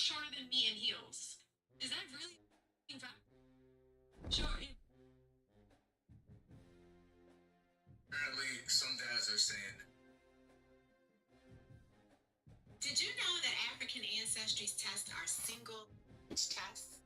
shorter than me in heels. Is that really a fact? Sure. Apparently, some dads are saying Did you know that African ancestry tests are single tests?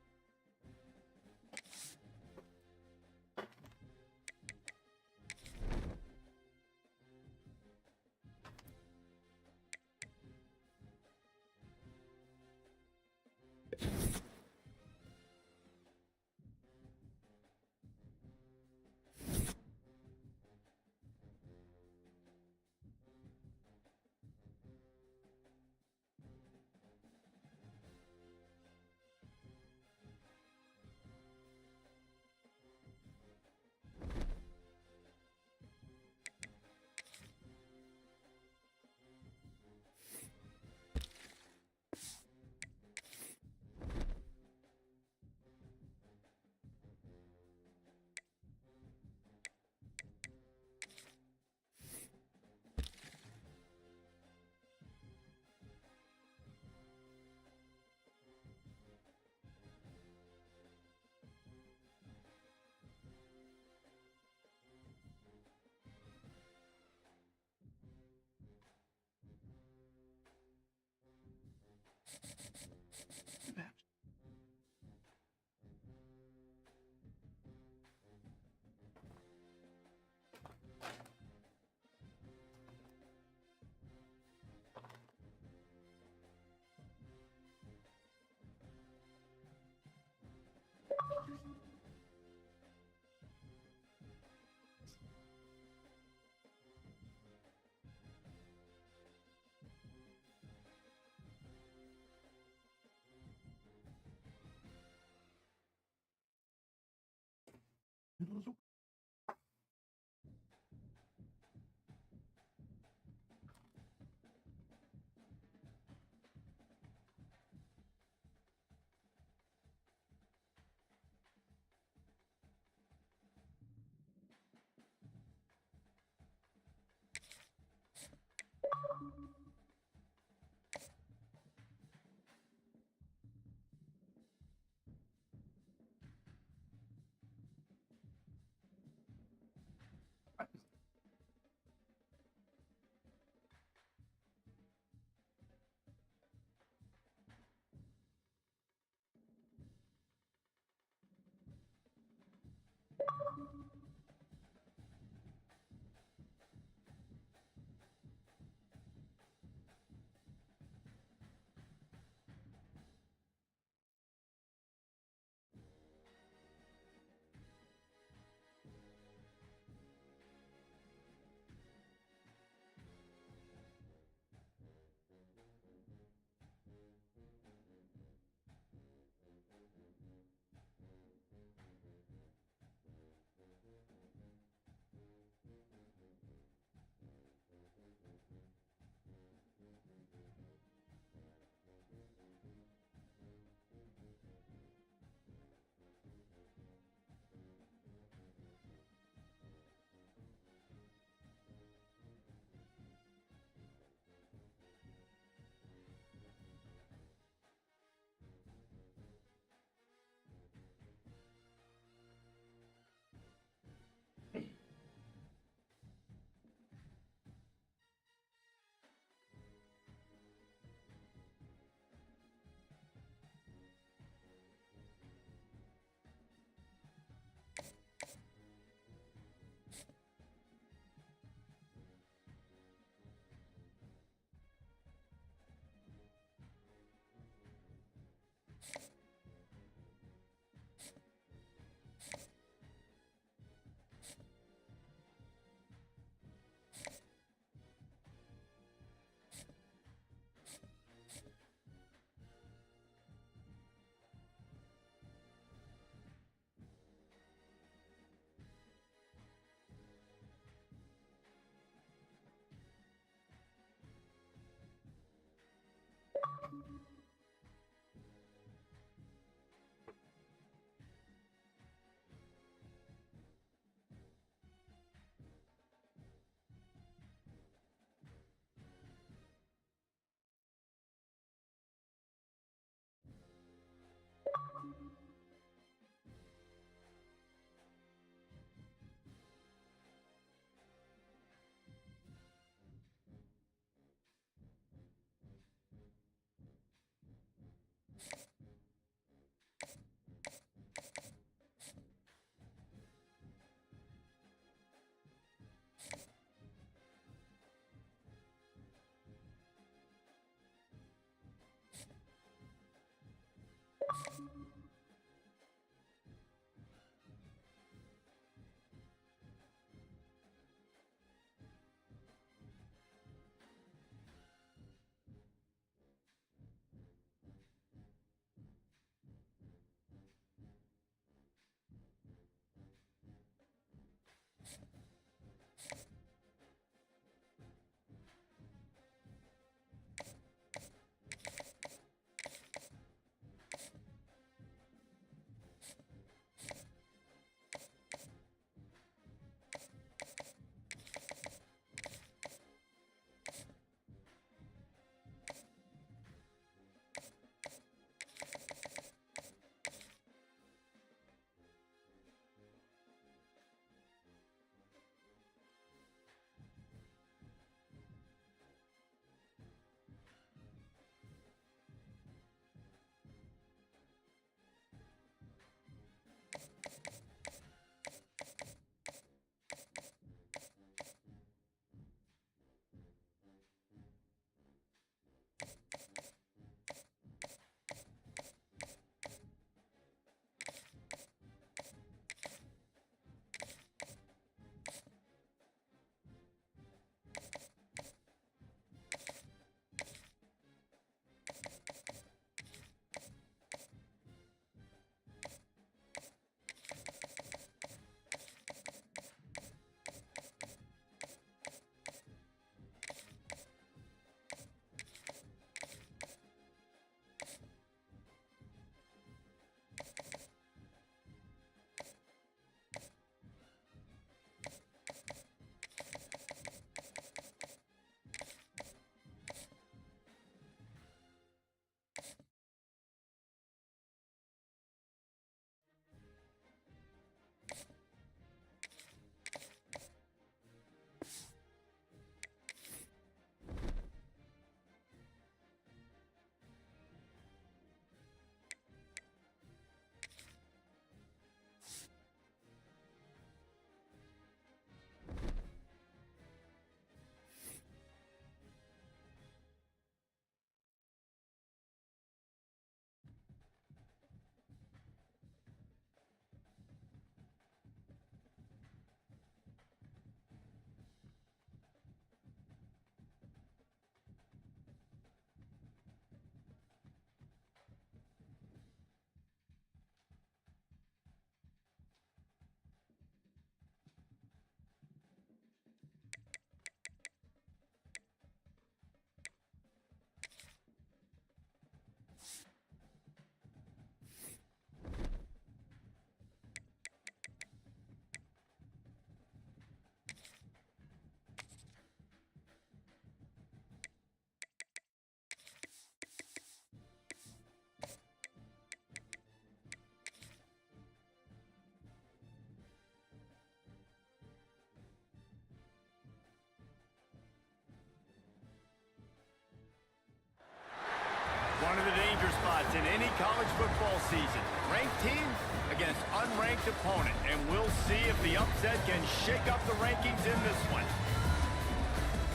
college football season. Ranked team against unranked opponent. And we'll see if the upset can shake up the rankings in this one.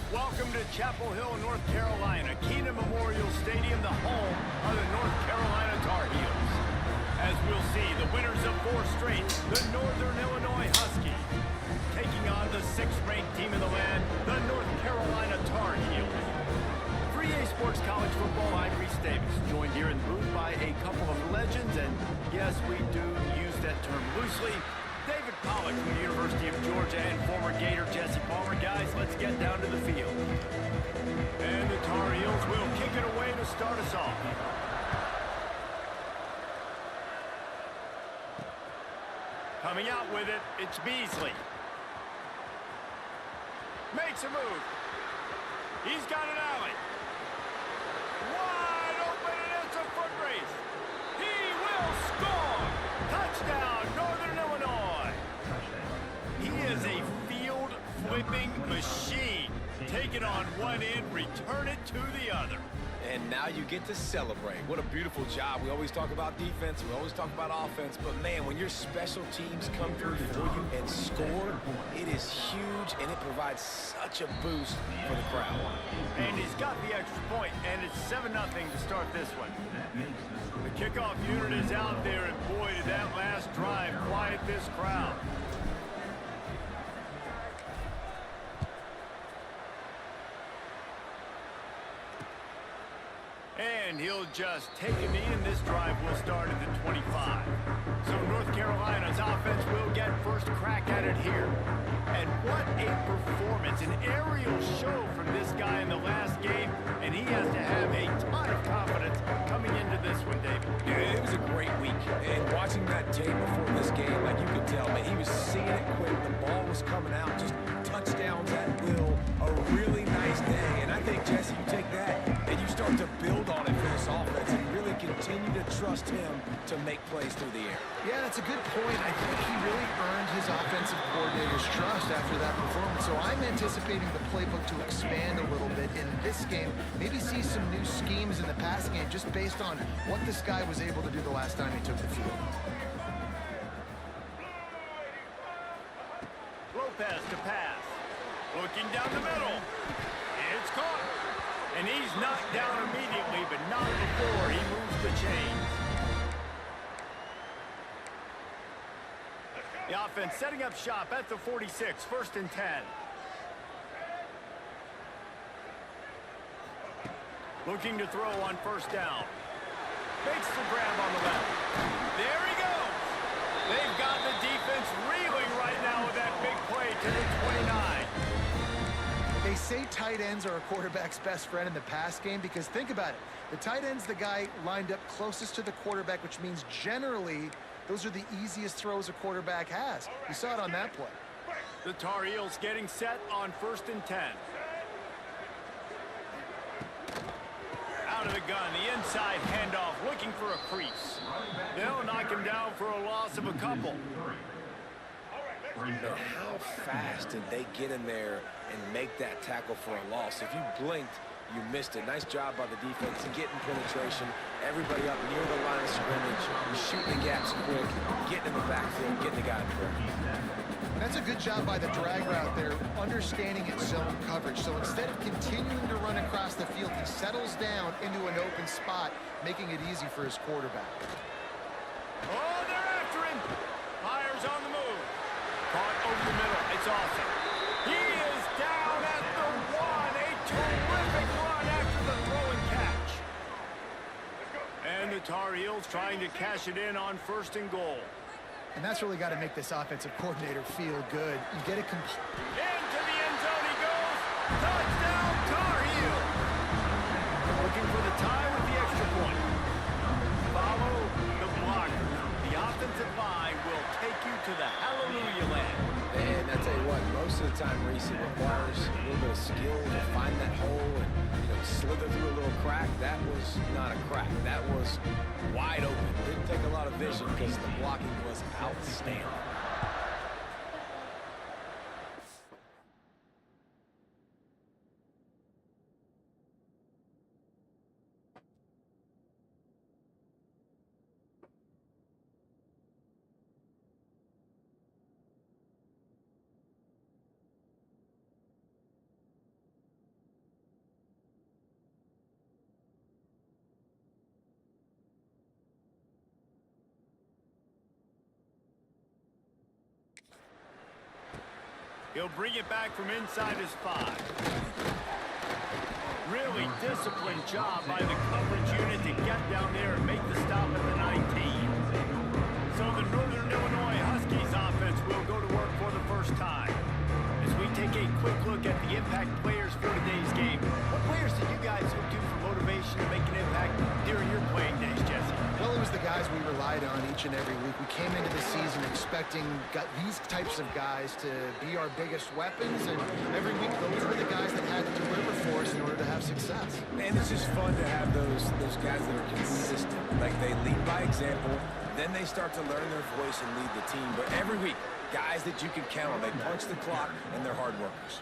Welcome to Chapel Hill, North Carolina. Kenan Memorial Stadium, the home of the North Carolina Tar Heels. As we'll see, the winners of 4 straight, the Northern Illinois Huskies, taking on the 6th-ranked team in the land, the North Carolina Tar Heels. For EA Sports College Football, I'm Reese Davis, joined here in the booth by a couple of legends, and yes, we do use that term loosely. David Pollack from the University of Georgia and former Gator Jesse Palmer. Guys, let's get down to the field. And the Tar Heels will kick it away to start us off. Coming out with it, it's Beasley. Makes a move. He's got an alley. Wide open, and it's a foot race. He will score. Touchdown, Northern Illinois. He is a field-flipping machine. Take it on one end, return it to the other. And now you get to celebrate. What a beautiful job. We always talk about defense, we always talk about offense, but man, when your special teams come through for you and score, it is huge, and it provides such a boost for the crowd. And he's got the extra point, and it's 7-0 to start this one. The kickoff unit is out there, and boy, did that last drive quiet this crowd. And he'll just take a knee, and this drive will start at the 25. So North Carolina's offense will get first crack at it here. And what a performance, an aerial show from this guy in the last game, and he has to have a ton of confidence coming into this one, David. Yeah, it was a great week, and watching that tape before this game, like you could tell, man, he was seeing it quick, the ball was coming out, just touchdowns at will, a really nice day, and I think, Jesse, you take that, and you start to build on it for this offense and really continue to trust him to make plays through the air. Yeah, that's a good point. I think he really earned his offensive coordinator's trust after that performance. So I'm anticipating the playbook to expand a little bit in this game. Maybe see some new schemes in the passing game just based on what this guy was able to do the last time he took the field. Lopez to pass. Looking down the middle. It's caught. And he's knocked down immediately, but not before he moves the chains. The offense setting up shop at the 46, 1st and 10. Looking to throw on 1st down. Makes the grab on the left. There he goes. They've got the defense reeling right now with that big play to the 29. They say tight ends are a quarterback's best friend in the pass game because think about it. The tight end's the guy lined up closest to the quarterback, which means generally those are the easiest throws a quarterback has. You saw it on that play. The Tar Heels getting set on 1st and 10. Out of the gun, the inside handoff, looking for a crease. They'll knock him down for a loss of a couple. And how fast did they get in there and make that tackle for a loss? If you blinked, you missed it. Nice job by the defense getting penetration. Everybody up near the line of scrimmage, shooting the gaps quick, getting in the backfield, getting the guy in front. That's a good job by the drag route there, understanding its zone coverage. So instead of continuing to run across the field, he settles down into an open spot, making it easy for his quarterback. Oh, they're after him. Myers on the move. Caught over the middle. It's awesome. He is down at the 1. A terrific run after the throw and catch. And the Tar Heels trying to cash it in on 1st and goal. And that's really got to make this offensive coordinator feel good. You get it complete. Into the end zone he goes. Touchdown, Tar Heels. Looking for the tie with the extra point. Follow the blocker. The offensive line will take you to the hallelujah land. And I tell you what, most of the time, Reese, it requires a little bit of skill to find that hole and slither through a little crack. That was not a crack. That was wide open. Didn't take a lot of vision because the blocking was outstanding. He'll bring it back from inside his 5. Really disciplined job by the coverage unit to get down there and make the stop at the 19. So the Northern Illinois Huskies offense will go to work for the first time. As we take a quick look at the impact players for today's game, what players did you guys look to for motivation to make an impact during your playing days, Jesse? Well, it was the guys we relied on each and every week. We came into the season expecting these types of guys to be our biggest weapons, and every week those were the guys that had to deliver for us in order to have success. And it's just fun to have those guys that are consistent. Like, they lead by example, then they start to learn their voice and lead the team. But every week, guys that you can count on. They punch the clock, and they're hard workers.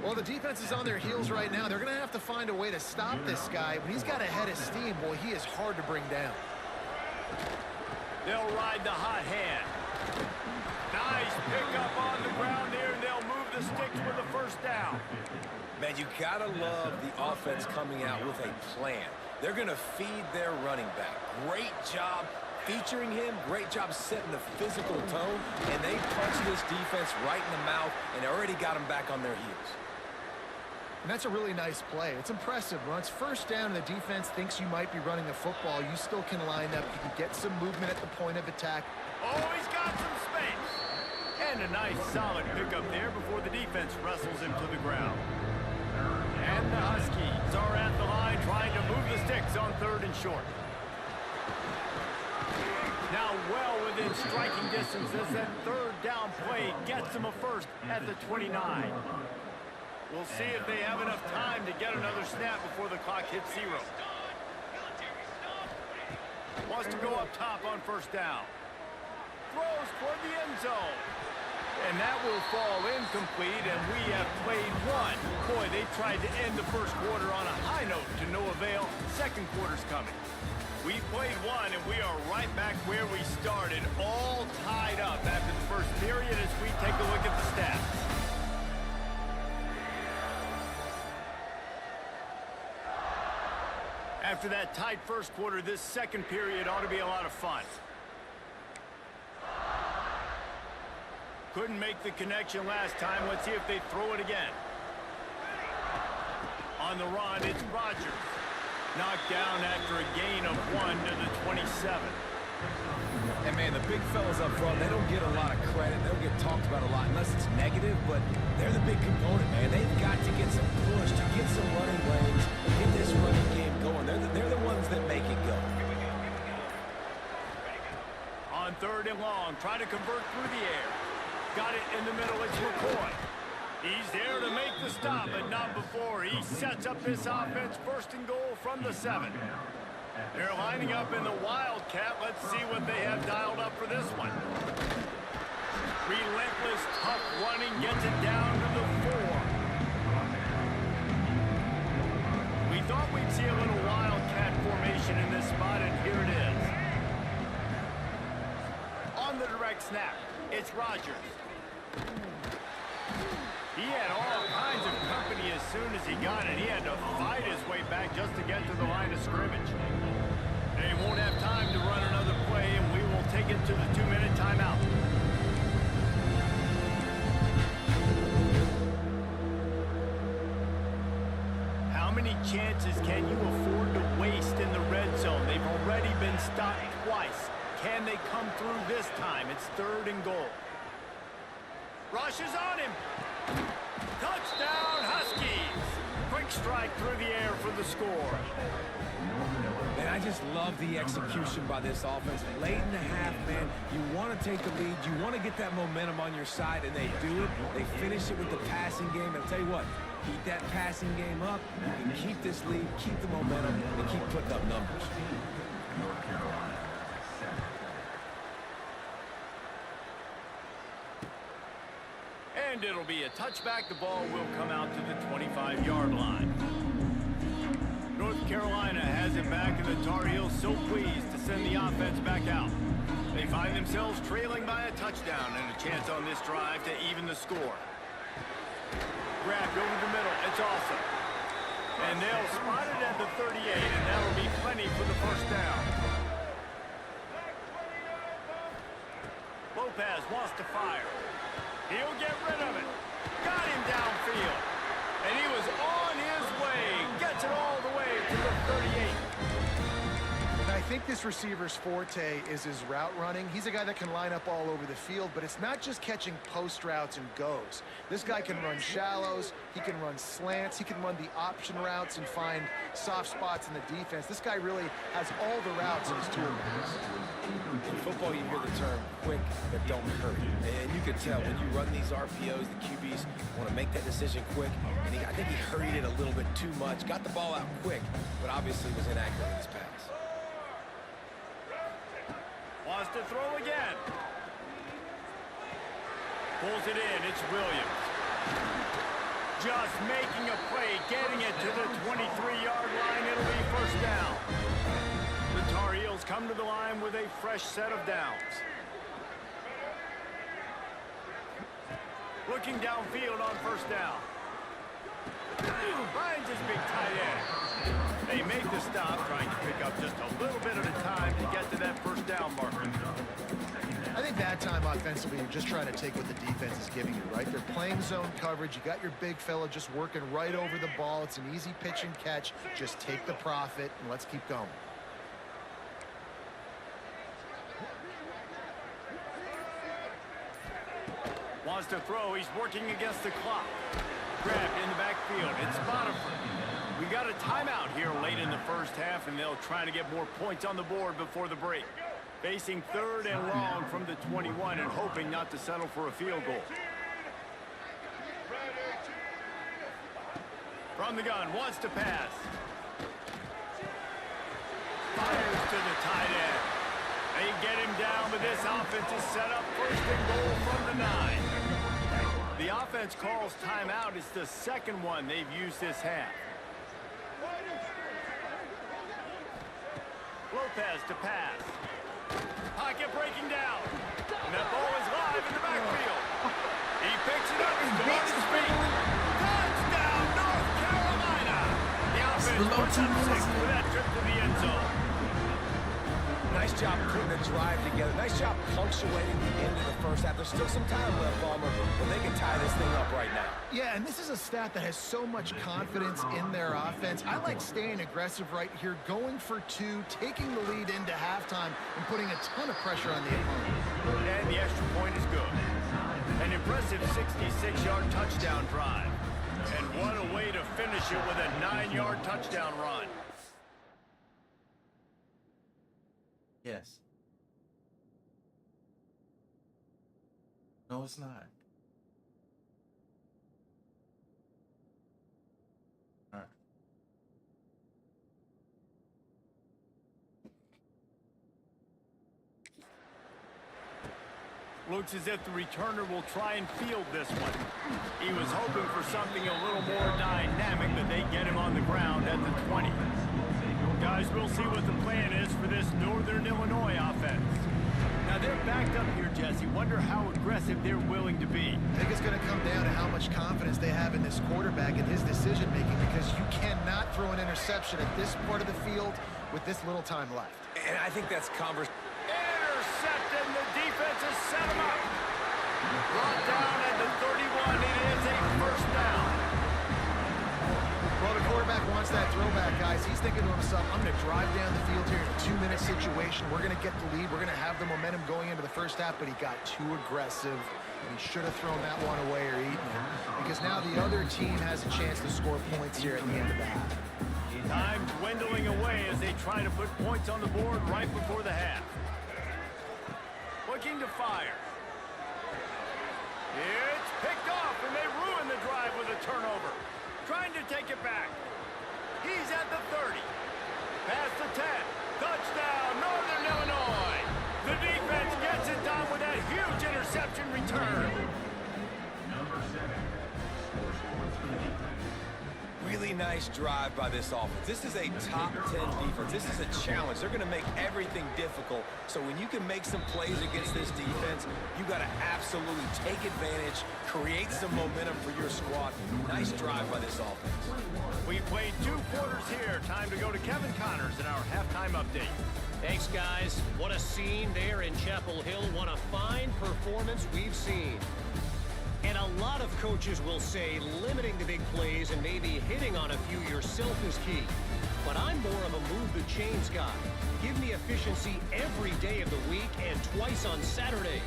Well, the defense is on their heels right now. They're going to have to find a way to stop this guy. When he's got a head of steam, boy, he is hard to bring down. They'll ride the hot hand. Nice pickup on the ground there, and they'll move the sticks with a first down. Man, you gotta love the offense coming out with a plan. They're gonna feed their running back. Great job featuring him, great job setting the physical tone, and they punched this defense right in the mouth and already got them back on their heels. And that's a really nice play. It's impressive. When it's first down and the defense thinks you might be running a football, you still can line up. You can get some movement at the point of attack. Oh, he's got some space. And a nice solid pickup there before the defense wrestles him to the ground. And the Huskies are at the line trying to move the sticks on 3rd and short. Now well within striking distance as that 3rd down play gets them a first at the 29. We'll see if they have enough time to get another snap before the clock hits 0. Wants to go up top on 1st down. Throws toward the end zone. And that will fall incomplete, and we have played 1. Boy, they tried to end the 1st quarter on a high note to no avail. 2nd quarter's coming. We played 1, and we are right back where we started, all tied up after the 1st period as we take a look at the stats. After that tight 1st quarter, this 2nd period ought to be a lot of fun. Couldn't make the connection last time. Let's see if they throw it again. On the run, it's Rodgers. Knocked down after a gain of 1 to the 27. And, man, the big fellas up front, they don't get a lot of credit. They don't get talked about a lot unless it's negative, but they're the big component, man. They've got to get some push, to get some running lanes, get this running game going. They're the ones that make it go. On 3rd and long, trying to convert through the air. Got it in the middle, it's McCoy. He's there to make the stop, but not before. He sets up this offense 1st and goal from the 7. They're lining up in the Wildcat. Let's see what they have dialed up for this one. Relentless, tough running, gets it down to the 4. We thought we'd see a little Wildcat formation in this spot, and here it is. On the direct snap, it's Rodgers. He had all kinds of company as soon as he got it. He had to fight his way back just to get to the line of scrimmage. They won't have time to run another play, and we will take it to the 2-minute timeout. How many chances can you afford to waste in the red zone? They've already been stopped twice. Can they come through this time? It's 3rd and goal. Rush is on him. Touchdown, Huskies. Quick strike through the air for the score. And I just love the execution by this offense. Late in the half, man, you want to take the lead. You want to get that momentum on your side, and they do it. They finish it with the passing game. I'll tell you what, keep that passing game up. You can keep this lead, keep the momentum, and keep putting up numbers. And it'll be a touchback. The ball will come out to the 25-yard line. North Carolina has it back, and the Tar Heels so pleased to send the offense back out. They find themselves trailing by a touchdown and a chance on this drive to even the score. Grabbed over the middle. It's awesome. And they'll spot it at the 38, and that'll be plenty for the 1st down. Lopez wants to fire. He'll get rid of it. think this receiver's forte is his route running. He's a guy that can line up all over the field, but it's not just catching post routes and goes. This guy can run shallows, he can run slants, he can run the option routes and find soft spots in the defense. This guy really has all the routes in his toolbox. In football, you hear the term quick but don't hurry. And you can tell when you run these RPOs, the QBs want to make that decision quick. And I think he hurried it a little bit too much, got the ball out quick, but obviously was inaccurate in his pass. Wants to throw again. Pulls it in. It's Williams. Just making a play, getting it to the 23-yard line. It'll be first down. The Tar Heels come to the line with a fresh set of downs. Looking downfield on first down. Finds his big tight end. They make the stop, trying to pick up just a little bit at a time to get to that first down marker. I think that time offensively, you're just trying to take what the defense is giving you, right? They're playing zone coverage. You got your big fella just working right over the ball. It's an easy pitch and catch. Just take the profit and let's keep going. Wants to throw. He's working against the clock. Grabbed in the backfield. It's Bonifant. We got a timeout here late in the first half, and they'll try to get more points on the board before the break. Facing third and long from the 21 and hoping not to settle for a field goal. From the gun, wants to pass. Fires to the tight end. They get him down, but this offense is set up first and goal from the 9. The offense calls timeout. It's the second one they've used this half. Lopez to pass. Pocket breaking down. And that ball is live in the backfield. He picks it up and goes to speed. Touchdown, North Carolina. The offense puts up 6 for that trip to the end zone. Nice job putting the drive together. Nice job punctuating the end of the first half. There's still some time left, Palmer, but they can tie this thing up right now. Yeah, and this is a stat that has so much confidence in their offense. I like staying aggressive right here, going for 2, taking the lead into halftime, and putting a ton of pressure on the opponent. And the extra point is good. An impressive 66-yard touchdown drive. And what a way to finish it with a 9-yard touchdown run. Yes. No, it's not. All right. Looks as if the returner will try and field this one. He was hoping for something a little more dynamic, but they get him on the ground at the 20. Guys, we'll see what the plan is for this Northern Illinois offense. Now, they're backed up here, Jesse. Wonder how aggressive they're willing to be. I think it's going to come down to how much confidence they have in this quarterback and his decision-making, because you cannot throw an interception at this part of the field with this little time left. And I think that's Intercepted, and the defense has set him up. Brought down at the 31. It is a first down. Well, the quarterback wants that throwback, guys. He's thinking to himself, I'm going to drive down the field here in a 2-minute situation. We're going to get the lead. We're going to have the momentum going into the first half, but he got too aggressive, and he should have thrown that one away or eaten it, because now the other team has a chance to score points here at the end of the half. Time dwindling away as they try to put points on the board right before the half. Looking to fire. It's picked off, and they ruin the drive with a turnover. Trying to take it back. He's at the 30. Past the 10. Touchdown, Northern Illinois. The defense gets it done with that huge interception return. really nice drive by this offense. This is a top 10 defense. This is a challenge. They're going to make everything difficult. So when you can make some plays against this defense, you got to absolutely take advantage, create some momentum for your squad. Nice drive by this offense. We played 2 quarters here. Time to go to Kevin Connors in our halftime update. Thanks, guys. What a scene there in Chapel Hill. What a fine performance we've seen. And a lot of coaches will say limiting the big plays and maybe hitting on a few yourself is key. but I'm more of a move the chains guy. Give me efficiency every day of the week and twice on Saturday.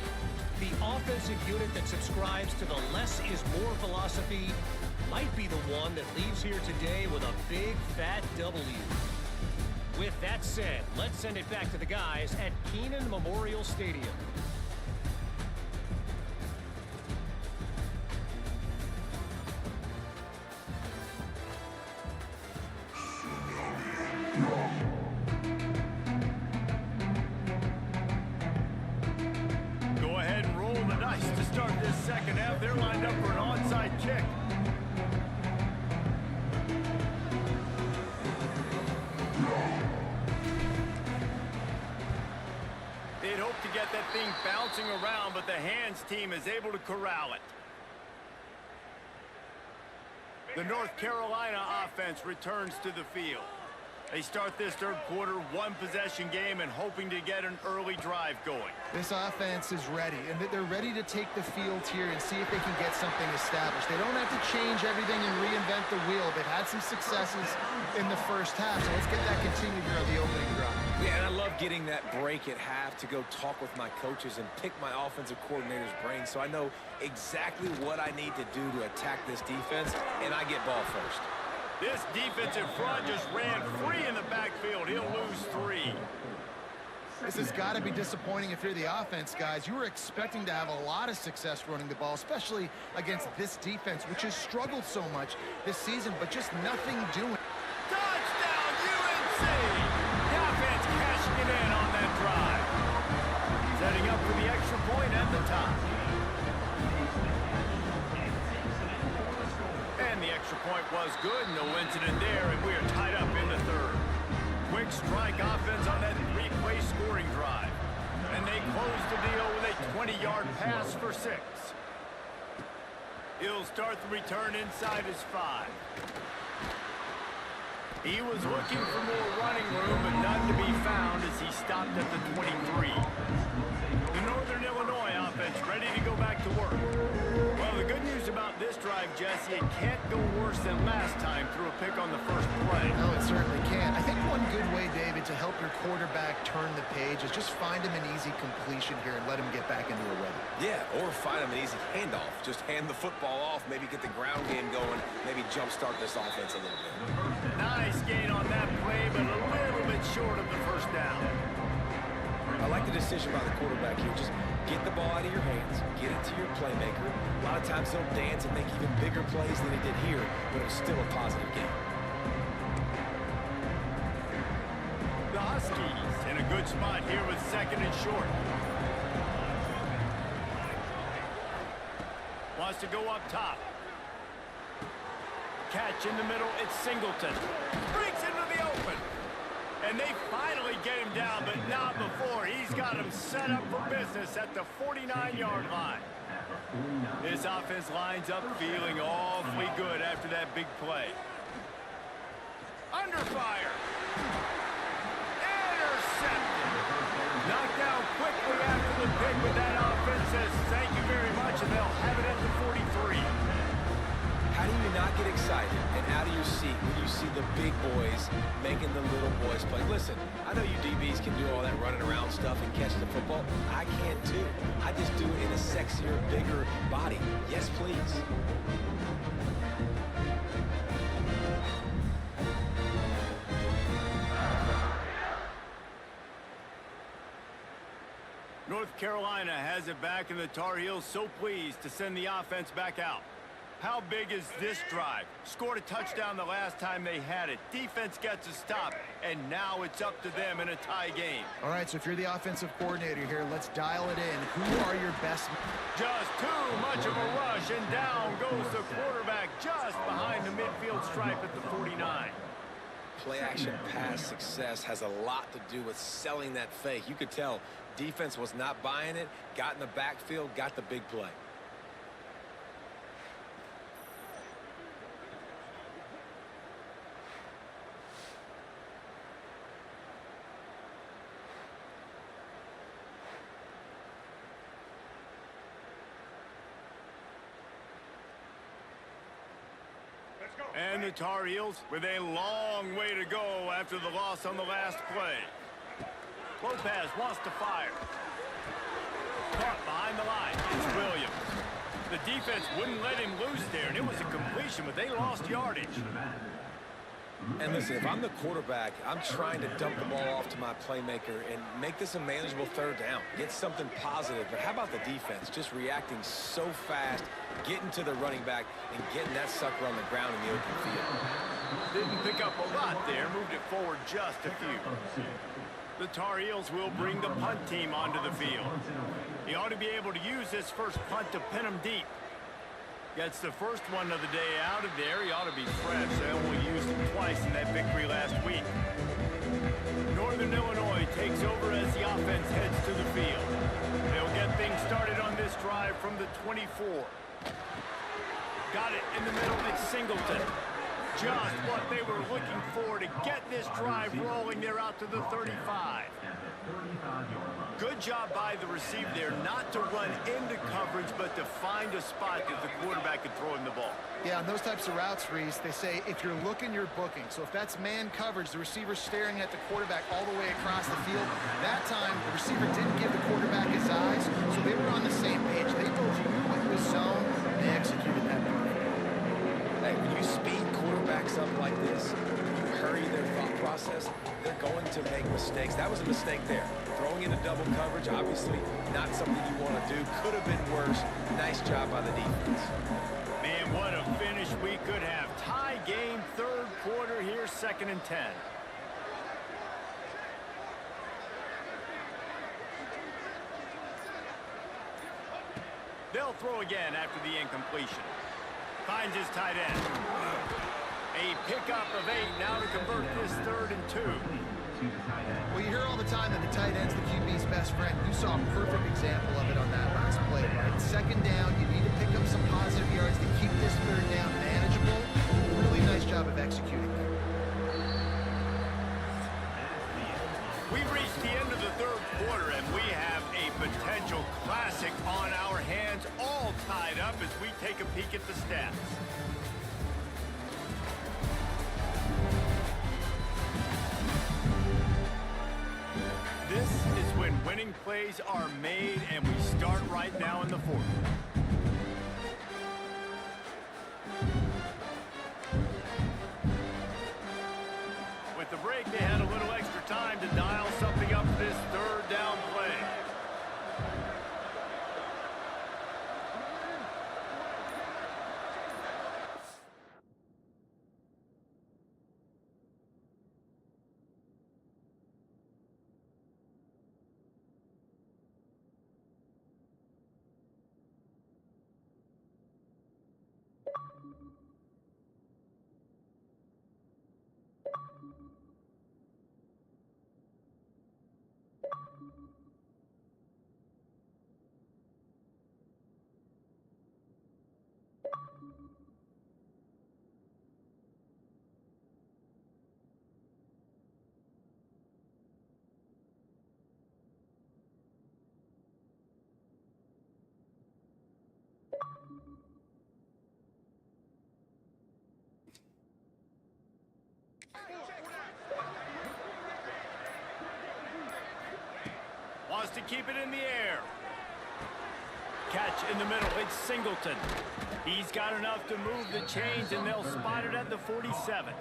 The offensive unit that subscribes to the less is more philosophy might be the one that leaves here today with a big fat W. With that said, let's send it back to the guys at Kenan Memorial Stadium. Go ahead and roll the dice to start this second half. They're lined up for an onside kick. They'd hope to get that thing bouncing around, but the hands team is able to corral it. The North Carolina offense returns to the field. They start this third quarter one-possession game and hoping to get an early drive going. This offense is ready, and they're ready to take the field here and see if they can get something established. They don't have to change everything and reinvent the wheel. They've had some successes in the first half, so let's get that continued here on the opening drive. Yeah, and I love getting that break at half to go talk with my coaches and pick my offensive coordinator's brain so I know exactly what I need to do to attack this defense, and I get ball first. This defensive front just ran free in the backfield. He'll lose 3. This has got to be disappointing if you're the offense, guys. You were expecting to have a lot of success running the ball, especially against this defense, which has struggled so much this season, but just nothing doing. Touchdown, UNC! The offense cashing it in on that drive. Setting up for the extra point and the tie. And the extra point was good. No incident there, and we are tied up in the third. Quick strike offense on that 3-play scoring drive. And they close the deal with a 20-yard pass for 6. He'll start the return inside his 5. He was looking for more running room, but none to be found as he stopped at the 23. The Northern Illinois offense ready to go back to work. Well, the good news about this drive, Jesse, it can't go worse than last time through a pick on the first play. No, it certainly can't. I think one good way, David, to help your quarterback turn the page is just find him an easy completion here and let him get back into a rhythm. Yeah, or find him an easy handoff. Just hand the football off, maybe get the ground game going, maybe jumpstart this offense a little bit. Nice gain on that play, but a little bit short of the first down. I like the decision by the quarterback here. Just get the ball out of your hands, get it to your playmaker. A lot of times he'll dance and make even bigger plays than he did here, but it was still a positive game. The Huskies in a good spot here with second and short. Wants to go up top. Catch in the middle, it's Singleton. Breaks into the open. And they finally get him down, but not before. He's got him set up for business at the 49-yard line. This offense lines up feeling awfully good after that big play. Under fire. Intercepted. Knocked down quickly after the pick, but that offense says thank you very much, and they'll have it at the 43. How do you not get excited and out of your seat when you see the big boys making the little boys play? Listen, I know you DBs can do all that running around stuff and catch the football. I can too. I just do it in a sexier, bigger body. Yes, please. North Carolina has it back, and the Tar Heels so pleased to send the offense back out. How big is this drive? Scored a touchdown the last time they had it. Defense gets a stop, and now it's up to them in a tie game. All right, so if you're the offensive coordinator here, let's dial it in. Who are your best? Just too much of a rush, and down goes the quarterback just behind the midfield stripe at the 49. Play-action pass success has a lot to do with selling that fake. You could tell defense was not buying it, got in the backfield, got the big play. And the Tar Heels with a long way to go after the loss on the last play. Lopez wants to fire. Caught behind the line. It's Williams. The defense wouldn't let him loose there, and it was a completion, but they lost yardage. And listen, if I'm the quarterback, I'm trying to dump the ball off to my playmaker and make this a manageable third down. Get something positive. But how about the defense? Just reacting so fast, getting to the running back, and getting that sucker on the ground in the open field. Didn't pick up a lot there, moved it forward just a few. The Tar Heels will bring the punt team onto the field. He ought to be able to use this first punt to pin him deep. Gets the first one of the day out of there. He ought to be fresh. They only used him twice in that victory last week. Northern Illinois takes over as the offense heads to the field. They'll get things started on this drive from the 24. Got it in the middle. It's Singleton. Just what they were looking for to get this drive rolling. They're out to the 35. Good job by the receiver there not to run into coverage, but to find a spot that the quarterback could throw him the ball. Yeah, on those types of routes, Reese, they say if you're looking, you're booking. So if that's man coverage, the receiver's staring at the quarterback all the way across the field. That time, the receiver didn't give the quarterback his eyes, so they were on the same page. They both knew it was zone, and they executed that perfectly. Hey, when you speed quarterbacks up like this, you hurry their thought process, they're going to make mistakes. That was a mistake there. Throwing into double coverage, obviously not something you want to do. Could have been worse. Nice job by the defense. Man, what a finish we could have. Tie game, third quarter here, 2nd and 10. They'll throw again after the incompletion. Finds his tight end. A pickup of 8 now to convert this 3rd and 2. Well, you hear all the time that the tight end's the QB's best friend. You saw a perfect example of it on that last play, right? 2nd down, you need to pick up some positive yards to keep this 3rd down manageable. Really nice job of executing. We've reached the end of the 3rd quarter, and we have a potential classic on our hands, all tied up as we take a peek at the stats. This is when winning plays are made, and we start right now in the 4th. With the break, they had a little extra time to dial something up for this 3rd down play. Wants to keep it in the air. Catch in the middle. It's Singleton. He's got enough to move the chains, and they'll spot it at the 47.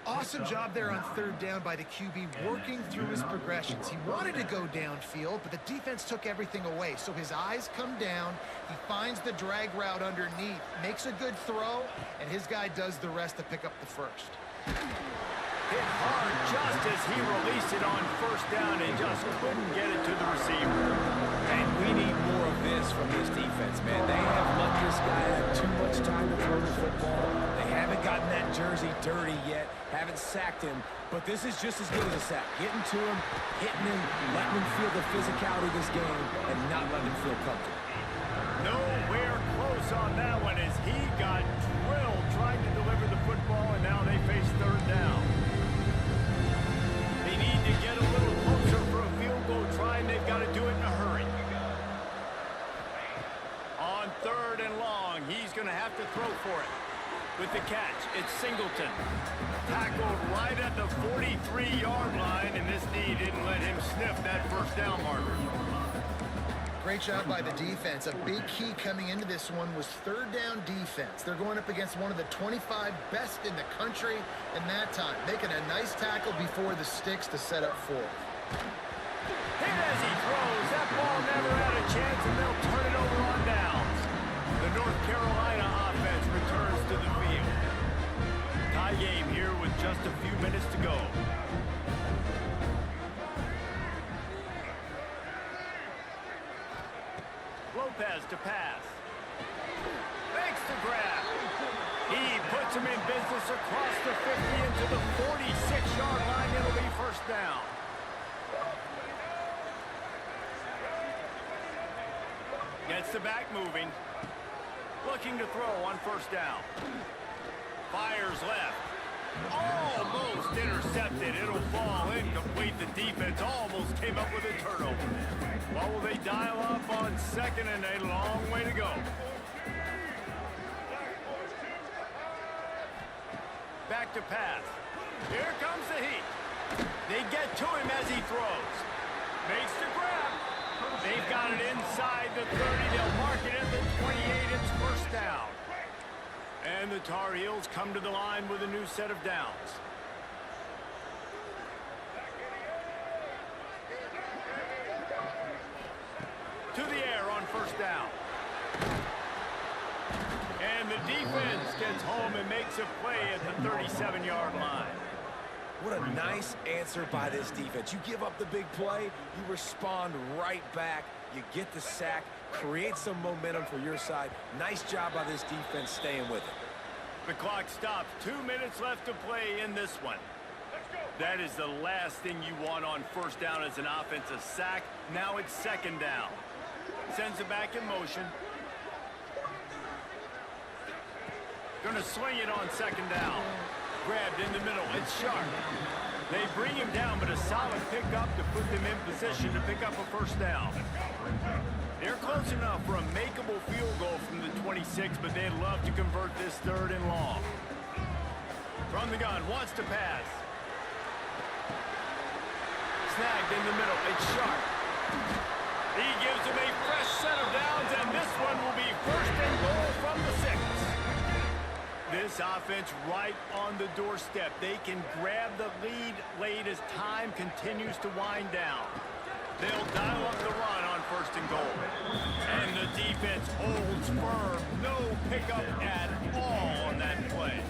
Awesome job there on 3rd down by the QB, working through his progressions. He wanted to go downfield, but the defense took everything away. So his eyes come down, he finds the drag route underneath, makes a good throw, and his guy does the rest to pick up the first. Hit hard just as he released it on 1st down and just couldn't get it to the receiver. And we need more of this from this defense, man. They have let this guy have too much time to throw the football. They haven't gotten that jersey dirty yet, haven't sacked him, but this is just as good as a sack. Getting to him, hitting him, letting him feel the physicality of this game, and not letting him feel comfortable. Nowhere close on that one as he got drilled trying to deliver the football, and now they face 3rd down. They need to get a little closer for a field goal try, and they've got to do it in a hurry. On 3rd and long, he's going to have to throw for it. With the catch, it's Singleton. Tackled right at the 43-yard line, and this D didn't let him sniff that first down marker. Great job by the defense. A big key coming into this one was third down defense. They're going up against one of the 25 best in the country in that time, making a nice tackle before the sticks to set up fourth. Hit as he throws. That ball never had a chance, and they'll turn it over on downs. The North Carolina offense returns to the field. Tie game here with just a few minutes to go. Lopez to pass. Makes the grab. He puts him in business across the 50 into the 46-yard line. It'll be first down. Gets the back moving. Looking to throw on first down. Fires left. Almost intercepted. It'll fall incomplete. The defense almost came up with a turnover. What will they dial up on second and a long way to go? Back to pass. Here comes the heat. They get to him as he throws. Makes the grab. They've got it inside the 30. They'll mark it at the 28. It's first down. And the Tar Heels come to the line with a new set of downs. To the air on first down. And the defense gets home and makes a play at the 37-yard line. What a nice answer by this defense. You give up the big play, you respond right back, you get the sack, create some momentum for your side. Nice job by this defense staying with it. The clock stops. 2 minutes left to play in this one. That is the last thing you want on first down as an offensive sack. Now it's second down. Sends it back in motion. Gonna swing it on second down. Grabbed in the middle. It's Sharp. They bring him down, but a solid pickup to put them in position to pick up a first down. They're close enough for a makeable field goal from the 26, but they'd love to convert this third and long. From the gun, wants to pass. Snagged in the middle. It's Sharp. He gives him a fresh set of downs, and this one will be first and goal from the 6. This offense right on the doorstep. They can grab the lead late as time continues to wind down. They'll dial up the run on first and goal. And the defense holds firm. No pickup at all on that play.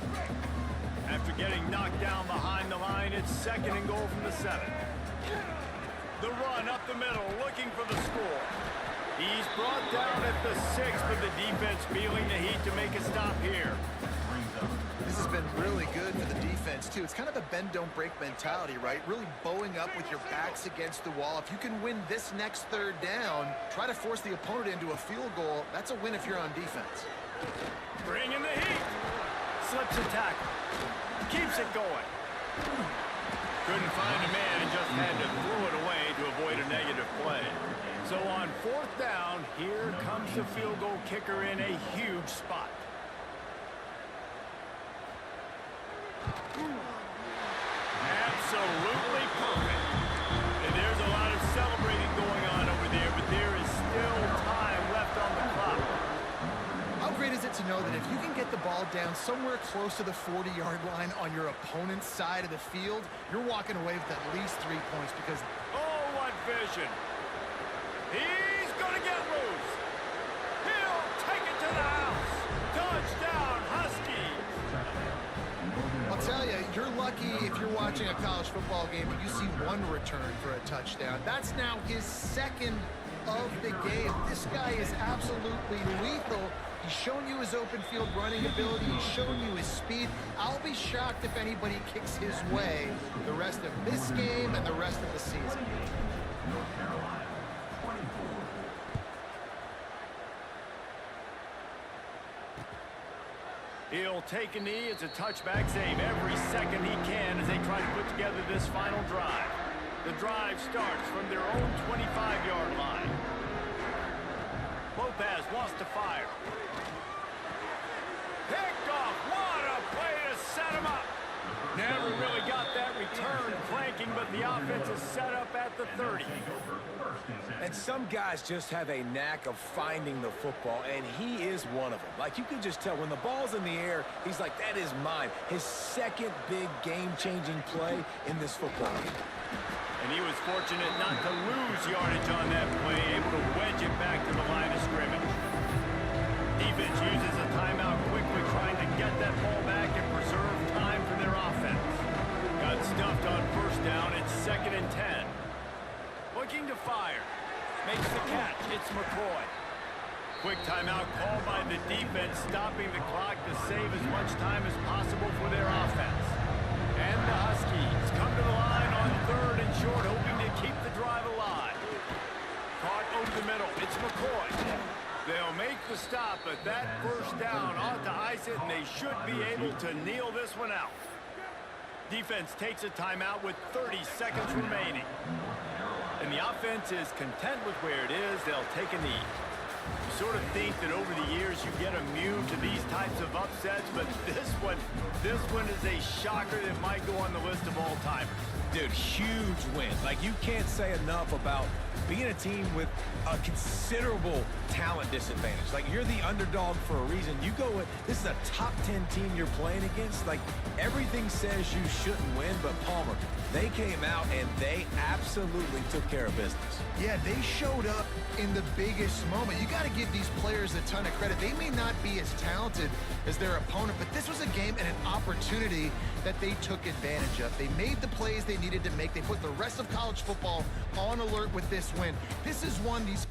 After getting knocked down behind the line, it's second and goal from the 7. The run up the middle, looking for the score. He's brought down at the 6, but the defense feeling the heat to make a stop here. This has been really good for the defense, too. It's kind of a bend-don't-break mentality, right? Really bowing up with your backs against the wall. If you can win this next third down, try to force the opponent into a field goal. That's a win if you're on defense. Bring in the heat. Slips a tackle. Keeps it going. Couldn't find a man and just had to throw it away to avoid a negative play. So on fourth down, here comes the field goal kicker in a huge spot. Absolutely perfect. And there's a lot of celebrating going on over there, but there is still time left on the clock. How great is it to know that if you can get the ball down somewhere close to the 40-yard line on your opponent's side of the field, you're walking away with at least 3 points because... Oh, what vision. He's going to get loose. He'll take it to the house. Touchdown, Huskies. I'll tell you, you're lucky if you're watching a college football game and you see one return for a touchdown. That's now his second of the game. This guy is absolutely lethal. He's shown you his open field running ability. He's shown you his speed. I'll be shocked if anybody kicks his way the rest of this game and the rest of the season. He'll take a knee. It's a touchback save every second he can as they try to put together this final drive. The drive starts from their own 25-yard line. Lopez wants to fire. Picked off. What set him up. Never really got that return flanking, but the offense is set up at the 30. And some guys just have a knack of finding the football, and he is one of them. Like, you can just tell when the ball's in the air, he's like, that is mine. His second big game-changing play in this football game. And he was fortunate not to lose yardage on that play, able to wedge it back to the line of scrimmage. Defense uses a timeout quickly, trying to get that ball back and preserve time for their offense. Got stuffed on first down. It's 2nd and 10. Looking to fire. Makes the catch. It's McCoy. Quick timeout called by the defense, stopping the clock to save as much time as possible for their offense. And the Huskies come to the line on 3rd and short, hoping to keep the drive alive. Caught over the middle. It's McCoy. They'll make the stop, but that first down ought to ice it, and they should be able to kneel this one out. Defense takes a timeout with 30 seconds remaining. And the offense is content with where it is. They'll take a knee. You sort of think that over the years you get immune to these types of upsets, but this one is a shocker that might go on the list of all-timers. Dude, huge win. Like, you can't say enough about being a team with a considerable talent disadvantage. Like, you're the underdog for a reason. You go with, this is a top 10 team you're playing against. Like, everything says you shouldn't win, but Palmer, they came out and they absolutely took care of business. Yeah, they showed up in the biggest moment. You got to give these players a ton of credit. They may not be as talented as their opponent, but this was a game and an opportunity that they took advantage of. They made the plays they needed to make. They put the rest of college football on alert with this win. This is one these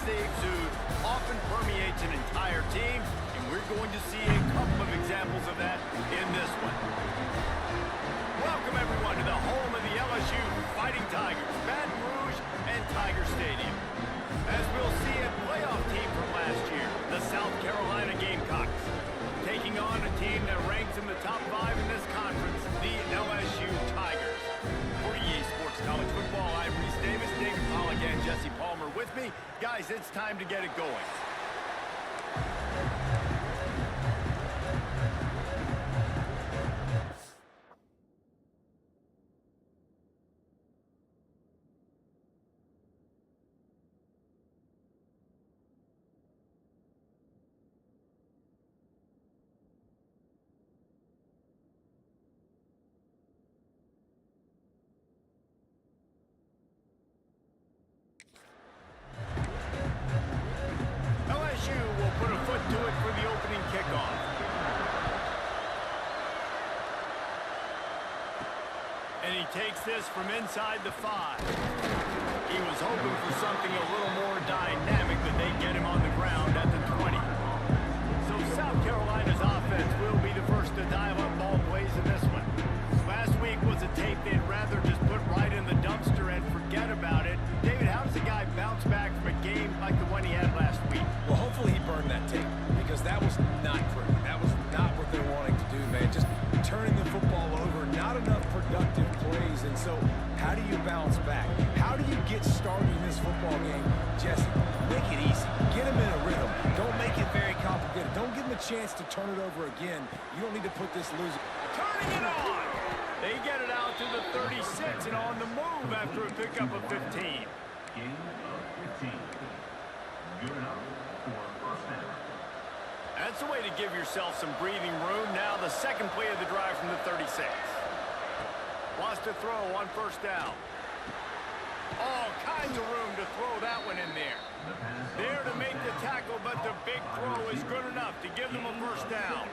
they exude often permeates an entire team, and we're going to see a couple of examples of that in this one. Welcome, everyone, to the home of the LSU Fighting Tigers, Baton Rouge and Tiger Stadium. As we'll see a playoff team from last year, the South Carolina Gamecocks, taking on a team that ranks in the top 5 in this conference, the LSU Tigers. For EA Sports College Football, I'm Reese Davis, David Pollack, and Jesse Palmer with me. Guys, it's time to get it going. Will put a foot to it for the opening kickoff. And he takes this from inside the 5. He was hoping for something a little more dynamic, but they get him on the ground at the 20. So South Carolina's offense will be the first to dial up ball plays in this one. Last week was a tape they'd rather just put right in the dumpster and forget about it. David, how does a guy bounce back from a game like the one he had last week? Well, hopefully he burned that tape, because that was not pretty. That was not what they're wanting to do, man. Just turning the football over, not enough productive plays. And so how do you bounce back? How do you get started in this football game? Jesse, make it easy. Get him in a rhythm. Don't make it very complicated. Don't give him a chance to turn it over again. You don't need to put this loser. Turning it on! They get it out to the 36 and on the move after a pickup of 15. Gain of 15. Good enough for first down. That's a way to give yourself some breathing room. Now the second play of the drive from the 36. Wants to throw on first down. All kinds of room to throw that one in there. There to make the tackle, but the big throw is good enough to give them a first down.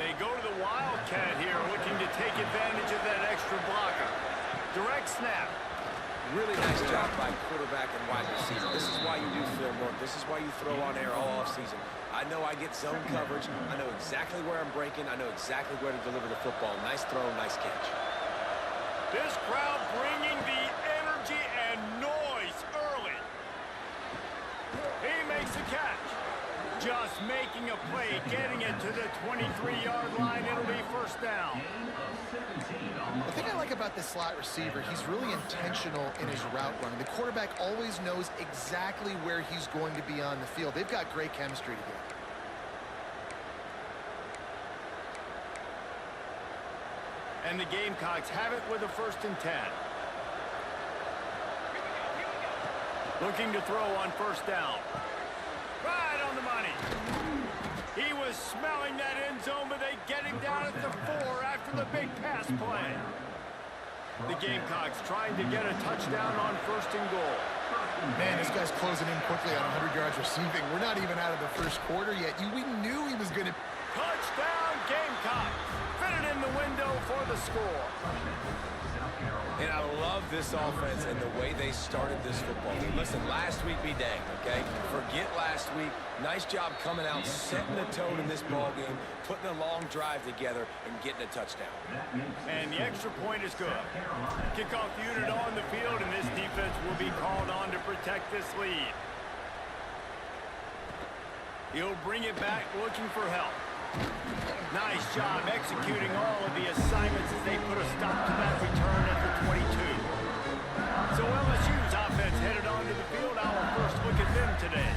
They go to the Wildcat here, looking to take advantage of that extra blocker. Direct snap. Really nice job by quarterback and wide receiver. This is why you do film work. This is why you throw on air all offseason. I know I get zone coverage. I know exactly where I'm breaking. I know exactly where to deliver the football. Nice throw, nice catch. This crowd bringing the energy and noise early. He makes the catch. Just making a play, getting it to the 23-yard line. It'll be first down. The thing I like about this slot receiver, he's really intentional in his route running. The quarterback always knows exactly where he's going to be on the field. They've got great chemistry together. And the Gamecocks have it with a 1st and 10. Looking to throw on first down. Right on the money. He was smelling that end zone, but they get him down at the 4 after the big pass play. The Gamecocks trying to get a touchdown on 1st and goal. Man, this guy's closing in quickly on 100 yards receiving. We're not even out of the first quarter yet. We knew he was going to... Touchdown, Gamecocks. Fitted in the window for the score. And I love this offense and the way they started this football team. Listen, last week be danged, okay? Forget last week. Nice job coming out, setting the tone in this ball game, putting a long drive together, and getting a touchdown. And the extra point is good. Kickoff unit on the field, and this defense will be called on to protect this lead. He'll bring it back looking for help. Nice job executing all of the assignments as they put a stop to that return at the 22. So LSU's offense headed onto the field. Our first look at them today.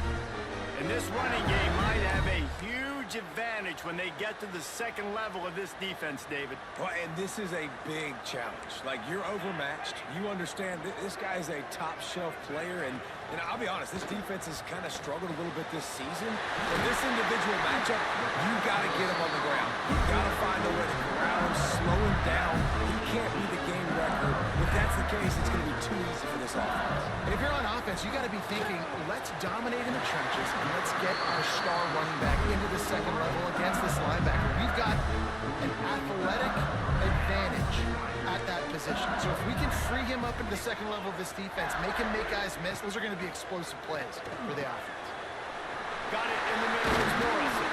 And this running game might have a huge advantage when they get to the second level of this defense, David. Well, and this is a big challenge. Like, you're overmatched. You understand this guy is a top-shelf player, and I'll be honest, this defense has kind of struggled a little bit this season. For this individual matchup, you got to get him on the ground. You got to find a way to corral him, slow him down. He can't be the game record. If that's the case, it's going to be too easy for this offense. And if you're on offense, you got to be thinking, let's dominate in the trenches and let's get our star running back into the second level against this linebacker. We've got an athletic advantage at that position. So if we can free him up into the second level of this defense, make him make guys miss, those are going to be explosive plays for the offense. Got it in the middle. It's Morrison.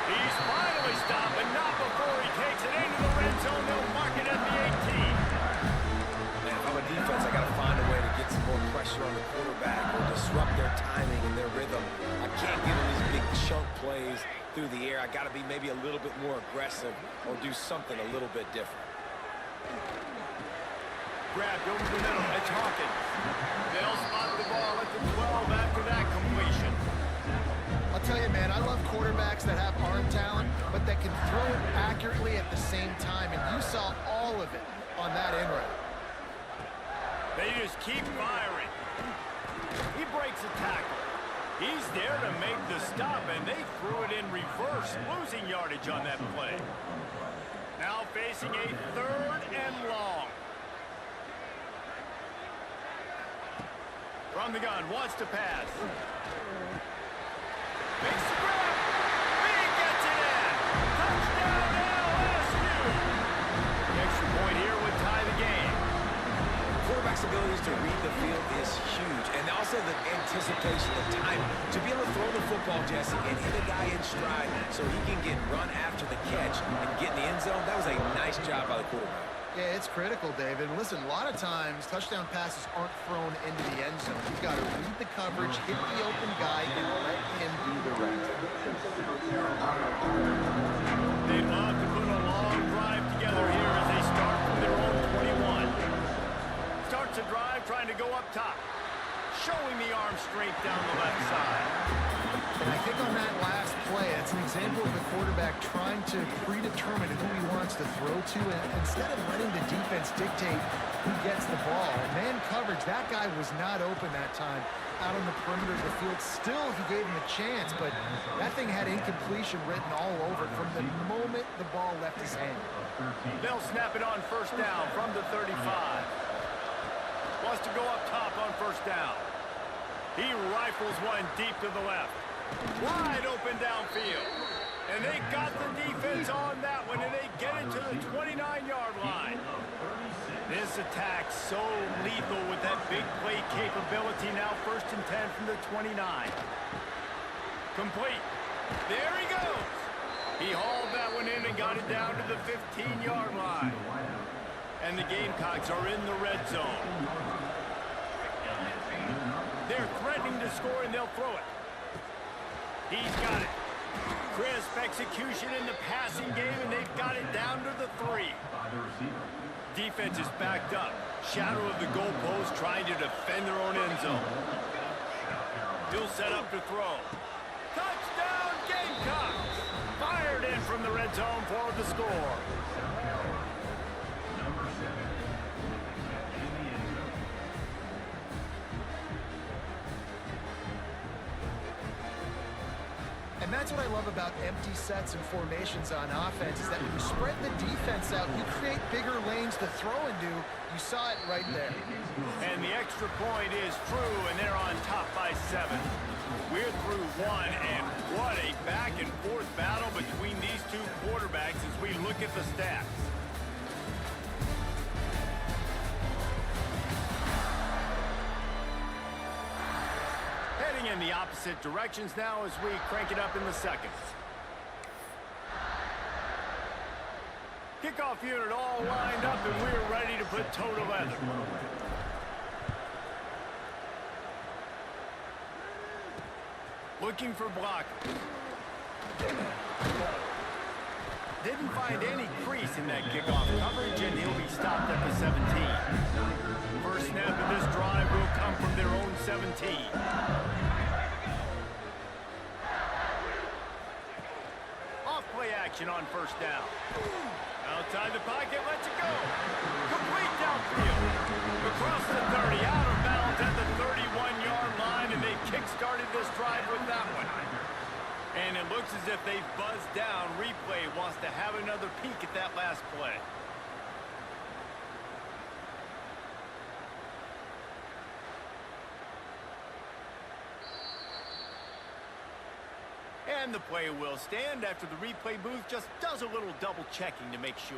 He's finally stopped, but not before he takes it into the red zone. They'll mark it at the 18. Man, if I'm a defense, I got to find a way to get some more pressure on the quarterback or disrupt their timing and their rhythm. I can't give them these big chunk plays through the air. I got to be maybe a little bit more aggressive or do something a little bit different. Grabbed over the middle. It's Hawkins. They'll spot the ball at the 12 after that completion. I'll tell you, man, I love quarterbacks that have arm talent, but that can throw it accurately at the same time, and you saw all of it on that end route. They just keep firing. He breaks a tackle. He's there to make the stop, and they threw it in reverse, losing yardage on that play. Now facing a 3rd and long. From the gun, wants to pass. Makes the grab. He gets it in. Touchdown LSU. The extra point here would tie the game. Quarterback's abilities to read the field is huge, and also the anticipation, the time to be able to throw the football, Jesse, and hit a guy in stride so he can get run after the catch and get in the end zone. That was a nice job by the quarterback. Yeah, it's critical, David. Listen, a lot of times, touchdown passes aren't thrown into the end zone. You've got to read the coverage, hit the open guy, and let him do the rest. They'd love to put a long drive together here as they start from their own 21. Starts a drive trying to go up top. Showing the arm strength down the left side. And I think on that last play, it's an example of the quarterback trying to predetermine who he wants to throw to, and instead of letting the defense dictate who gets the ball. Man coverage, that guy was not open that time out on the perimeter of the field. Still, he gave him a chance, but that thing had incompletion written all over it from the moment the ball left his hand. They'll snap it on 1st down from the 35. Wants to go up top on 1st down. He rifles one deep to the left. Wide open downfield. And they got the defense on that one, and they get it to the 29-yard line. This attack so lethal with that big play capability. Now 1st and 10 from the 29. Complete. There he goes. He hauled that one in and got it down to the 15-yard line. And the Gamecocks are in the red zone. They're threatening to score, and they'll throw it. He's got it. Crisp execution in the passing game, and they've got it down to the 3. Defense is backed up. Shadow of the goalpost trying to defend their own end zone. He'll set up to throw. Touchdown Gamecocks! Fired in from the red zone for the score. And that's what I love about empty sets and formations on offense, is that when you spread the defense out, you create bigger lanes to throw into. You saw it right there. And the extra point is true, and they're on top by 7. We're through 1, and what a back-and-forth battle between these two quarterbacks as we look at the stats. In the opposite directions now as we crank it up in the seconds. Kickoff unit all lined up, and we're ready to put toe to leather. Looking for blockers. Didn't find any crease in that kickoff coverage, and he'll be stopped at the 17. First snap of this drive will come from their own 17. Action on 1st down. Outside the pocket, lets it go. Complete downfield. Across the 30, out of bounds at the 31-yard line, and they kick-started this drive with that one. And it looks as if they've buzzed down. Replay wants to have another peek at that last play. And the play will stand after the replay booth just does a little double checking to make sure.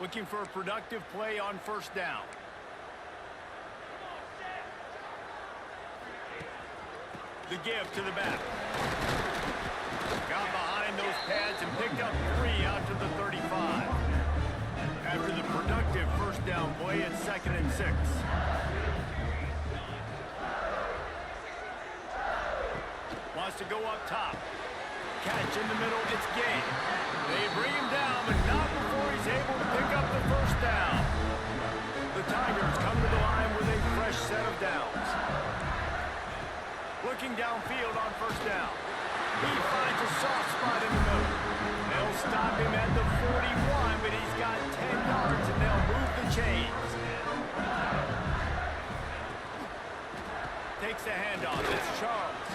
Looking for a productive play on first down. The give to the back. Got behind those pads and picked up 3 out to the 35. After the productive first down play, it's 2nd and 6. Wants to go up top. Catch in the middle, it's Gay. They bring him down, but not before he's able to pick up the first down. The Tigers come to the line with a fresh set of downs. Looking downfield on first down. He finds a soft spot in the middle. They'll stop him at the 41, but he's got 10 yards, and they'll move the chains. Takes the handoff. It's Charles.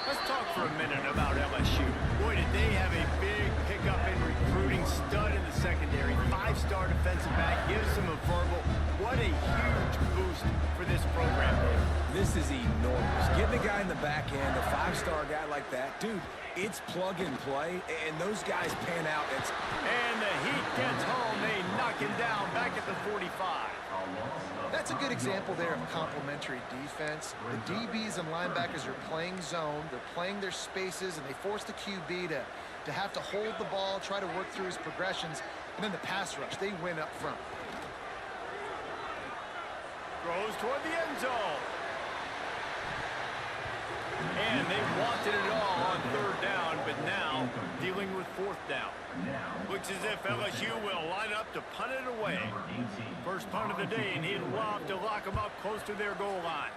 Let's talk for a minute about LSU. Boy, did they have a big pickup in recruiting. Stud in the secondary. 5-star defensive back. Gives them a verbal. What a huge boost for this program. This is enormous. Getting a guy in the back end, a 5-star guy like that, dude, it's plug and play, and those guys pan out. And the Heat gets home. They knock him down back at the 45. That's a good example there of complementary defense. The DBs and linebackers are playing zone, they're playing their spaces, and they force the QB to have to hold the ball, try to work through his progressions, and then the pass rush, they win up front. Throws toward the end zone. And they wanted it all on 3rd down, but now dealing with 4th down. Looks as if LSU will line up to punt it away. First punt of the day, and he'd love to lock them up close to their goal line.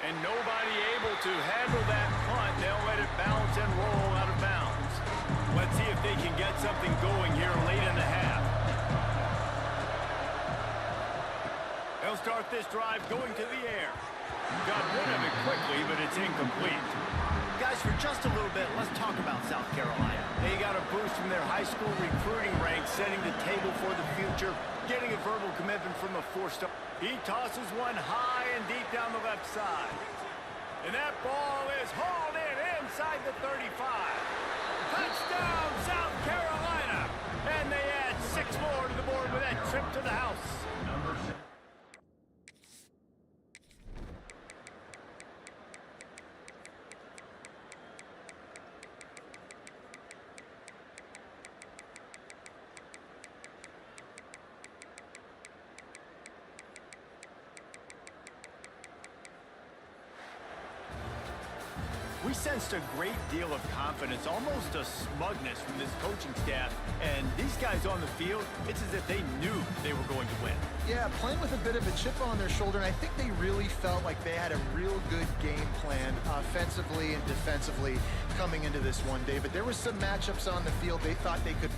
And nobody able to handle that punt. They'll let it bounce and roll out of bounds. Let's see if they can get something going here late in the half. They'll start this drive going to the air. Got rid of it quickly, but it's incomplete. Guys, for just a little bit, let's talk about South Carolina. They got a boost from their high school recruiting ranks, setting the table for the future, getting a verbal commitment from a 4-star. He tosses one high and deep down the left side. And that ball is hauled in inside the 35. Touchdown, South Carolina! And they add 6 more to the board with that trip to the house. Number 6. We sensed a great deal of confidence, almost a smugness from this coaching staff. And these guys on the field, it's as if they knew they were going to win. Yeah, playing with a bit of a chip on their shoulder, and I think they really felt like they had a real good game plan offensively and defensively coming into this one, David. There were some matchups on the field they thought they could...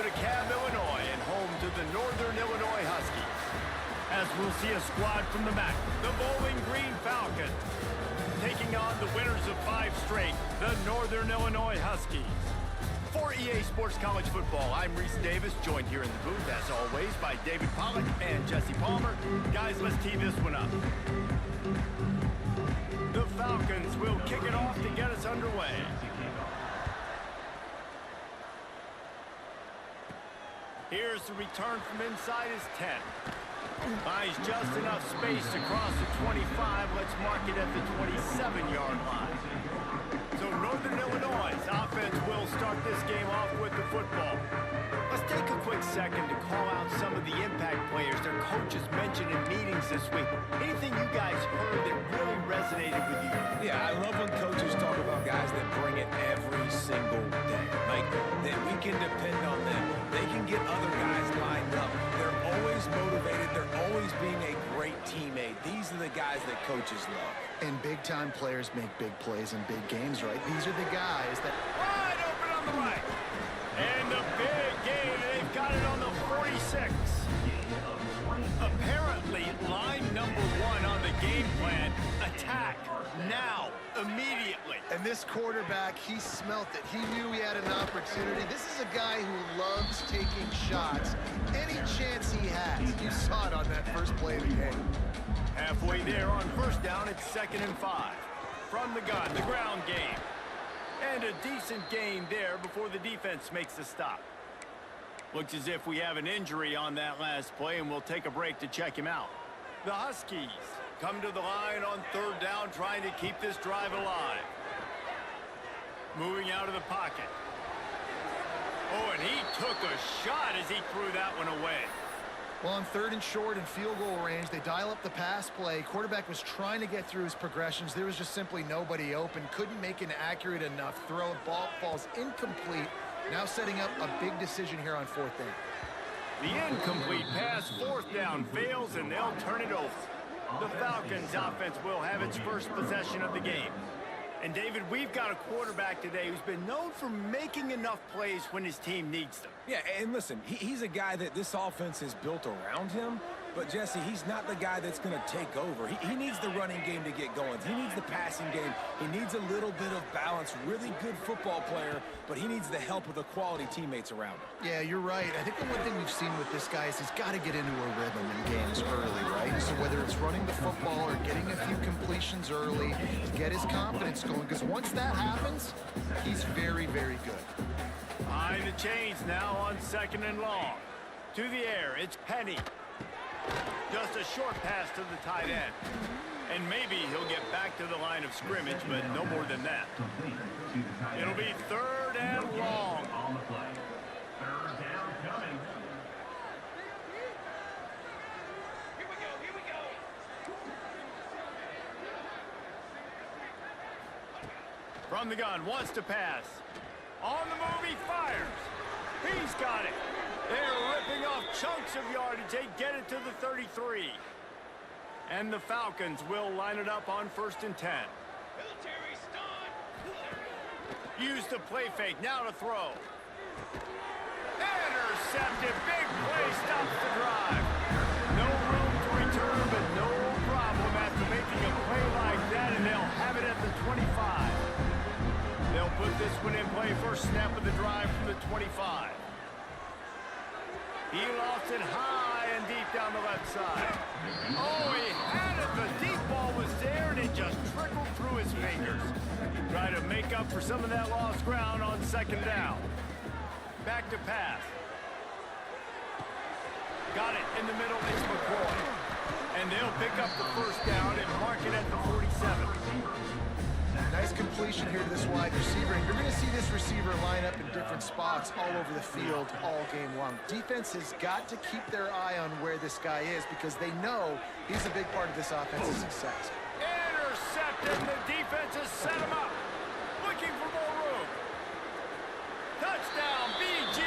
to DeKalb, Illinois, and home to the Northern Illinois Huskies. As we'll see a squad from the MAC, the Bowling Green Falcons, taking on the winners of 5 straight, the Northern Illinois Huskies. For EA Sports College Football, I'm Reese Davis, joined here in the booth, as always, by David Pollack and Jesse Palmer. Guys, let's tee this one up. The Falcons will kick it off to get us underway. Here's the return from inside his 10. Buys just enough space to cross the 25. Let's mark it at the 27-yard line. So Northern Illinois' offense will start this game off with the football. Let's take a quick second to call out some of the impact players their coaches mentioned in meetings this week. Anything you guys heard that really resonated with you? Yeah, I love when coaches talk about guys that bring it every single day. Like, that we can depend on them. They can get other guys lined up. They're always motivated. They're always being a great teammate. These are the guys that coaches love. And big-time players make big plays in big games, right? These are the guys that... Wide open on the right. And the big gain, they've got it on the 46. Apparently, line number 1 on the game plan, attack, now, immediately. And this quarterback, he smelt it. He knew he had an opportunity. This is a guy who loves taking shots any chance he has. You saw it on that first play of the game. Halfway there on first down, it's 2nd and 5. From the gun, the ground game. And a decent gain there before the defense makes the stop. Looks as if we have an injury on that last play, and we'll take a break to check him out. The Huskies come to the line on 3rd down, trying to keep this drive alive. Moving out of the pocket. Oh, and he took a shot as he threw that one away. Well, on 3rd and short and field goal range, they dial up the pass play. Quarterback was trying to get through his progressions. There was just simply nobody open. Couldn't make an accurate enough throw. Ball falls incomplete. Now setting up a big decision here on 4th down. The incomplete pass, 4th down, fails, and they'll turn it over. The Falcons' offense will have its first possession of the game. And, David, we've got a quarterback today who's been known for making enough plays when his team needs them. Yeah, and listen, he's a guy that this offense is built around him. But, Jesse, he's not the guy that's going to take over. He needs the running game to get going. He needs the passing game. He needs a little bit of balance. Really good football player, but he needs the help of the quality teammates around him. Yeah, you're right. I think the one thing we've seen with this guy is he's got to get into a rhythm in games early, right? So whether it's running the football or getting a few completions early to get his confidence going, because once that happens, he's very, very good. Behind the chains now on 2nd and long. To the air, it's Penny. Just a short pass to the tight end. And maybe he'll get back to the line of scrimmage, but no more than that. It'll be 3rd and long. On the play. 3rd down coming. Here we go. From the gun, wants to pass. On the move, he fires. He's got it. They're ripping off chunks of yardage. They get it to the 33. And the Falcons will line it up on 1st and 10. Use the play fake, now to throw. Intercepted, big play, stops the drive. No room to return, but no problem after making a play like that, and they'll have it at the 25. They'll put this one in play, first snap of the drive from the 25. He lost it high and deep down the left side. Oh, he had it. The deep ball was there, and it just trickled through his fingers. Try to make up for some of that lost ground on 2nd down. Back to pass. Got it in the middle. It's McCoy. And they'll pick up the 1st down and mark it at the 47. Nice completion here to this wide receiver. And you're going to see this receiver line up in different spots all over the field all game long. Defense has got to keep their eye on where this guy is because they know he's a big part of this offense's success. Intercepted. The defense has set him up. Looking for more room. Touchdown, BG.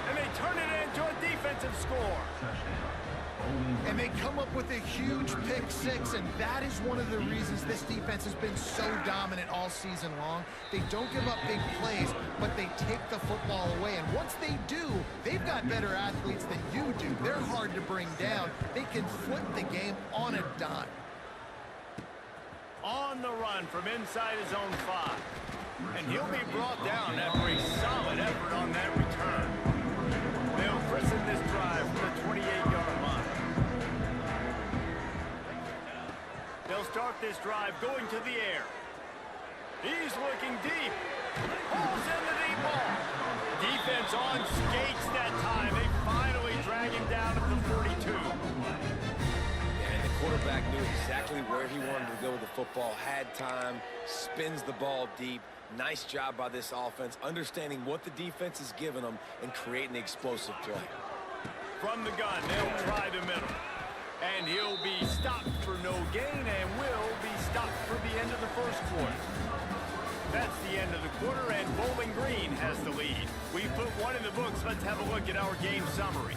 And they turn it into a defensive score. And they come up with a huge pick six, and that is one of the reasons this defense has been so dominant all season long. They don't give up big plays, but they take the football away. And once they do, they've got better athletes than you do. They're hard to bring down. They can flip the game on a dime. On the run from inside his own 5. And he'll be brought down after a solid effort on that return. They'll christen this drive from the 28-yard line. They'll start this drive going to the air. He's looking deep. Pulls in the deep ball. Defense on skates that time. They finally drag him down at the 42. And the quarterback knew exactly where he wanted to go with the football, had time, spins the ball deep. Nice job by this offense, understanding what the defense is giving them and creating the explosive play. From the gun, they'll try the middle. And he'll be stopped for no gain and will be stopped for the end of the first quarter. That's the end of the quarter, and Bowling Green has the lead. We put one in the books. Let's have a look at our game summary.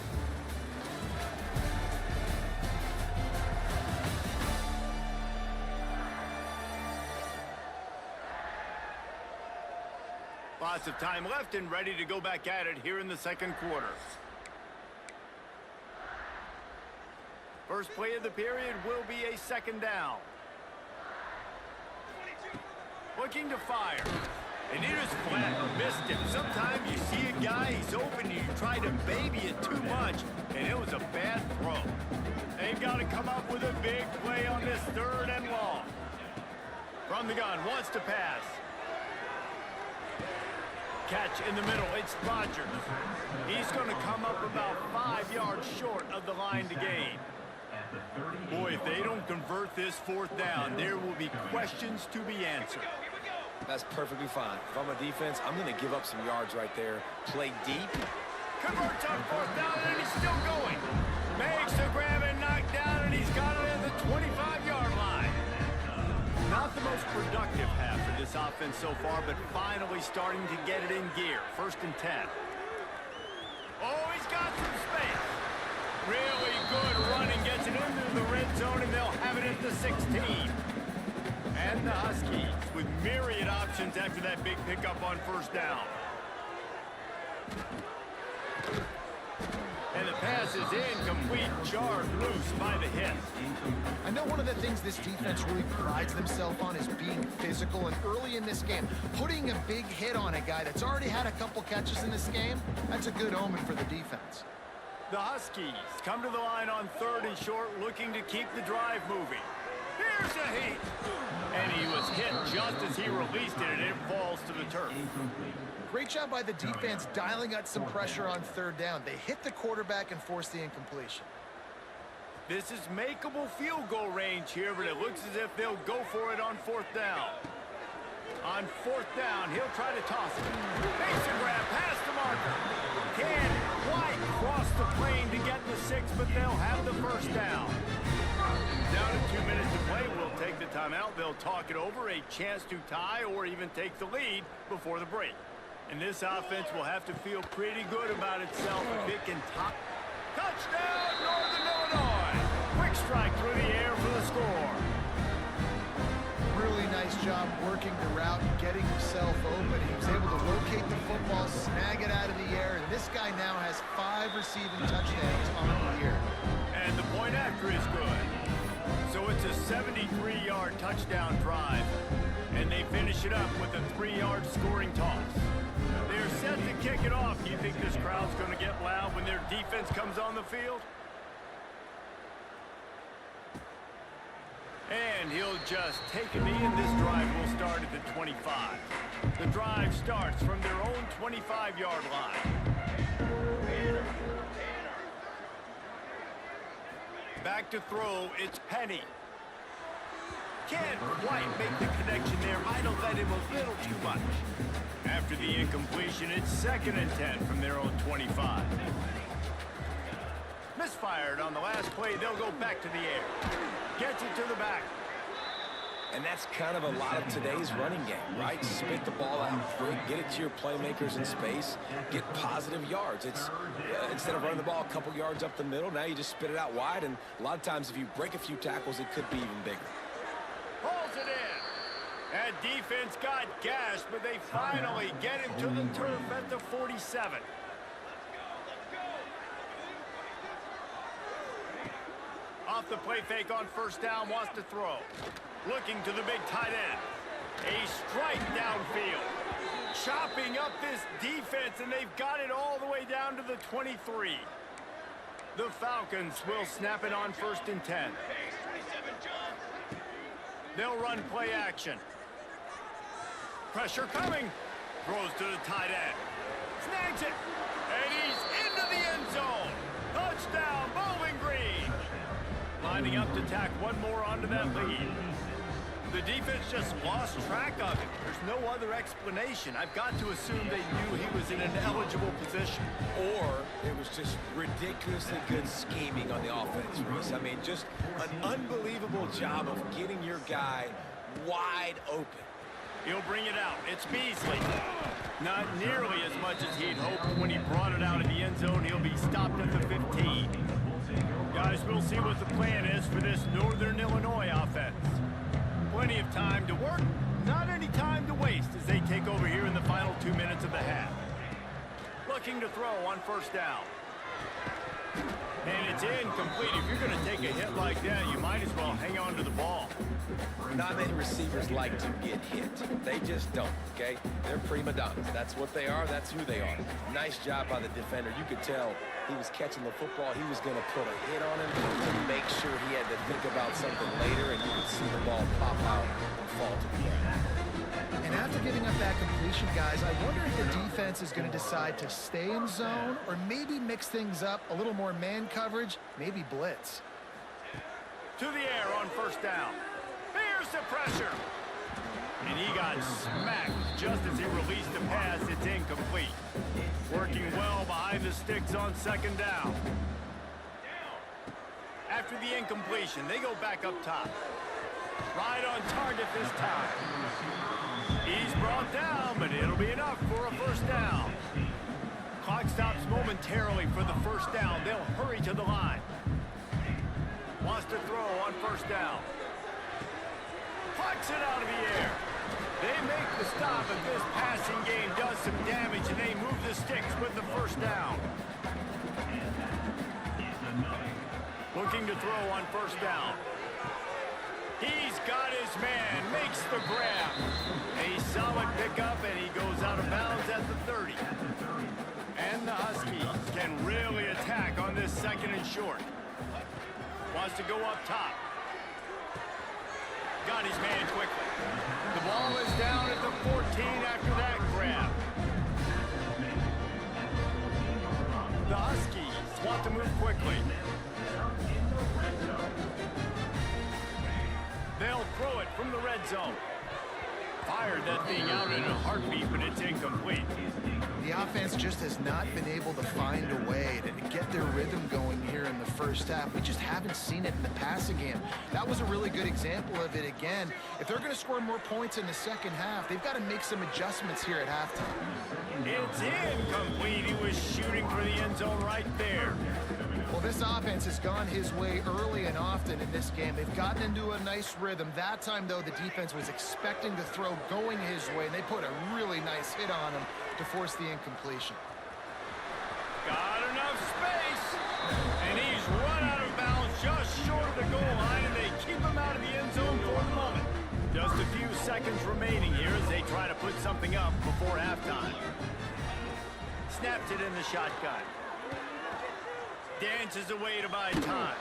Lots of time left and ready to go back at it here in the second quarter. First play of the period will be a second down. Looking to fire. And it is flat. Missed him. Sometimes you see a guy, he's open, and you try to baby it too much, and it was a bad throw. They've got to come up with a big play on this third and long. From the gun, wants to pass. Catch in the middle, it's Rodgers. He's going to come up about 5 yards short of the line to gain. Boy, if they don't convert this fourth down, there will be questions to be answered. That's perfectly fine. If I'm a defense, I'm going to give up some yards right there. Play deep. Converts on fourth down, and he's still going. Makes the grab and knocked down, and he's got it at the 25-yard line. Not the most productive half of this offense so far, but finally starting to get it in gear. 1st and 10. Oh, he's got some space. Really good running, gets it into the red zone, and they'll have it at the 16. And the Huskies with myriad options after that big pickup on first down. And the pass is incomplete, jarred loose by the hit. I know one of the things this defense really prides themselves on is being physical, and early in this game, putting a big hit on a guy that's already had a couple catches in this game, that's a good omen for the defense. The Huskies come to the line on 3rd and short, looking to keep the drive moving. Here's a heat. And he was hit just as he released it, and it falls to the turf. Great job by the defense dialing out some pressure on 3rd down. They hit the quarterback and forced the incompletion. This is makeable field goal range here, but it looks as if they'll go for it on 4th down. On 4th down, he'll try to toss it. Makes a grab, past the marker. Can't quite cross the plane to get the 6, but they'll have the 1st down. Down to 2 minutes to play, we'll take the timeout. They'll talk it over, a chance to tie or even take the lead before the break. And this offense will have to feel pretty good about itself if it can top. Touchdown, Northern Illinois! Quick strike through the air for the score. Really nice job working the route and getting himself open. He was able to locate the football, snag it out of the air, and this guy now has 5 receiving touchdowns on the year. And the point after is good. So it's a 73-yard touchdown drive, and they finish it up with a 3-yard scoring toss. They're set to kick it off. Do you think this crowd's going to get loud when their defense comes on the field? And he'll just take a knee, and this drive will start at the 25. The drive starts from their own 25-yard line. Back to throw, it's Penny. Can't quite make the connection there. Might have led him a little too much. After the incompletion, it's 2nd and 10 from their own 25. Misfired on the last play. They'll go back to the air. Gets it to the back. And that's kind of a lot of today's running game, right? Spit the ball out quick, get it to your playmakers in space, get positive yards. It's instead of running the ball a couple yards up the middle, now you just spit it out wide, and a lot of times if you break a few tackles, it could be even bigger. Pulls it in. That defense got gashed, but they finally get him to the turf at the 47. Off the play fake on first down, wants to throw. Looking to the big tight end. A strike downfield. Chopping up this defense, and they've got it all the way down to the 23. The Falcons will snap it on 1st and 10. They'll run play action. Pressure coming. Throws to the tight end. Snags it. And he's into the end zone. Touchdown, Bowling Green. Lining up to tack one more onto that lead. The defense just lost track of it. There's no other explanation. I've got to assume they knew he was in an eligible position. Or it was just ridiculously good scheming on the offense, Reese. I mean, just an unbelievable job of getting your guy wide open. He'll bring it out. It's Beasley. Not nearly as much as he'd hoped when he brought it out of the end zone. He'll be stopped at the 15. Guys, we'll see what the plan is for this Northern Illinois offense. Plenty of time to work, not any time to waste as they take over here in the final 2 minutes of the half. Looking to throw on first down. And it's incomplete. If you're going to take a hit like that, you might as well hang on to the ball. Not many receivers like to get hit. They just don't, okay? They're prima donnas. That's what they are. That's who they are. Nice job by the defender. You could tell he was catching the football. He was going to put a hit on him to make sure he had to think about something later, and you could see the ball pop out and fall to the ground. And after giving up that completion, guys, I wonder if the defense is going to decide to stay in zone or maybe mix things up, a little more man coverage, maybe blitz. To the air on first down. Here's the pressure. And he got smacked just as he released the pass. It's incomplete. Working well behind the sticks on second down. After the incompletion, they go back up top. Right on target this time. He's brought down, but it'll be enough for a first down. Clock stops momentarily for the first down. They'll hurry to the line. Wants to throw on first down. Plucks it out of the air. They make the stop, and this passing game does some damage, and they move the sticks with the first down. Looking to throw on first down. He's got his man, makes the grab. A solid pickup, and he goes out of bounds at the 30. And the Huskies can really attack on this 2nd and short. Wants to go up top. Got his man quickly. The ball is down at the 14 after that grab. The Huskies want to move quickly. They'll throw it from the red zone. Fired that thing out in a heartbeat, but it's incomplete. The offense just has not been able to find a way to get their rhythm going here in the first half. We just haven't seen it in the passing game. That was a really good example of it again. If they're going to score more points in the second half, they've got to make some adjustments here at halftime. It's incomplete. He was shooting for the end zone right there. Well, this offense has gone his way early and often in this game. They've gotten into a nice rhythm. That time, though, the defense was expecting the throw going his way, and they put a really nice hit on him to force the incompletion. Got enough space, and he's run out of bounds just short of the goal line, and they keep him out of the end zone for the moment. Just a few seconds remaining here as they try to put something up before halftime. Snaps it in the shotgun. Dances away to buy time.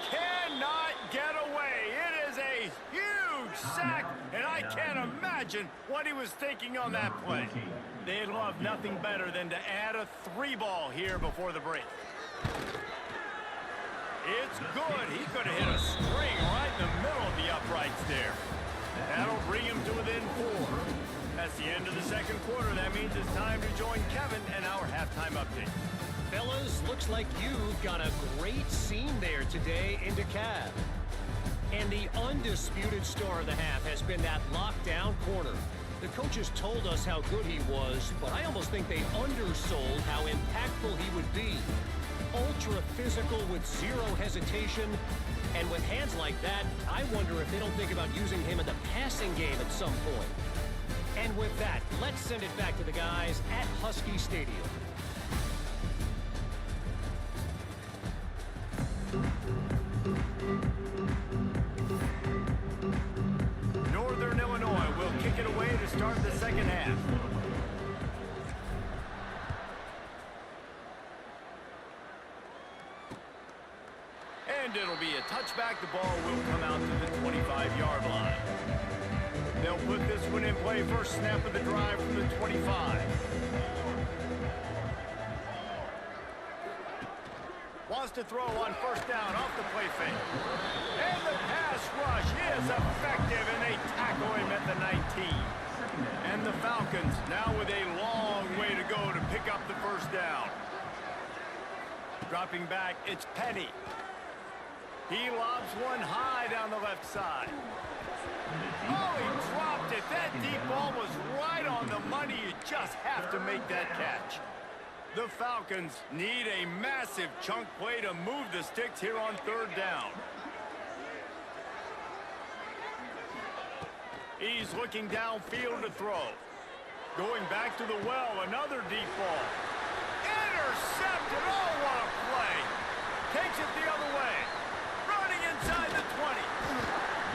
Cannot get away. It is a huge sack, and I can't imagine what he was thinking on that play. They'd love nothing better than to add a 3-ball here before the break. It's good. He could have hit a string right in the middle of the uprights there. That'll bring him to within 4. That's the end of the second quarter. That means it's time to join Kevin and our halftime update. Fellas, looks like you've got a great scene there today in DeKalb. And the undisputed star of the half has been that lockdown corner. The coaches told us how good he was, but I almost think they undersold how impactful he would be. Ultra physical with zero hesitation. And with hands like that, I wonder if they don't think about using him in the passing game at some point. And with that, let's send it back to the guys at Husky Stadium. Northern Illinois will kick it away to start the second half. And it'll be a touchback. The ball will come out to the 25-yard line. They'll put this one in play. First snap of the drive from the 25. Wants to throw on first down off the play fake. And the pass rush is effective, and they tackle him at the 19. And the Falcons now with a long way to go to pick up the first down. Dropping back, it's Penny. He lobs one high down the left side. Oh, he dropped it. That deep ball was right on the money. You just have to make that catch. The Falcons need a massive chunk play to move the sticks here on third down. He's looking downfield to throw. Going back to the well, another deep ball. Intercepted. Oh, what a play. Takes it the other way. Running inside the 20.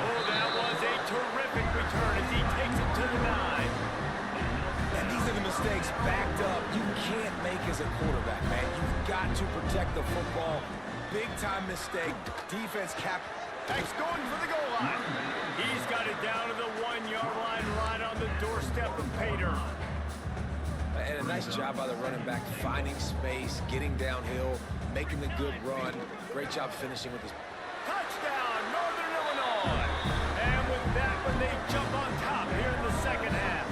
Oh, that was a terrific return as he takes it to the 9. And these are the mistakes backed up you can't make as a quarterback, man. You've got to protect the football. Big-time mistake. Defense cap. X going for the goal line. He's got it down to the 1-yard line right on the doorstep of Pater. And a nice job by the running back, finding space, getting downhill, making the good run. Great job finishing with his... Touchdown, Northern Illinois. And with that one, they jump on top here in the second half.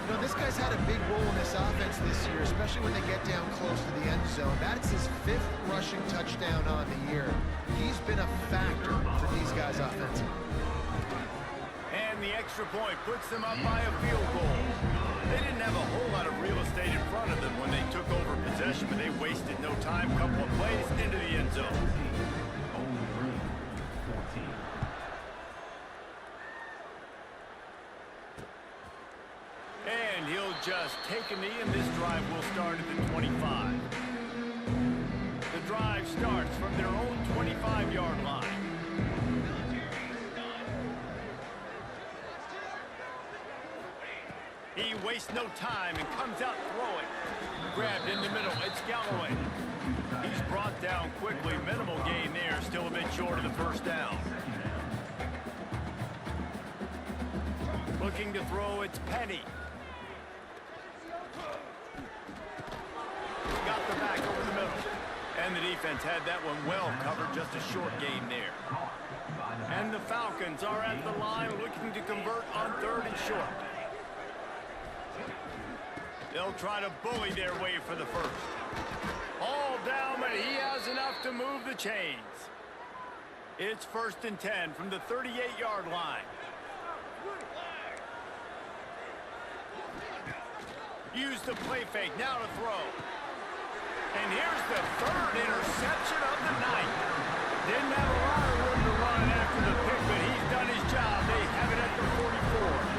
You know, this guy's had a big role in this offense this year, especially when they get down close to the end zone. That's his 5th rushing touchdown on the year. He's been a factor for these guys offensively. And the extra point puts them up by a field goal. They didn't have a whole lot of real estate in front of them when they took over possession, but they wasted no time. Couple of plays into the end zone. Only room 14. And he'll just take a knee, and this drive will start at the 25. The drive starts from their own 25-yard line. He wastes no time and comes out throwing. Grabbed in the middle, it's Galloway. He's brought down quickly. Minimal gain there, still a bit short of the first down. Looking to throw, it's Penny. Got the back over the middle. And the defense had that one well covered, just a short gain there. And the Falcons are at the line looking to convert on third and short. They'll try to bully their way for the first. All down, but he has enough to move the chains. It's 1st and 10 from the 38-yard line. Use the play fake, now to throw. And here's the 3rd interception of the night. Didn't have a lot of room to run after the pick, but he's done his job. They have it at the 44.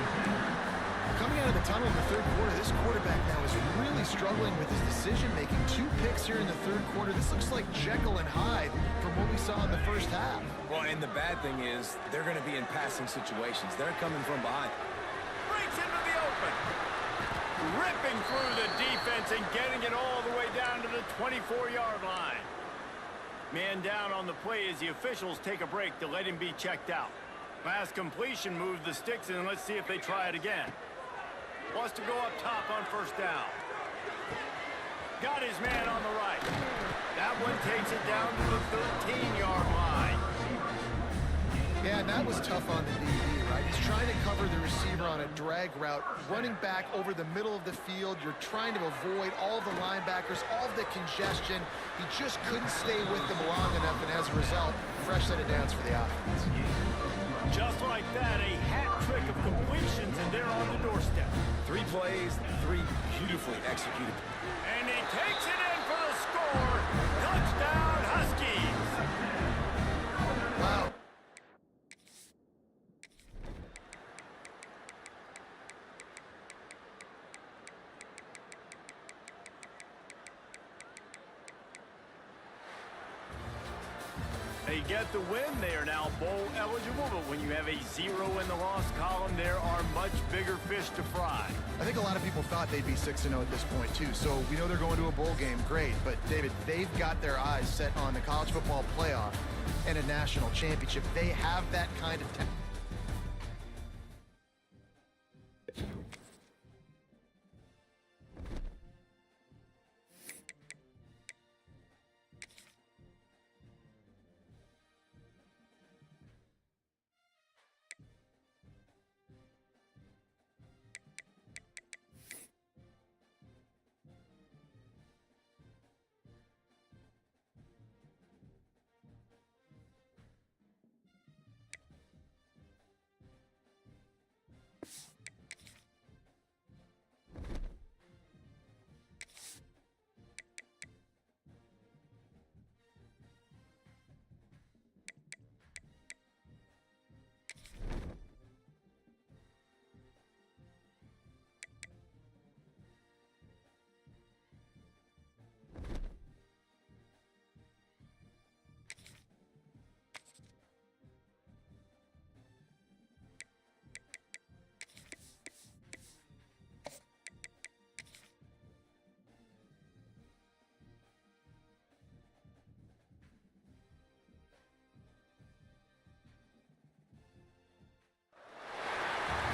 Coming out of the tunnel in the 3rd quarter, this quarterback now is really struggling with his decision-making. 2 picks here in the 3rd quarter. This looks like Jekyll and Hyde from what we saw in the first half. Well, and the bad thing is they're going to be in passing situations. They're coming from behind. Breaks into the open. Ripping through the defense and getting it all the way down to the 24-yard line. Man down on the play as the officials take a break to let him be checked out. Last completion moved the sticks, and let's see if they try it again. Wants to go up top on first down. Got his man on the right. That one takes it down to the 13-yard line. Yeah, and that was tough on the DB, right? He's trying to cover the receiver on a drag route, running back over the middle of the field. You're trying to avoid all the linebackers, all of the congestion. He just couldn't stay with them long enough, and as a result, fresh set of downs for the offense. Just like that, a hat trick of completions, and they're on the doorstep. 3 plays, 3 beautifully executed. And he takes it in for the score. Touchdown, Huskies. Wow. They get the win. They are now bowl eligible, but when you have a 0 in the loss column, there are much bigger fish to fry. I think a lot of people thought they'd be 6-0 at this point, too. So we know they're going to a bowl game. Great. But, David, they've got their eyes set on the college football playoff and a national championship. They have that kind of talent.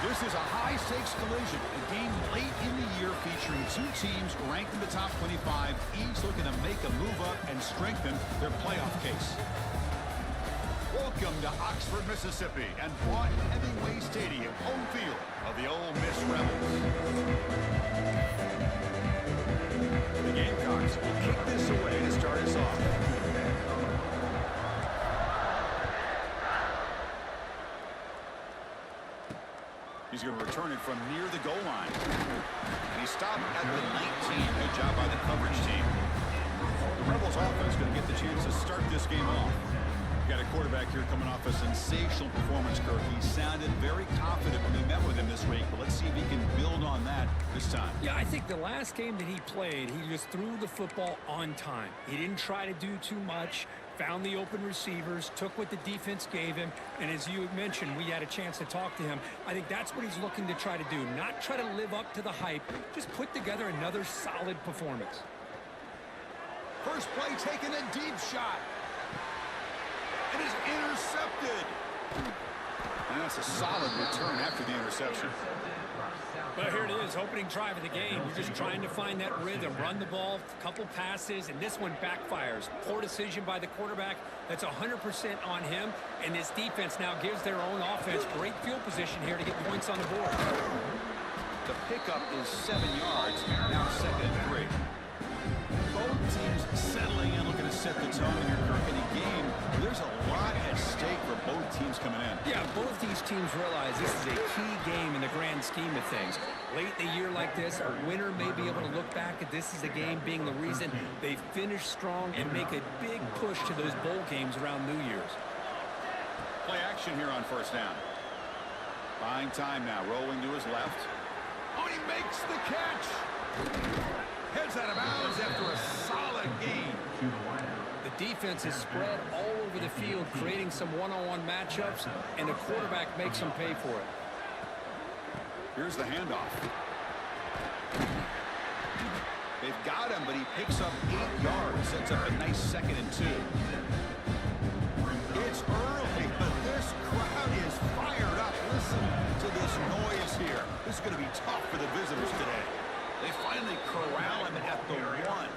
This is a high-stakes collision, a game late in the year featuring 2 teams ranked in the top 25, each looking to make a move up and strengthen their playoff case. Welcome to Oxford, Mississippi, and Vaught-Hemingway Stadium, home field of the Ole Miss Rebels. The Gamecocks will kick this away to start us off. He's going to return it from near the goal line. And he stopped at the 19. Good job by the coverage team. The Rebels offense going to get the chance to start this game off. Got a quarterback here coming off a sensational performance, Kirk. He sounded very confident when we met with him this week, but let's see if he can build on that this time. Yeah, I think the last game that he played, he just threw the football on time. He didn't try to do too much, found the open receivers, took what the defense gave him, and as you mentioned, we had a chance to talk to him. I think that's what he's looking to try to do, not try to live up to the hype, just put together another solid performance. First play taken, a deep shot. It is intercepted. And that's a solid return after the interception. But here it is, opening drive of the game. You're just trying to find that rhythm, run the ball, a couple passes, and this one backfires. Poor decision by the quarterback. That's 100% on him, and this defense now gives their own offense great field position here to get points on the board. The pickup is 7 yards, now 2nd and 3. Both teams settling in, looking to set the tone here, Kirk. In a game, there's a lot at stake for both teams coming in. Yeah, both these teams realize this is a key game in the grand scheme of things. Late in the year like this, a winner may be able to look back at this as a game being the reason they finish strong and make a big push to those bowl games around New Year's. Play action here on first down. Buying time now, rolling to his left. Oh, he makes the catch! Heads out of bounds after a solid gain. The defense is spread all over the field, creating some one-on-one matchups, and the quarterback makes them pay for it. Here's the handoff. They've got him, but he picks up 8 yards, sets up a nice 2nd and 2. It's early, but this crowd is fired up. Listen to this noise here. This is going to be tough for the visitors today. They finally corral him at the 1.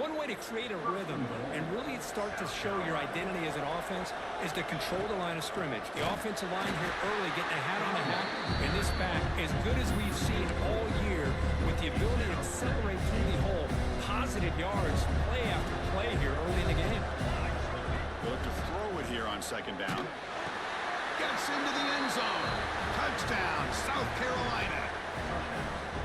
One way to create a rhythm and really start to show your identity as an offense is to control the line of scrimmage. The offensive line here early getting a hat on the hat, and this back, as good as we've seen all year, with the ability to accelerate through the hole, positive yards, play after play here early in the game. Look to throw it here on second down. Gets into the end zone. Touchdown, South Carolina.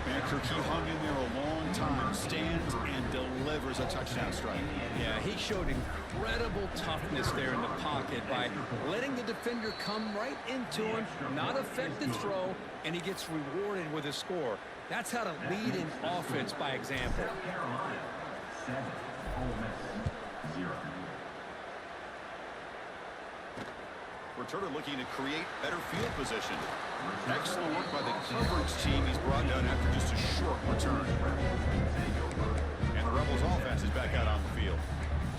And Kirk, he hung in there a long time, stands and delivers a touchdown strike. Yeah, he showed incredible toughness there in the pocket by letting the defender come right into him, not affect the throw, and he gets rewarded with a score. That's how to lead an offense by example. South Carolina 7, Ole Miss 0. Returner looking to create better field position. Excellent work by the coverage team. He's brought down after just a short return. And the Rebels offense is back out on the field.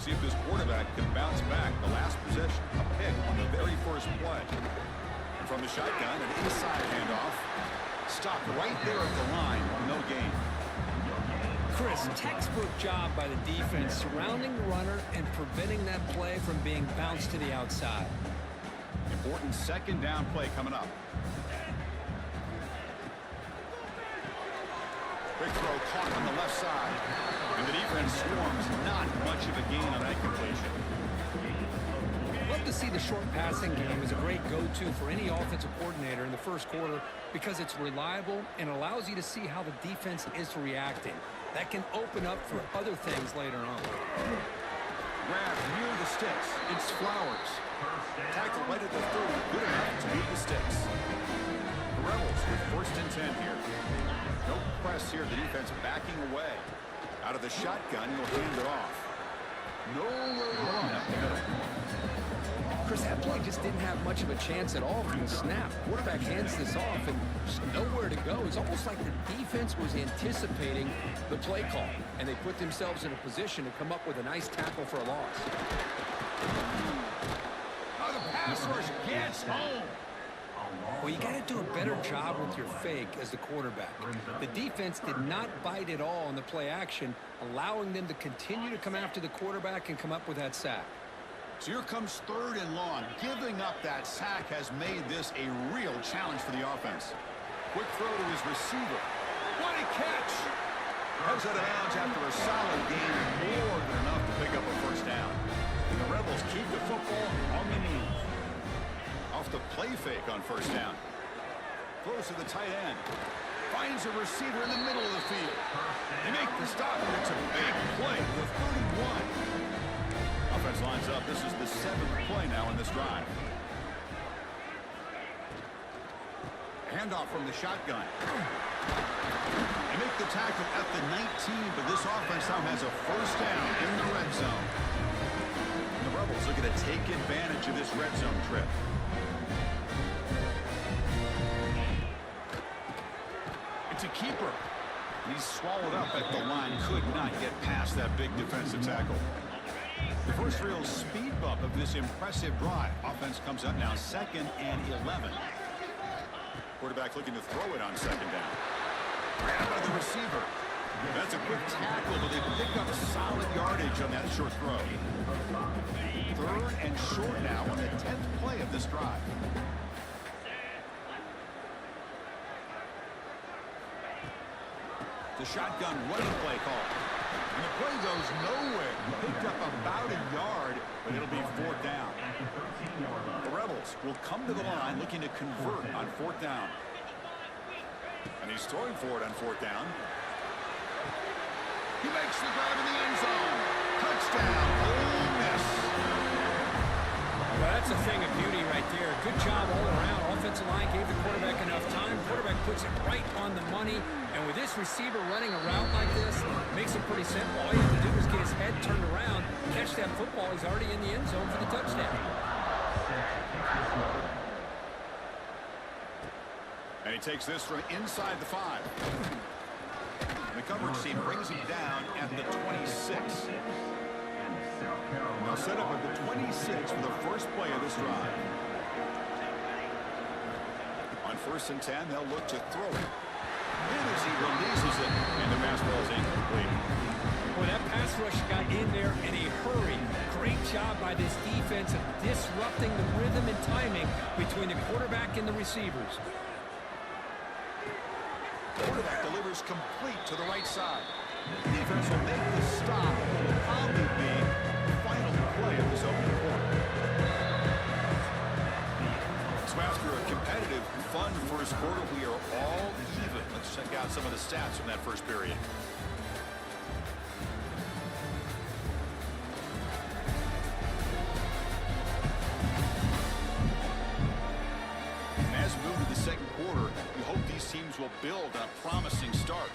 See if this quarterback can bounce back. The last possession, a pick on the very first play. And from the shotgun, an inside handoff. Stopped right there at the line. No gain. Chris, textbook job by the defense surrounding the runner and preventing that play from being bounced to the outside. Important second down play coming up. Quick throw caught on the left side. And the defense swarms. Not much of a gain on that completion. Love to see the short passing game as a great go-to for any offensive coordinator in the first quarter because it's reliable and allows you to see how the defense is reacting. That can open up for other things later on. Grab near the sticks. It's Flowers. Tackle right at the 30. Good enough to beat the sticks. The Rebels with first and 10 here. No press here. The defense backing away. Out of the shotgun, he'll hand it off. Nowhere to run up the middle. Chris, that play just didn't have much of a chance at all from the snap. Quarterback hands this off and just nowhere to go. It's almost like the defense was anticipating the play call, and they put themselves in a position to come up with a nice tackle for a loss. Oh, the pass rush gets home. Well, you got to do a better job with your fake as the quarterback. The defense did not bite at all on the play action, allowing them to continue to come after the quarterback and come up with that sack. So here comes third and long. Giving up that sack has made this a real challenge for the offense. Quick throw to his receiver. What a catch! Heads out of bounds after a solid game, more than enough to pick up a first down. And the Rebels keep the football on the move. Off the play fake on first down. Throws to the tight end. Finds a receiver in the middle of the field. They make the stop, and it's a big play for 31. Offense lines up. This is the 7th play now in this drive. Handoff from the shotgun. They make the tackle at the 19, but this offense now has a first down in the red zone. And the Rebels are going to take advantage of this red zone trip. It's a keeper. He's swallowed up at the line. Could not get past that big defensive tackle. The first real speed bump of this impressive drive. Offense comes up now 2nd and 11. Quarterback looking to throw it on second down. Grab by the receiver. That's a quick tackle, but they pick up solid yardage on that short throw. 3rd and short now on the 10th play of this drive. The shotgun running play call. And the play goes nowhere. Picked up about a yard, but it'll be 4th down. The Rebels will come to the line looking to convert on 4th down. And he's throwing for it on 4th down. He makes the grab in the end zone. Touchdown, Ole Miss. Well, that's a thing of beauty right there. Good job all around. Offensive line gave the quarterback enough time. Quarterback puts it right on the money. And with this receiver running a route like this, makes it pretty simple. All you have to do is get his head turned around, catch that football. He's already in the end zone for the touchdown. And he takes this from inside the 5. The coverage team brings him down at the 26. They'll set up at the 26 for the first play of this drive. On 1st and 10, they'll look to throw it. And as he releases it, and the pass ball is incomplete. Well, that pass rush got there in a hurry. Great job by this defense of disrupting the rhythm and timing between the quarterback and the receivers. Quarterback delivers complete to the right side. Defense will make the stop. It will probably be the final play of this opening quarter. So after a competitive, fun first quarter, we are all even. Let's check out some of the stats from that first period. And as we move to the second quarter, we hope these teams will build on a promising start.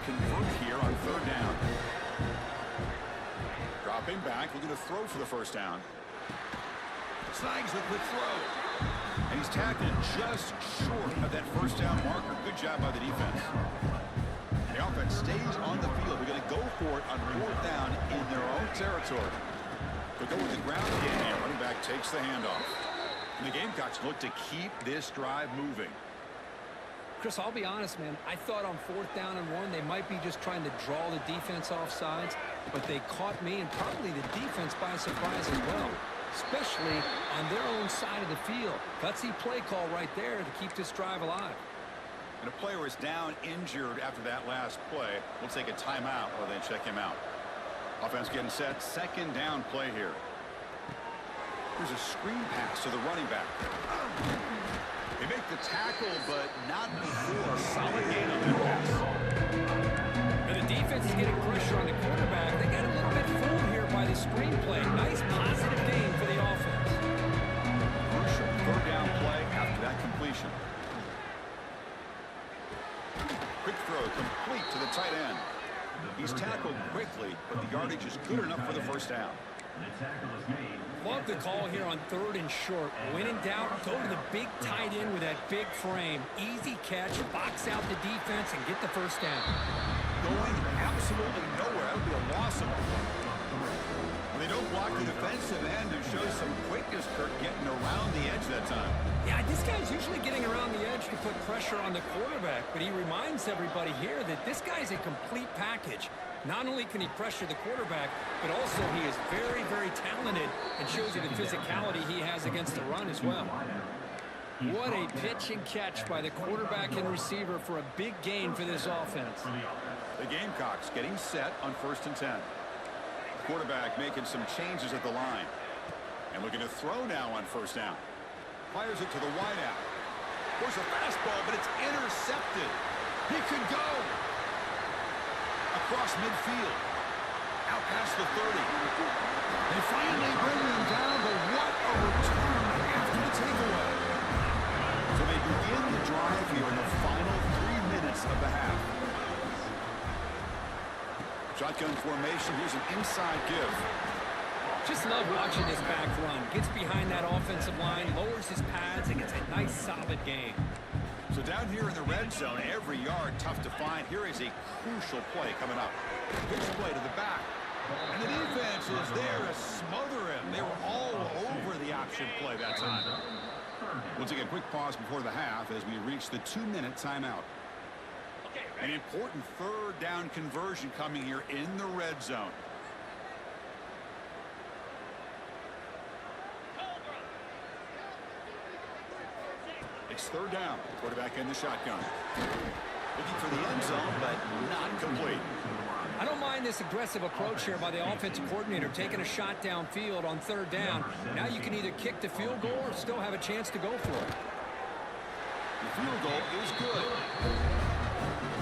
convert here on third down. Dropping back, looking to throw for the first down. Snags the quick throw. And he's tackled just short of that first down marker. Good job by the defense. The offense stays on the field. They're going to go for it on fourth down in their own territory. They'll go with the ground game, and running back takes the handoff. And the Gamecocks look to keep this drive moving. Chris, I'll be honest, man. I thought on fourth down and one, they might be just trying to draw the defense off sides, but they caught me and probably the defense by surprise as well, especially on their own side of the field. Gutsy play call right there to keep this drive alive. And a player is down injured after that last play. We'll take a timeout while they check him out. Offense getting set. Second down play here. Here's a screen pass to the running back. They make the tackle, but not before a solid gain on that pass. And the defense is getting pressure on the quarterback. They got a little bit fooled here by the screen play. Nice positive gain for the offense. Crucial third down play after that completion. Quick throw complete to the tight end. He's tackled quickly, but the yardage is good enough for the first down. Love the call here on third and short. When in doubt, go to the big tight end with that big frame. Easy catch, box out the defense, and get the first down. Going absolutely nowhere. That would be a loss of They don't block the defensive end who shows some quickness, Kirk, getting around the edge that time. Yeah, this guy's usually getting around the edge to put pressure on the quarterback, but he reminds everybody here that this guy's a complete package. Not only can he pressure the quarterback, but also he is very, very talented and shows you the physicality he has against the run as well. What a pitch and catch by the quarterback and receiver for a big gain for this offense. The Gamecocks getting set on 1st and 10. Quarterback making some changes at the line. And looking to throw now on 1st down. Fires it to the wideout. There's a fastball, but it's intercepted. He could go. Across midfield. Out past the 30. They finally bring him down, but what a return after the takeaway. So they begin the drive here in the final 3 minutes of the half. Shotgun formation. Here's an inside give. Just love watching this back run. Gets behind that offensive line, lowers his pads, and gets a nice solid gain. So down here in the red zone, every yard tough to find. Here is a crucial play coming up. Pitch play to the back. And the defense is there to smother him. They were all over the option play that time. We'll take a quick pause before the half as we reach the 2-minute timeout. An important 3rd down conversion coming here in the red zone. It's 3rd down. Quarterback in the shotgun. Looking for the end zone, but not complete. I don't mind this aggressive approach here by the offensive coordinator, taking a shot downfield on 3rd down. Now you can either kick the field goal or still have a chance to go for it. The field goal is good.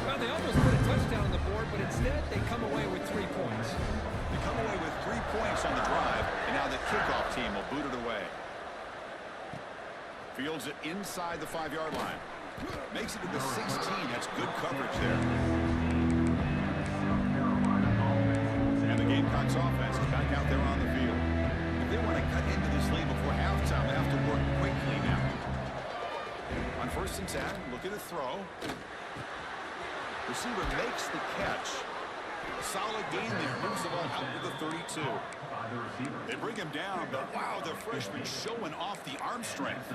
Well, they almost put a touchdown on the board, but instead they come away with 3 points. They come away with 3 points on the drive, and now the kickoff team will boot it away. Fields it inside the 5-yard line. Makes it to the 16. That's good coverage there. And the Gamecocks offense is back out there on the field. If they want to cut into this lead before halftime, they have to work quickly now. On 1st and 10, looking to throw. Receiver makes the catch. Solid gain there. Moves the ball out to the 32. They bring him down, but wow, the freshman showing off the arm strength.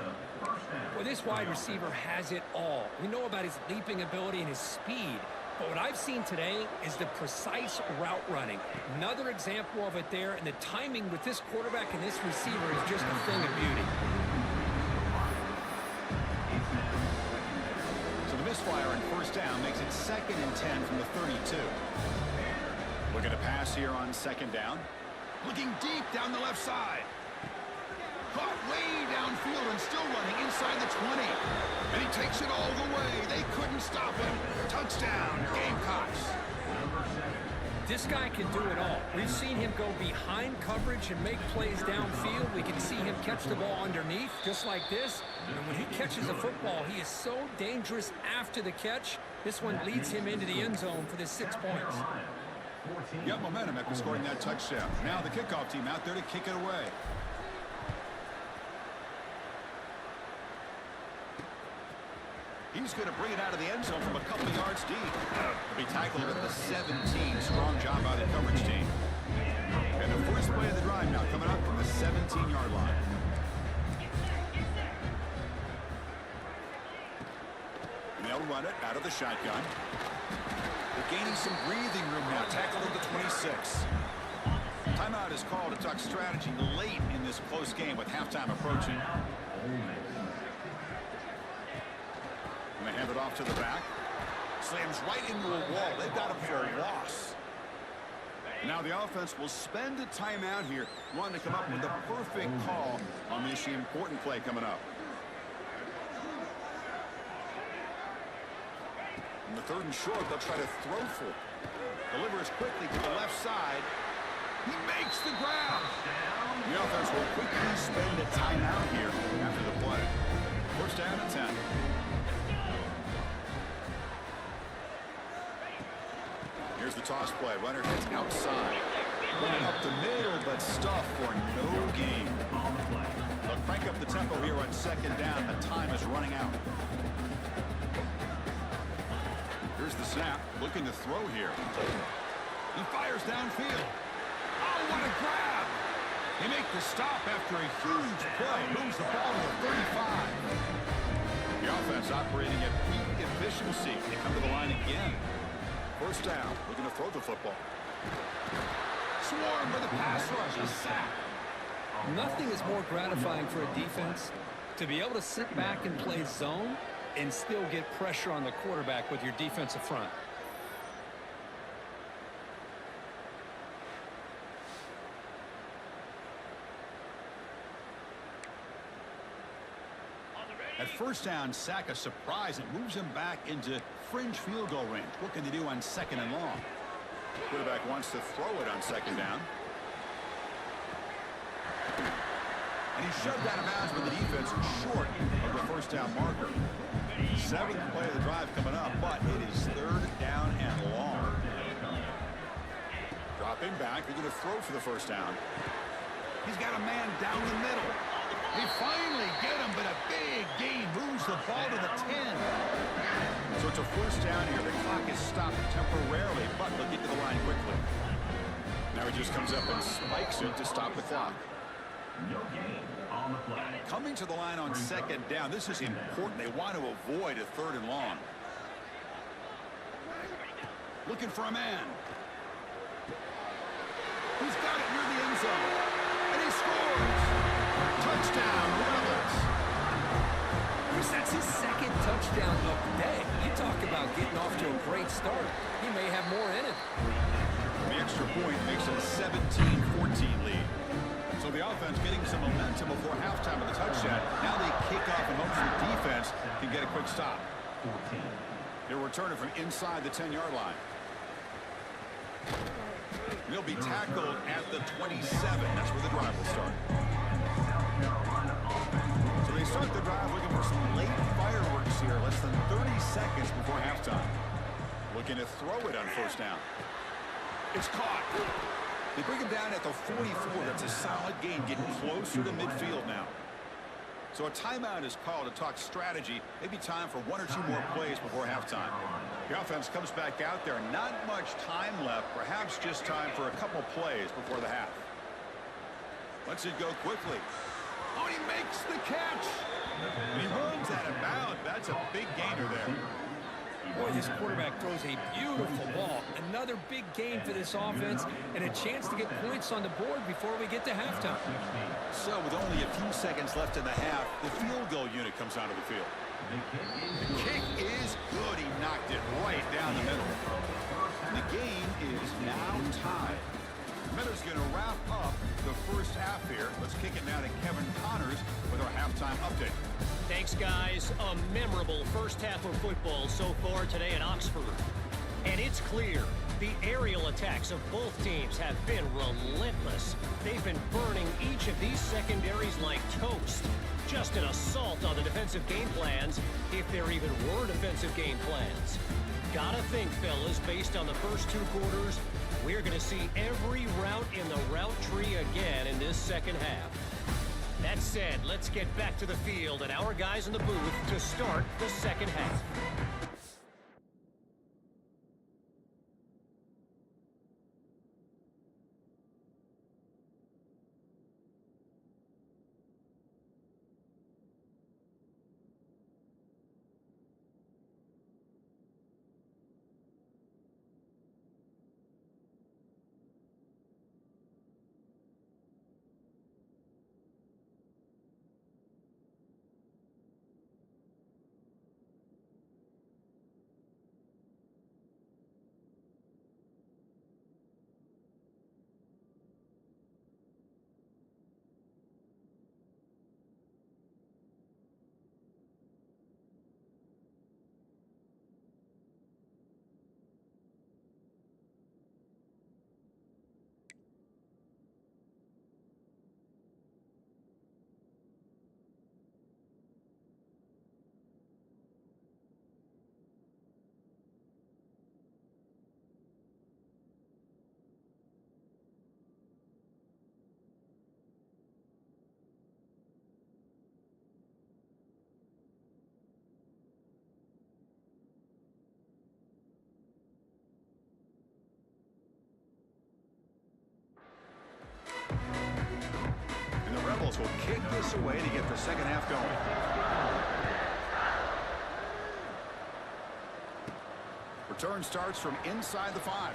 Well, this wide receiver has it all. We know about his leaping ability and his speed, but what I've seen today is the precise route running. Another example of it there, and the timing with this quarterback and this receiver is just a thing of beauty. So the misfire on 1st down makes it 2nd and 10 from the 32. Looking to pass here on 2nd down. Looking deep down the left side. Caught way downfield and still running inside the 20. And he takes it all the way. They couldn't stop him. Touchdown, Gamecocks. This guy can do it all. We've seen him go behind coverage and make plays downfield. We can see him catch the ball underneath, just like this. And when he catches a football, he is so dangerous after the catch. This one leads him into the end zone for the 6 points. Got momentum after scoring that touchdown. Now the kickoff team out there to kick it away. He's going to bring it out of the end zone from a couple of yards deep. He'll be tackled at the 17. Strong job by the coverage team. And the first play of the drive now coming up from the 17-yard line. And they'll run it out of the shotgun. They're gaining some breathing room now. Tackled at the 26. Timeout is called to talk strategy late in this close game with halftime approaching. And they hand it off to the back. Slams right into a wall. They've got him for a loss. Now the offense will spend a timeout here, wanting to come up with the perfect call on this important play coming up. On the 3rd and short, they'll try to throw full. Delivers quickly to the left side. He makes the grab. The offense will quickly spend a timeout here after the play. 1st down and 10. Here's the toss play. Runner hits outside. Running up the middle, but stuffed for no gain. They'll crank up the tempo here on 2nd down. The time is running out. Here's the snap. Looking to throw here. He fires downfield. Oh, what a grab! They make the stop after a huge play. Moves the ball to the 35. The offense operating at peak efficiency. They come to the line again. First down. Looking to throw the football. Swarm with a pass rush. A sack. Nothing is more gratifying for a defense to be able to sit back and play zone and still get pressure on the quarterback with your defensive front. At first down, sack a surprise. It moves him back into fringe field goal range. What can they do on second and long? Quarterback wants to throw it on second down. And he shoved out of bounds with the defense short of the first down marker. Seventh play of the drive coming up, but it is third down and long. Dropping back, they're going to throw for the first down. He's got a man down the middle. They finally get him, but a big gain moves the ball to the 10. So it's a first down here. The clock is stopped temporarily, but they'll get to the line quickly. Now he just comes up and spikes it to stop the clock. No gain on the play. Coming to the line on second down. This is important. They want to avoid a third and long. Looking for a man. He's got it near the end zone. And he scores. Touchdown, Rebels. Chris, that's his second touchdown of the day. You talk about getting off to a great start. He may have more in it. The extra point makes it a 17-14 lead. So the offense getting some momentum before halftime of the touchdown. Now they kick off and hopes the defense can get a quick stop. 14. They're returning from inside the 10-yard line. They'll be tackled at the 27. That's where the drive will start. So they start the drive looking for some late fireworks here. Less than 30 seconds before halftime. Looking to throw it on first down. It's caught. They bring him down at the 44. That's a solid gain, getting closer to midfield now. So a timeout is called to talk strategy. Maybe time for one or two more plays before halftime. The offense comes back out there. Not much time left. Perhaps just time for a couple plays before the half. Lets it go quickly. Oh, he makes the catch. And he runs out of bounds. That's a big gainer there. Boy, this quarterback throws a beautiful ball. Another big gain for this offense and a chance to get points on the board before we get to halftime. So with only a few seconds left in the half, the field goal unit comes onto the field. The kick is good. He knocked it right down the middle. The game is now tied. Miller's going to wrap up the first half here. Let's kick it now to Kevin Connors with our halftime update. Thanks, guys. A memorable first half of football so far today at Oxford. And it's clear the aerial attacks of both teams have been relentless. They've been burning each of these secondaries like toast. Just an assault on the defensive game plans, if there even were defensive game plans. Gotta think, fellas, based on the first two quarters, we're going to see every route in the route tree again in this second half. That said, let's get back to the field and our guys in the booth to start the second half. will kick this away to get the second half going. Return starts from inside the 5.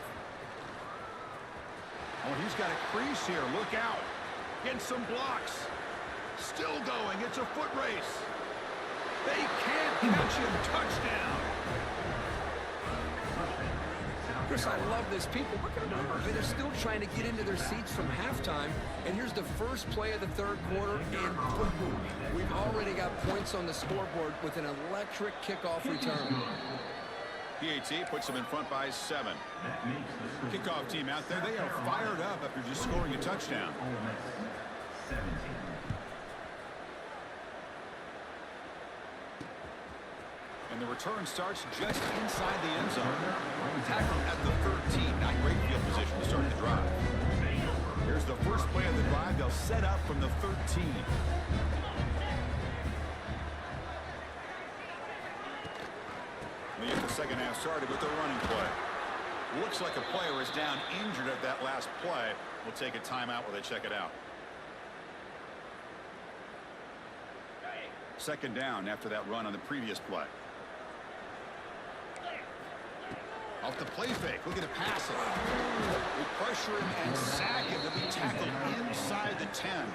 Oh, he's got a crease here. Look out. Getting some blocks. Still going. It's a foot race. They can't catch him. Touchdown. Chris, I love this. People, look at them. They're still trying to get into their seats from halftime. And here's the first play of the third quarter, and boom, we've already got points on the scoreboard with an electric kickoff return. PAT puts them in front by 7. Kickoff team out there. They are fired up after just scoring a touchdown. And the return starts just inside the end zone. Tackle at the 13. Not great field position to start the drive. Here's the first play of the drive. They'll set up from the 13. They get the second half started with the running play. Looks like a player is down injured at that last play. We'll take a timeout while they check it out. Second down after that run on the previous play. Off the play fake, looking to pass it. We pressure him and sack him to be tackled inside the 10.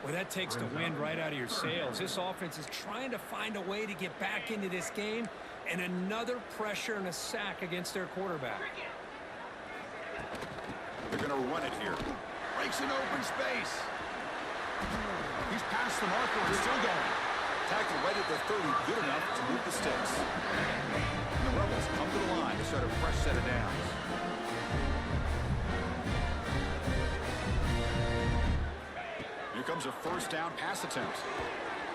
Well, that takes the wind right out of your sails. This offense is trying to find a way to get back into this game, and another pressure and a sack against their quarterback. They're going to run it here. Breaks an open space. He's past the marker and still going. Tackle right at the 30, good enough to move the sticks. And the Rebels come to the line to start a fresh set of downs. Here comes a first down pass attempt.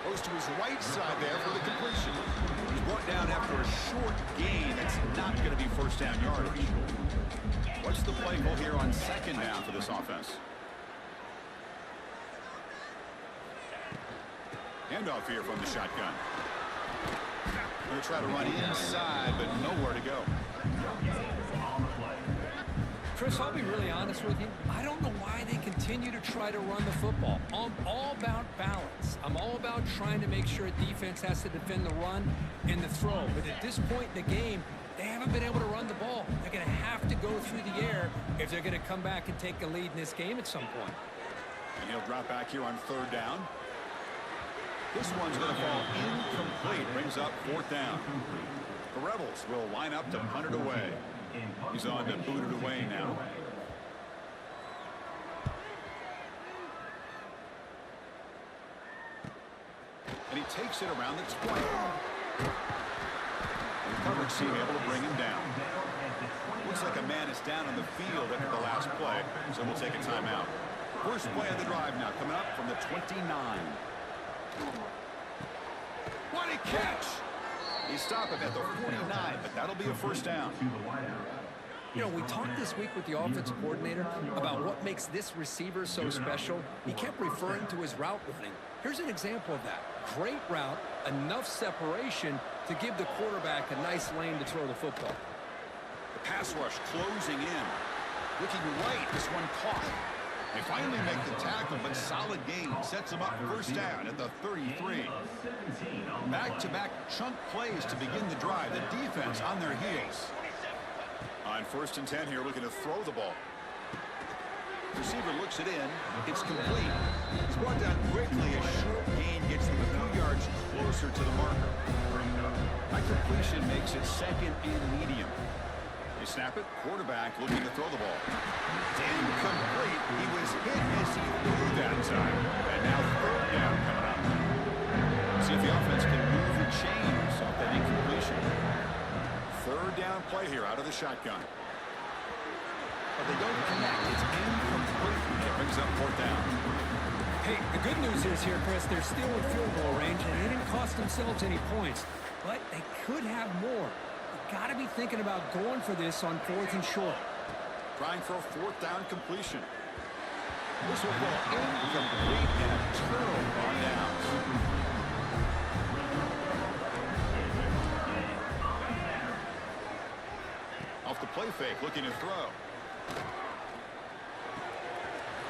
Goes to his right side there for the completion. He's brought down after a short gain. That's not going to be first down yardage. What's the play call here on second down for this offense? Handoff here from the shotgun. Going to try to run inside, but nowhere to go. Chris, I'll be really honest with you. I don't know why they continue to try to run the football. I'm all about balance. I'm all about trying to make sure a defense has to defend the run and the throw. But at this point in the game, they haven't been able to run the ball. They're going to have to go through the air if they're going to come back and take a lead in this game at some point. And he'll drop back here on third down. This one's going to fall incomplete. Brings up fourth down. The Rebels will line up to punt it away. He's on to boot it away now. And he takes it around the 20. And the coverage team able to bring him down. Looks like a man is down on the field after the last play, so we'll take a timeout. First play of the drive now coming up from the 29. What a catch! He stopped it at the 49, but that'll be a first down. You know, we talked this week with the offensive coordinator about what makes this receiver so special. He kept referring to his route running. Here's an example of that. Great route, enough separation to give the quarterback a nice lane to throw the football. The pass rush closing in. Looking right, this one caught. They finally make the tackle, but solid gain sets them up first down at the 33. Back-to-back chunk plays to begin the drive. The defense on their heels. On first and 10 here, looking to throw the ball. Receiver looks it in. It's complete. He's brought down quickly. A short gain gets them a few yards closer to the marker. That completion makes it second and medium. They snap it. Quarterback looking to throw the ball. It's incomplete. He was hit as he threw that time. And now third down coming up. See if the offense can move the chains off that incompletion. Third down play here out of the shotgun. But they don't connect. It's incomplete. It brings up fourth down. Hey, the good news is here, Chris, they're still in field goal range, and they didn't cost themselves any points. But they could have more. Got to be thinking about going for this on fourth and short. Trying for a fourth down completion. This will go incomplete and a turnover on downs. Off the play fake, looking to throw.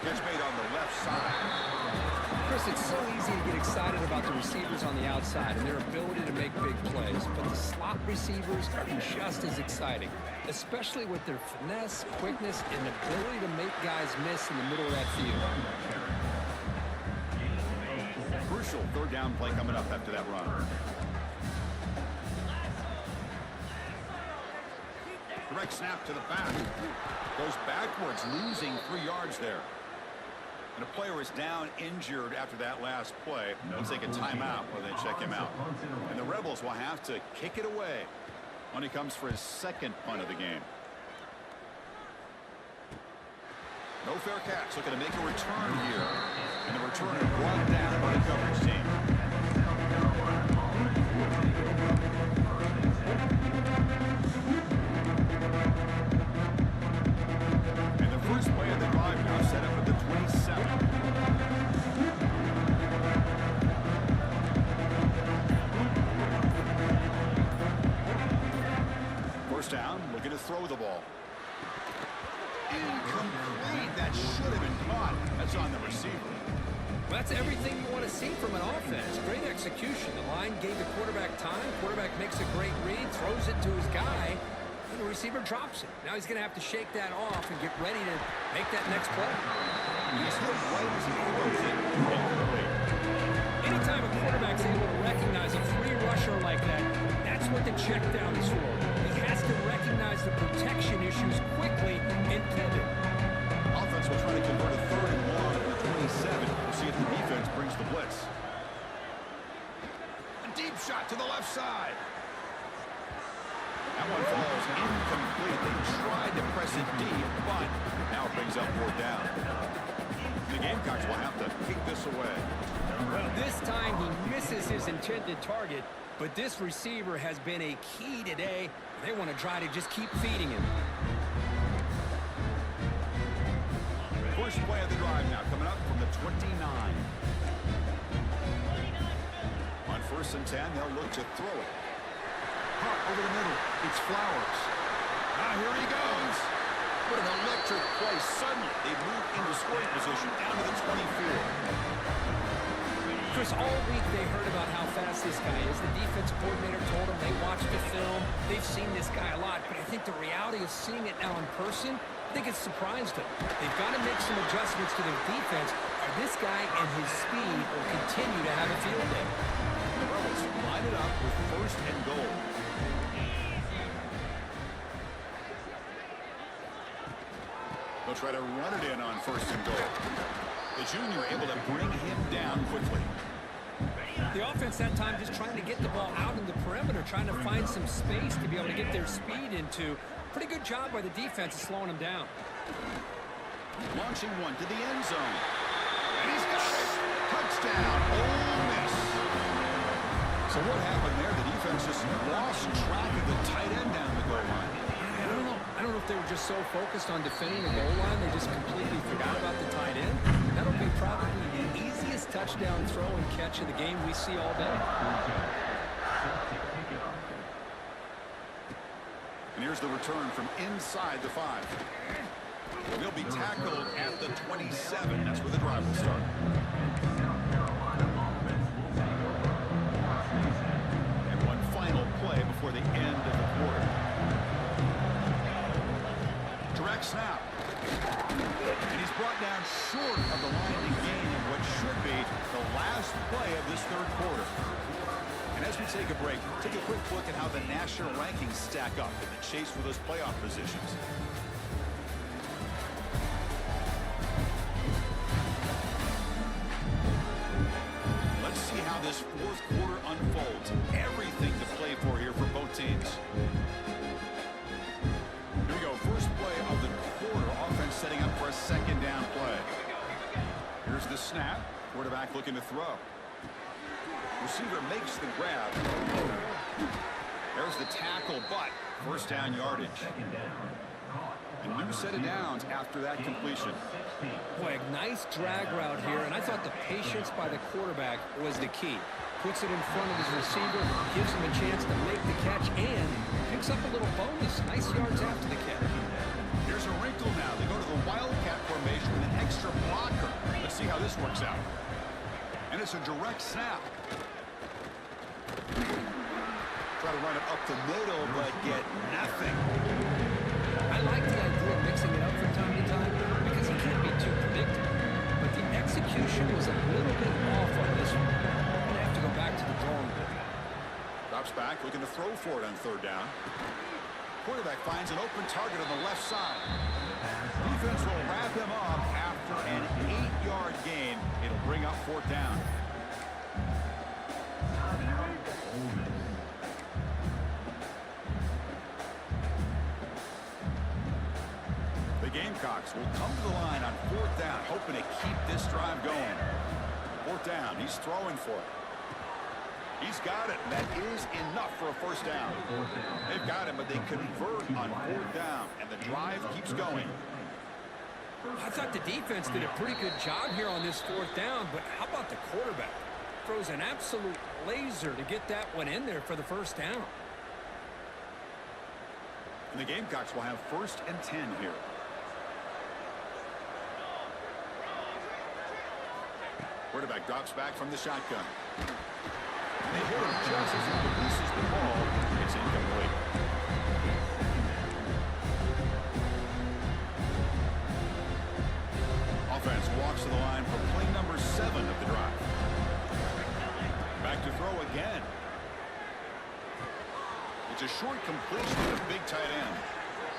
Catch made on the left side. Chris, it's so easy to get excited about the receivers on the outside and their ability to make big plays, but the slot receivers are just as exciting, especially with their finesse, quickness, and ability to make guys miss in the middle of that field. Crucial third down play coming up after that run. Direct snap to the back. Goes backwards, losing 3 yards there. And a player is down injured after that last play. They'll take a timeout while they check him out. And the Rebels will have to kick it away when he comes for his second punt of the game. No fair catch, looking to make a return here. And the returner brought down by the coverage team. And the first play of the drive now set up at the 27. First down, looking to throw the ball. Incomplete. That should have been caught. That's on the receiver. Well, that's everything you want to see from an offense. Great execution. The line gave the quarterback time. Quarterback makes a great read, throws it to his guy, and the receiver drops it. Now he's going to have to shake that off and get ready to make that next play. He's hit right as he throws it. Incomplete. Anytime a quarterback's able to recognize a free rusher like that, that's what the check down is for. He has to recognize the protection issues quickly and pivot. Offense will try to convert a 3rd and 1 on the 27. We'll see if the defense brings the blitz. A deep shot to the left side. That one falls incomplete. They tried to press it deep, but now it brings up 4th down. The Gamecocks will have to kick this away. Well, this time he misses his intended target, but this receiver has been a key today. They want to try to just keep feeding him. First play of the drive now coming up from the 29. On 1st and 10, they'll look to throw it. Hart over the middle. It's Flowers. Now here he goes. What an electric play. Suddenly, they move into scoring position down to the 24. Chris, all week they heard about how fast this guy is. The defense coordinator told them they watched the film. They've seen this guy a lot, but I think the reality of seeing it now in person, I think it's surprised them. They've got to make some adjustments to their defense, or this guy and his speed will continue to have a field day. The Rebels line it up with 1st and goal. They'll try to run it in on 1st and goal. The junior able to bring him down quickly. The offense that time just trying to get the ball out in the perimeter, trying to find some space to be able to get their speed into. Pretty good job by the defense of slowing them down. Launching one to the end zone. And he's got it. Touchdown. Ole Miss. So what happened there? The defense just lost track of the tight end down the goal line. I don't know if they were just so focused on defending the goal line, they just completely forgot about the tight end. That'll be probably the easiest touchdown throw and catch of the game we see all day. And here's the return from inside the 5. They'll be tackled at the 27. That's where the drive will start. And one final play before the end of the quarter. Direct snap. And he's brought down short of the line to gain in what should be the last play of this 3rd quarter. And as we take a break, take a quick look at how the national rankings stack up in the chase for those playoff positions. Let's see how this 4th quarter unfolds. Everything to play for here for both teams. Here we go. First play of the quarter. Offense setting up for a 2nd down play. Here's the snap. Quarterback looking to throw. Receiver makes the grab. There's the tackle, but 1st down yardage. A new set of downs after that completion. Boy, a nice drag route here, and I thought the patience by the quarterback was the key. Puts it in front of his receiver, gives him a chance to make the catch, and picks up a little bonus. Nice yards after the catch. Here's a wrinkle now. They go to the Wildcat formation with an extra extra blocker. Let's see how this works out. And it's a direct snap. Try to run it up the middle, but get nothing. I like the idea of mixing it up from time to time because he can't be too predictable. But the execution was a little bit off on this one. I'm going to have to go back to the drawing board. Drops back, looking to throw for it on third down. Quarterback finds an open target on the left side. Defense will wrap him up after an 8-yard gain. It'll bring up fourth down. The Gamecocks will come to the line on fourth down, hoping to keep this drive going. Fourth down, he's throwing for it. He's got it. That is enough for a first down. They've got him, but they convert on fourth down, and the drive keeps going. I thought the defense did a pretty good job here on this fourth down, but how about the quarterback? Throws an absolute laser to get that one in there for the first down. And the Gamecocks will have 1st and 10 here. Quarterback drops back from the shotgun. And they hit him just as he releases the ball. It's incomplete. Offense walks to the line for play number 7 of the drive. Back to throw again. It's a short completion to the big tight end.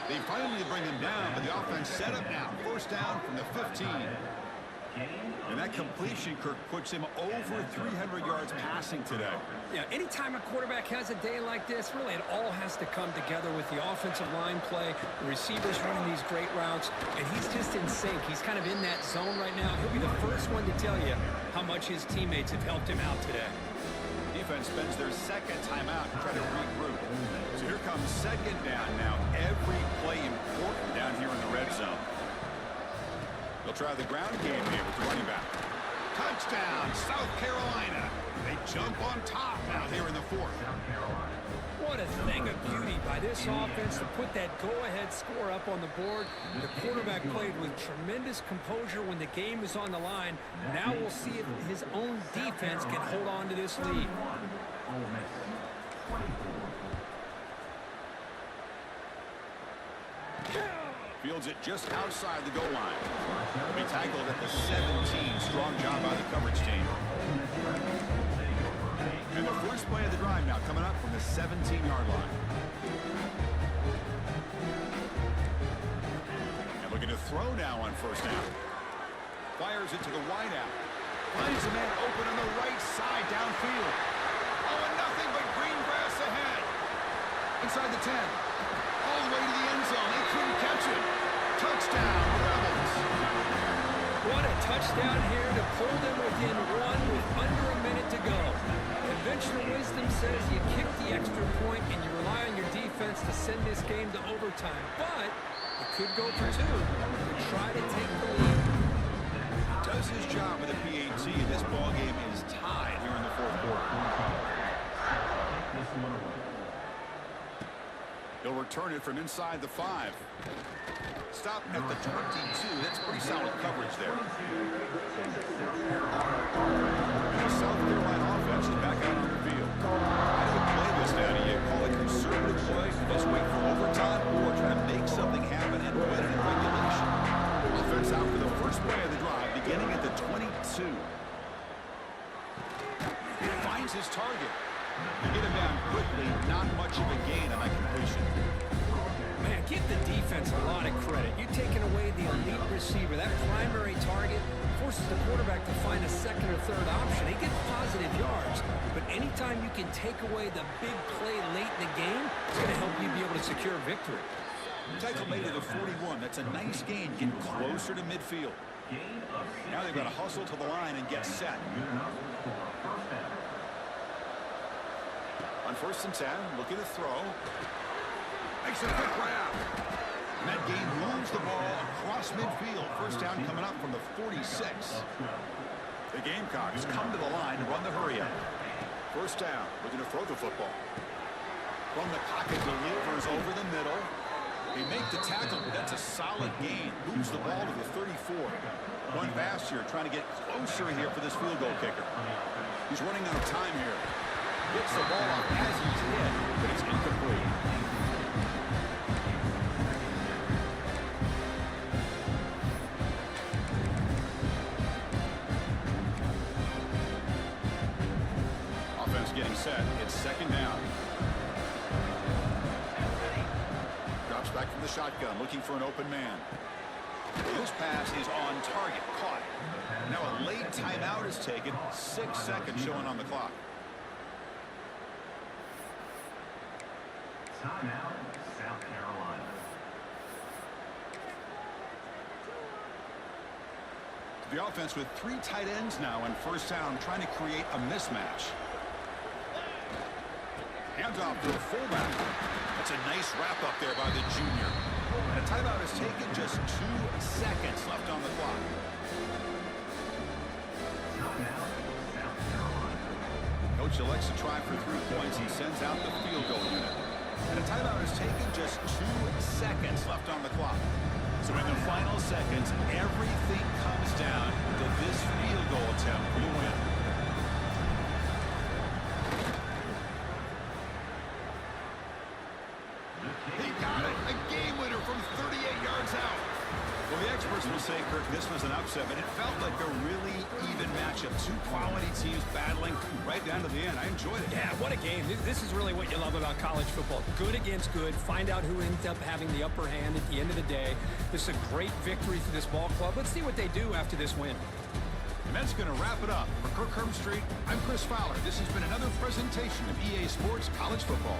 They finally bring him down, but the offense set up now. First down from the 15. And that completion, Kirk, puts him over 300 yards passing today. Yeah, anytime a quarterback has a day like this, really it all has to come together with the offensive line play, the receivers running these great routes, and he's just in sync. He's kind of in that zone right now. He'll be the first one to tell you how much his teammates have helped him out today. Defense spends their second timeout to try to regroup. So here comes second down now. Every play important down here in the red zone. They'll try the ground game here with the running back. Touchdown, South Carolina. They jump on top now here in the fourth. What a thing of beauty by this offense to put that go-ahead score up on the board. The quarterback played with tremendous composure when the game was on the line. Now we'll see if his own defense can hold on to this lead. Fields it just outside the goal line. He'll be tackled at the 17. Strong job by the coverage team. And the first play of the drive now coming up from the 17-yard line. And looking to throw now on first down. Fires it to the wideout. Finds a man open on the right side downfield. Oh, and nothing but green grass ahead. Inside the 10. All the way to the end zone. They couldn't catch it. Touchdown, Rebels. What a touchdown here to pull them within one with under a minute to go. Conventional wisdom says you kick the extra point and you rely on your defense to send this game to overtime. But it could go for 2 to try to take the lead. Does his job with the PAT. This ball game is tied here in the fourth quarter. He'll return it from inside the 5. Stop at the 22. That's pretty solid coverage there. And the South Carolina offense is back out on the field. How do you play this now? Do you call it conservative play, just wait for overtime, or try to make something happen and win it in regulation? Offense out for the first play of the drive, beginning at the 22. He finds his target. They get him down quickly, not much of a gain on that completion. Man, give the defense a lot of credit. You're taking away the elite receiver. That primary target forces the quarterback to find a second or third option. He gets positive yards, but anytime you can take away the big play late in the game, it's going to help you be able to secure victory. Tackle made to the 41. That's a nice gain, getting closer to midfield. Now they've got to hustle to the line and get set. On 1st and 10, looking to throw. Makes a quick grab. And that game moves the ball across midfield. First down coming up from the 46. The Gamecocks come to the line to run the hurry-up. First down, looking to throw the football. From the pocket, delivers over the middle. He may make the tackle, but that's a solid gain. Moves the ball to the 34. One fast here, trying to get closer here for this field goal kicker. He's running out of time here. Gets the ball off as he's hit, but it's incomplete. Offense getting set. It's second down. Drops back from the shotgun, looking for an open man. This pass is on target, caught. Now a late timeout is taken. 6 seconds showing on the clock. Timeout, South Carolina. The offense with 3 tight ends now on first down, trying to create a mismatch. Hands off to a fullback. That's a nice wrap up there by the junior. And a timeout is taken, just 2 seconds left on the clock. Timeout, South Carolina. Coach elects to try for 3 points. He sends out the field goal unit. And a timeout is taken, just 2 seconds left on the clock. So in the final seconds, everything comes down to this field goal attempt for the win. He got it! A game winner from 38 yards out. Well, the experts will say, Kirk, this was an upset, but it felt like a really even matchup. 2 quality teams battling right down to the end. I enjoyed it. Yeah, what a game. This is really what you love about college football. Good against good. Find out who ends up having the upper hand at the end of the day. This is a great victory for this ball club. Let's see what they do after this win. And that's going to wrap it up. For Kirk Herbstreit, I'm Chris Fowler. This has been another presentation of EA Sports College Football.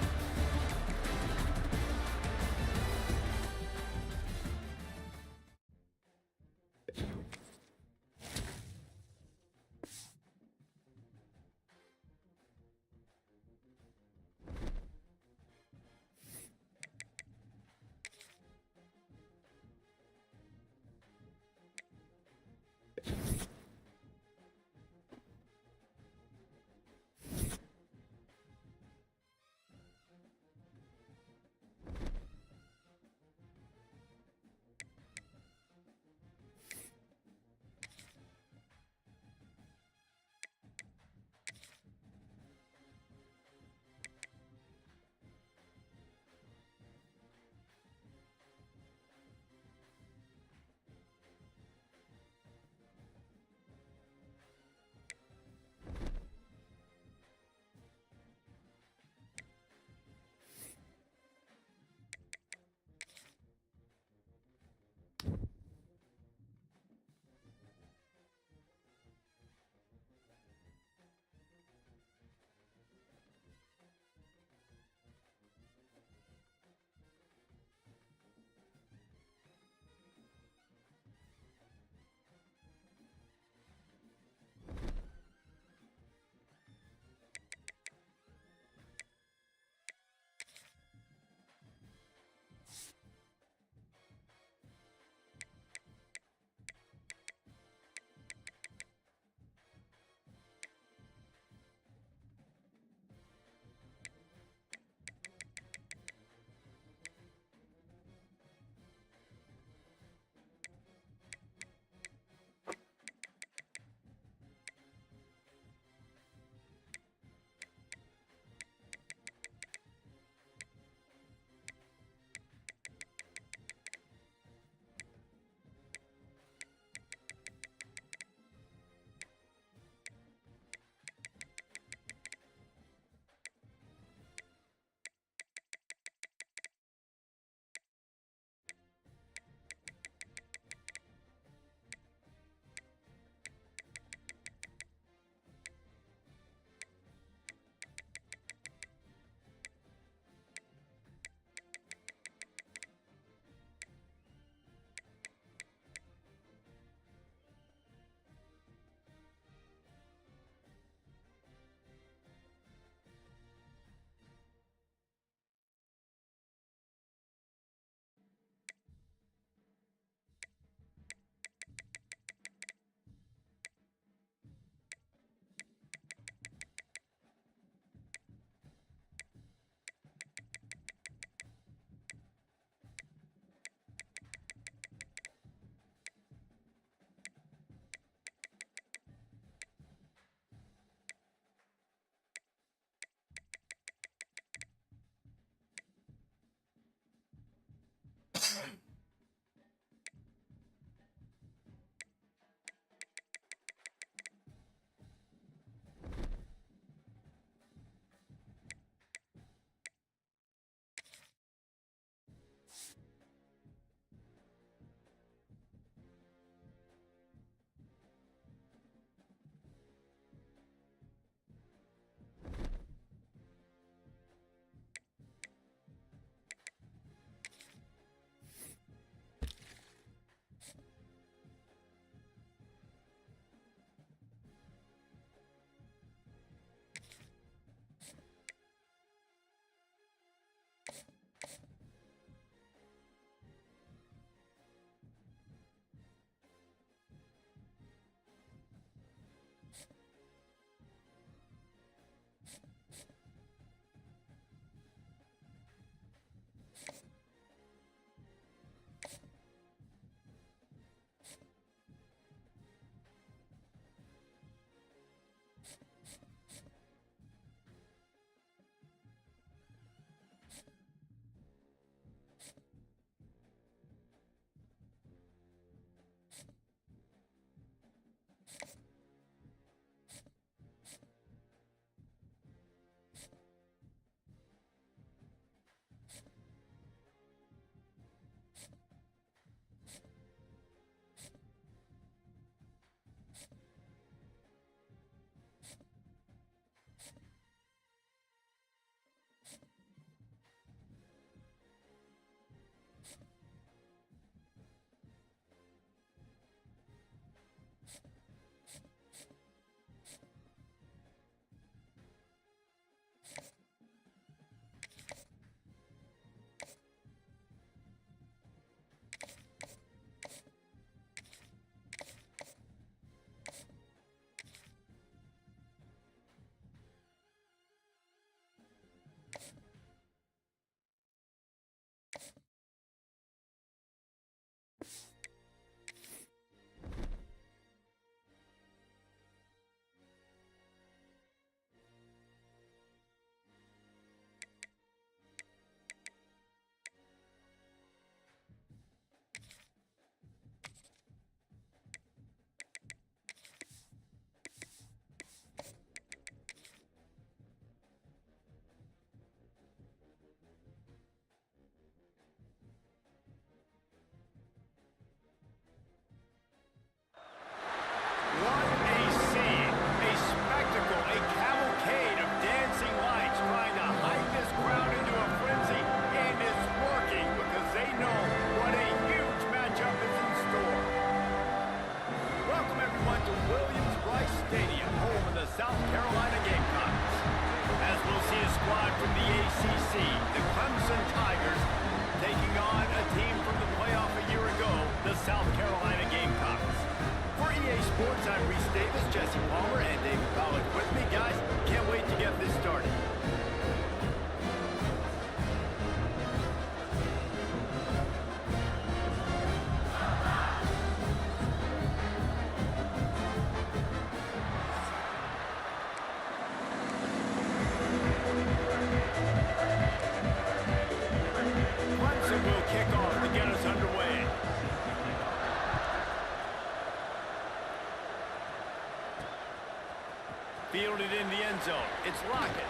Fielded in the end zone. It's Lockett.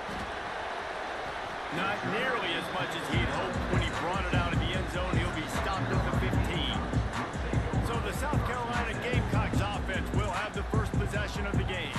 Not nearly as much as he'd hoped when he brought it out of the end zone. He'll be stopped at the 15. So the South Carolina Gamecocks offense will have the first possession of the game.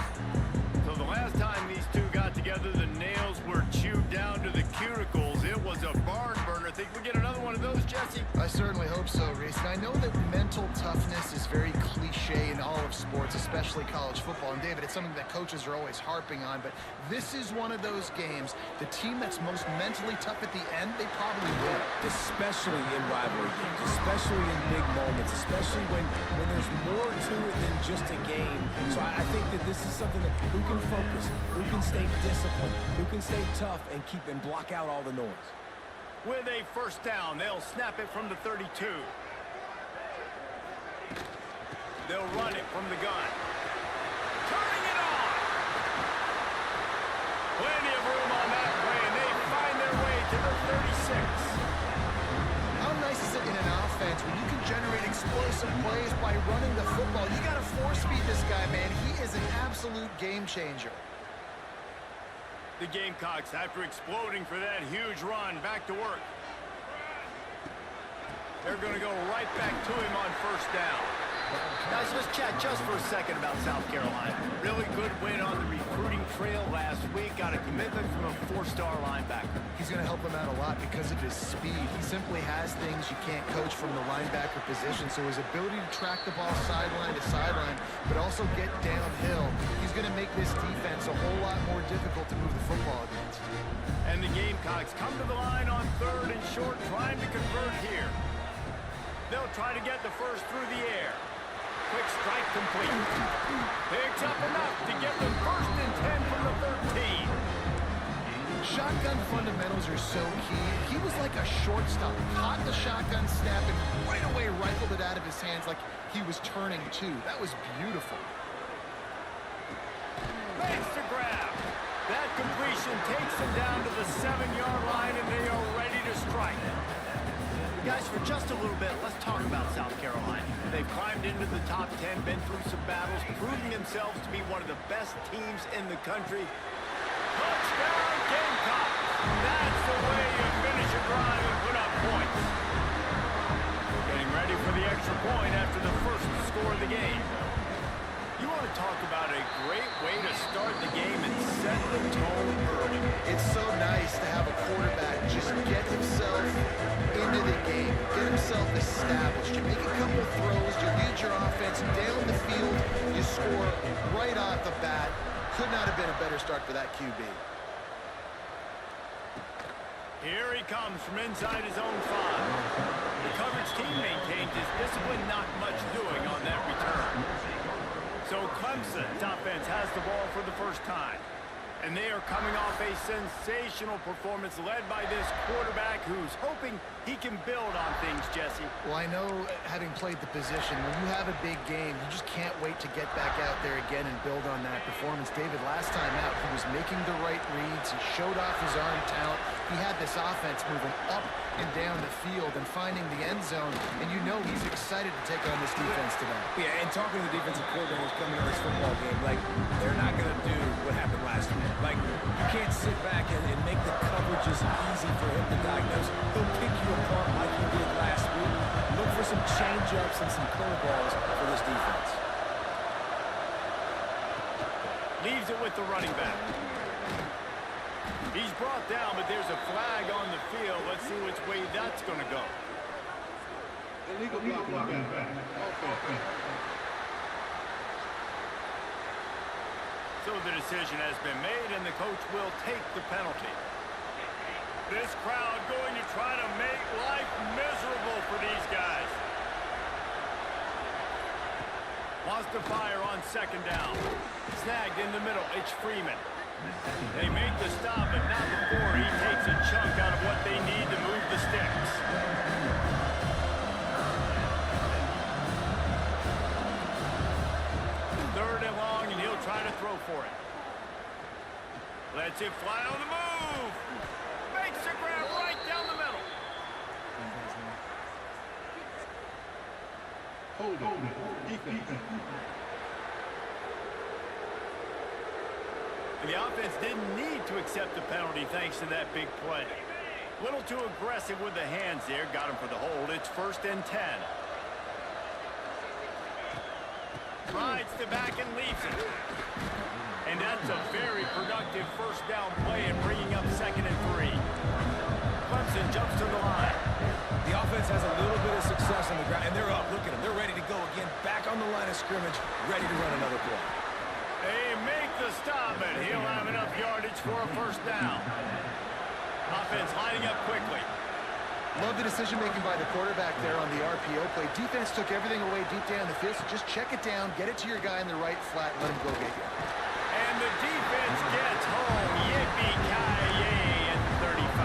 So the last time these two got together, the nails were chewed down to the cuticles. It was a barn burner. Think we get another one of those, Jesse? I certainly hope so, Reese. And I know that mental toughness is very cliche in all of sports, especially college football. And David, it's something that coaches are always harping on, but this is one of those games. The team that's most mentally tough at the end, they probably win. Especially in rivalry games, especially in big moments, especially when there's more to it than just a game. So I think that this is something that who can focus, who can stay disciplined, who can stay tough and keep and block out all the noise. With a first down, they'll snap it from the 32. They'll run it from the gun. Turning it on! Plenty of room on that play, and they find their way to the 36. How nice is it in an offense, when you can generate explosive plays by running the football, you got to force feed this guy, man. He is an absolute game changer. The Gamecocks, after exploding for that huge run, back to work. They're going to go right back to him on first down. Guys, let's chat just for a second about South Carolina. Really good win on the recruiting trail last week. Got a commitment from a 4-star linebacker. He's going to help them out a lot because of his speed. He simply has things you can't coach from the linebacker position. So his ability to track the ball sideline to sideline, but also get downhill, he's going to make this defense a whole lot more difficult to move the football against. And the Gamecocks come to the line on 3rd and short, trying to convert here. They'll try to get the first through the air. Quick strike complete. Picks up enough to get the 1st and 10 from the 13. Shotgun fundamentals are so key. He was like a shortstop. Caught the shotgun snap and right away rifled it out of his hands like he was turning two. That was beautiful. Makes the grab. That completion takes them down to the 7-yard line, and they are ready to strike. Guys, for just a little bit, let's talk about South Carolina. They've climbed into the top 10, been through some battles, proving themselves to be one of the best teams in the country. Touchdown, Gamecocks! That's the way you finish a drive and put up points. Getting ready for the extra point after the first score of the game. You want to talk about a great way to start the game and set the tone early. It's so nice to have a quarterback just get himself into the game, get himself established. You make a couple throws, you lead your offense down the field, you score right off the bat. Could not have been a better start for that QB. Here he comes from inside his own 5. The coverage team maintains his discipline, not much doing on that return. So Clemson's offense has the ball for the first time. And they are coming off a sensational performance led by this quarterback who's hoping he can build on things, Jesse. Well, I know, having played the position, when you have a big game, you just can't wait to get back out there again and build on that performance. David, last time out, he was making the right reads. He showed off his arm talent. He had this offense moving up and down the field and finding the end zone. And you know he's excited to take on this defense today. Yeah, and talking to the defensive coordinators coming to this football game, like, they're not going to do what happened last week. Like, you can't sit back and make the coverages easy for him to diagnose. He'll pick you apart like he did last week. Look for some change-ups and some curveballs for this defense. Leaves it with the running back. He's brought down, but there's a flag on the field. Let's see which way that's going to go. Illegal block. So the decision has been made, and the coach will take the penalty. This crowd going to try to make life miserable for these guys. Wants to fire on 2nd down. Snagged in the middle, it's Freeman. They make the stop, but not before he takes a chunk out of what they need to move the sticks. Third and long, and he'll try to throw for it. Lets it fly on the move. Makes a grab right down the middle. Hold it. Defense. The offense didn't need to accept the penalty thanks to that big play. A little too aggressive with the hands there. Got him for the hold. It's 1st and 10. Rides the back and leaves it. And that's a very productive 1st down play and bringing up 2nd and 3. Clemson jumps to the line. The offense has a little bit of success on the ground, and they're up. Look at them. They're ready to go again. Back on the line of scrimmage, ready to run another play. They make the stop, and he'll have enough yardage for a 1st down. Offense lining up quickly. Love the decision-making by the quarterback there on the RPO play. Defense took everything away deep down the field, so just check it down, get it to your guy in the right flat, let him go get you. And the defense gets home. Yippee-ki-yay at 35.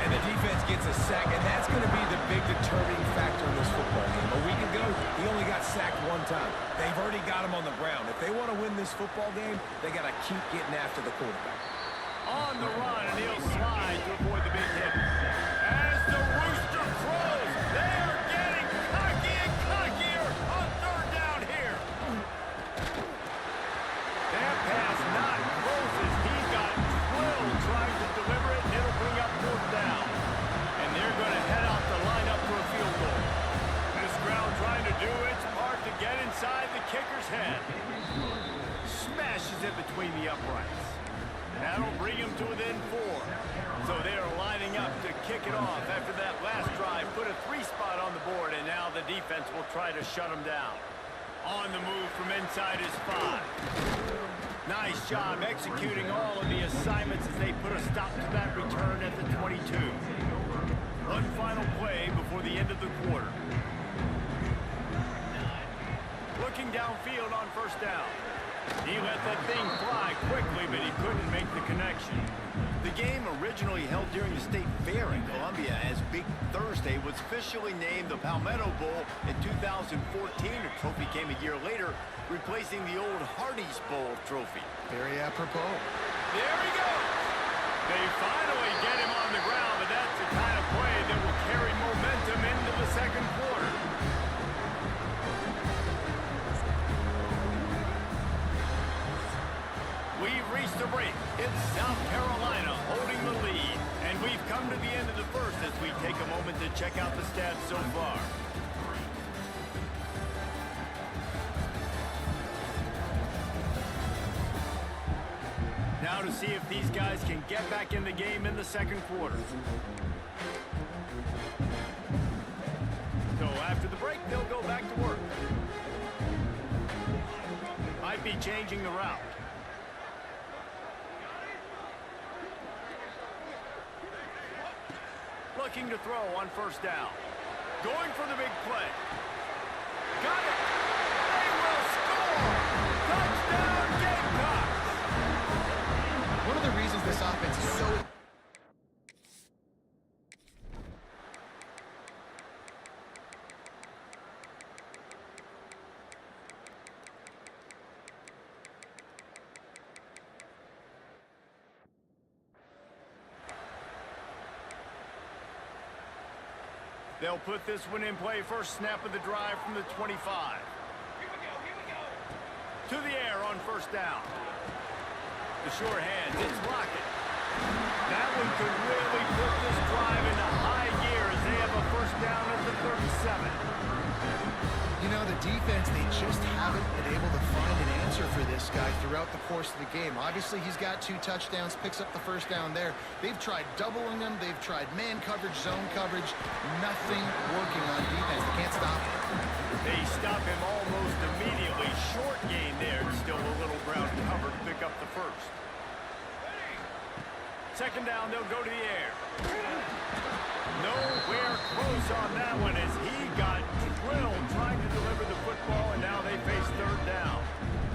And the defense gets a sack, and that's going to be the big determining factor in this football game. A week ago, he only got sacked 1 time. They've already got him on the ground. If they want to win this football game, they got to keep getting after the quarterback. On the run, and he'll slide to avoid the big hit. As the rooster crows, they defense will try to shut him down. On the move from inside his 5. Nice job executing all of the assignments as they put a stop to that return at the 22. One final play before the end of the quarter. Looking downfield on first down. He let that thing fly quickly, but he couldn't make the connection. The game, originally held during the State Fair in Columbia as Big Thursday, was officially named the Palmetto Bowl in 2014. A trophy came a year later, replacing the old Hardee's Bowl trophy. Very apropos. There he goes. They finally get him on the ground, but that's the kind of play that will carry momentum into the second quarter. We've reached a break. It's South Carolina holding the lead. And we've come to the end of the first as we take a moment to check out the stats so far. Now to see if these guys can get back in the game in the second quarter. So after the break, they'll go back to work. Might be changing the route. Looking to throw on first down. Going for the big play. Got it! They will score! Touchdown Gamecocks! One of the reasons this offense is so... They'll put this one in play. First snap of the drive from the 25. To the air on first down. The sure hands, it's Lockett. That one could really put this drive into high gear as they have a first down at the 37. You know, the defense, they just haven't been able to find an answer for this guy throughout the course of the game. Obviously, he's got 2 touchdowns, picks up the first down there. They've tried doubling him. They've tried man coverage, zone coverage. Nothing working on defense. They can't stop him. They stop him almost immediately. Short gain there. Still a little ground cover to pick up the first. Second down, they'll go to the air. Nowhere close on that one as he got drilled trying to deliver the football, and now they face third down.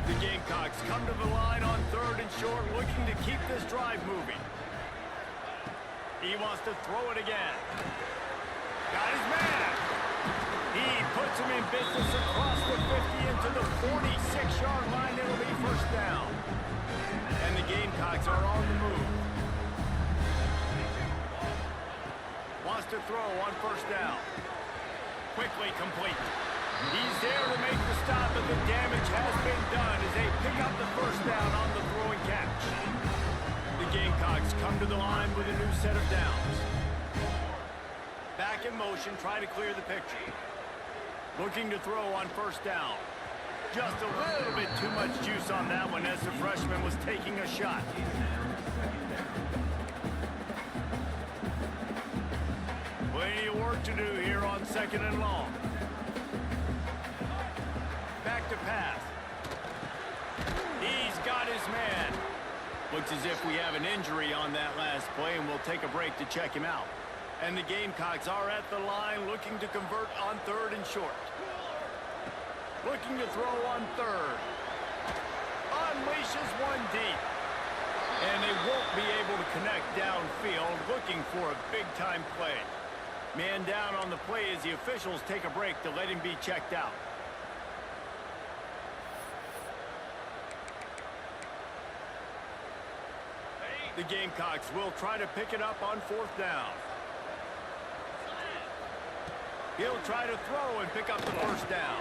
The Gamecocks come to the line on third and short, looking to keep this drive moving. He wants to throw it again. Got his man. He puts him in business across the 50 into the 46-yard line. It'll be first down. And the Gamecocks are on the move. Wants to throw on first down. Quickly complete. He's there to make the stop, but the damage has been done as they pick up the first down on the throwing catch. The Gamecocks come to the line with a new set of downs. Back in motion, try to clear the picture. Looking to throw on first down. Just a little bit too much juice on that one as the freshman was taking a shot. Plenty of work to do here on second and long. Back to pass. He's got his man. Looks as if we have an injury on that last play, and we'll take a break to check him out. And the Gamecocks are at the line looking to convert on third and short. Looking to throw on third. Unleashes one deep. And they won't be able to connect downfield, looking for a big-time play. Man down on the play as the officials take a break to let him be checked out. The Gamecocks will try to pick it up on fourth down. He'll try to throw and pick up the first down.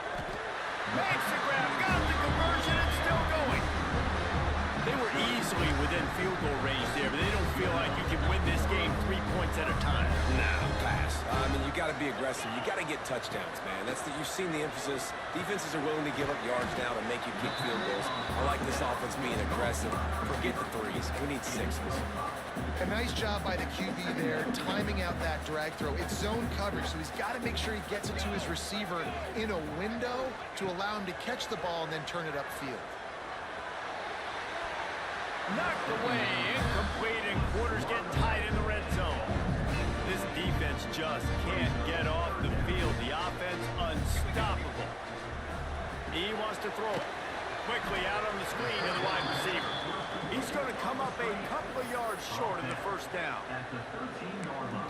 Makes the grab, got the conversion, it's still going. They were easily within field goal range there, but they don't feel like you can win this game 3 points at a time. Nah, pass. I mean, you got to got to be aggressive. You got to get touchdowns, man. You've seen the emphasis. Defenses are willing to give up yards now to make you kick field goals. I like this offense being aggressive. Forget the threes. We need sixes. A nice job by the QB there, timing out that drag throw. It's zone coverage, so he's got to make sure he gets it to his receiver in a window to allow him to catch the ball and then turn it upfield. Knocked away, incomplete, and quarters get tight in the red zone. This defense just can't get off the field. The offense unstoppable. He wants to throw it. Quickly out on the screen to the wide receiver. He's going to come up a couple of yards short of the first down.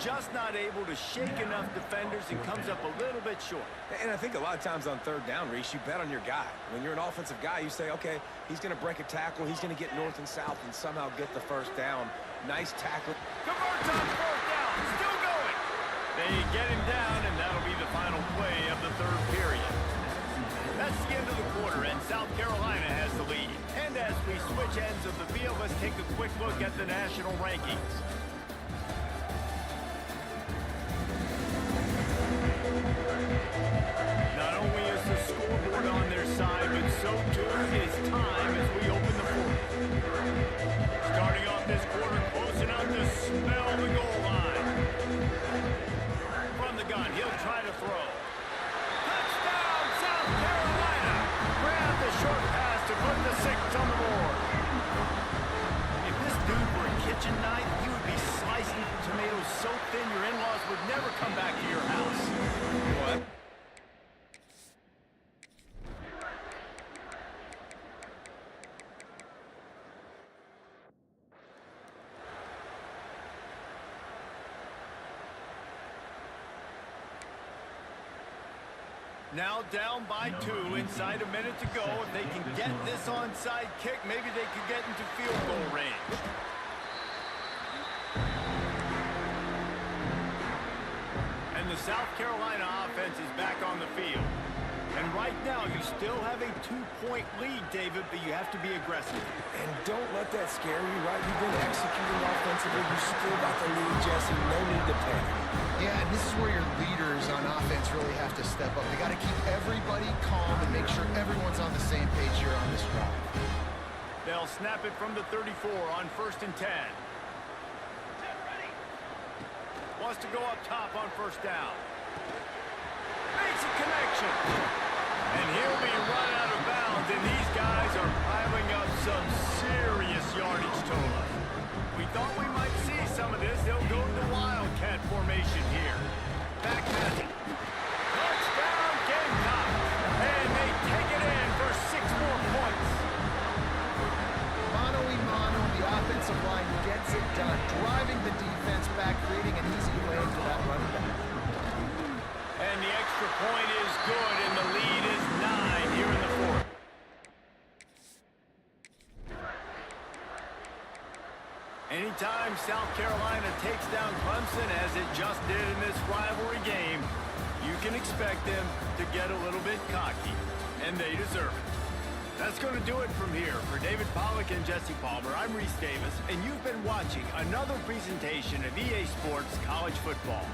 Just not able to shake enough defenders and comes up a little bit short. And I think a lot of times on third down, Reese, you bet on your guy. When you're an offensive guy, you say, okay, he's going to break a tackle, he's going to get north and south and somehow get the first down. Nice tackle. Converts on fourth down. Still going. They get him down, and that'll be the final play of the third period. That's the end of the quarter, and South Carolina has the lead. And as we switch ends of the field, let's take a quick look at the national rankings. Not only is the scoreboard on their side, but so too is time as we open the fourth. Starting off this quarter, close enough to smell the goal line. From the gun, he'll try to throw. Touchdown, South Carolina! Grab the short pass to put the 6 on the board. If this dude were a kitchen knife, he would be slicing tomatoes so thin your in-laws would never come back to your house. What? Now down by 2, inside a minute to go. If they can get this onside kick, maybe they could get into field goal range. And the South Carolina offense is back on the field. And right now, you still have a 2-point lead, David, but you have to be aggressive. And don't let that scare you, right? You've been executing offensively. You still got the lead, Jesse. No need to panic. Yeah, and this is where your leaders on offense really have to step up. They got to keep everybody calm and make sure everyone's on the same page here on this drive. They'll snap it from the 34 on 1st and 10. Wants to go up top on 1st down. Makes a connection. And he'll be run out of bounds, and these guys are piling up some serious yardage totals. We thought we might see some of this. They'll go to the Wildcat formation here. Back passing. Touchdown, Gamecocks. And they take it in for 6 more points. Mano-a-mano, the offensive line gets it done, driving the defense back, creating an easy lane for that running back. And the extra point is good, and the lead is 9 here in the fourth. Anytime South Carolina takes down Clemson, as it just did in this rivalry game, you can expect them to get a little bit cocky, and they deserve it. That's going to do it from here. For David Pollack and Jesse Palmer, I'm Reese Davis, and you've been watching another presentation of EA Sports College Football.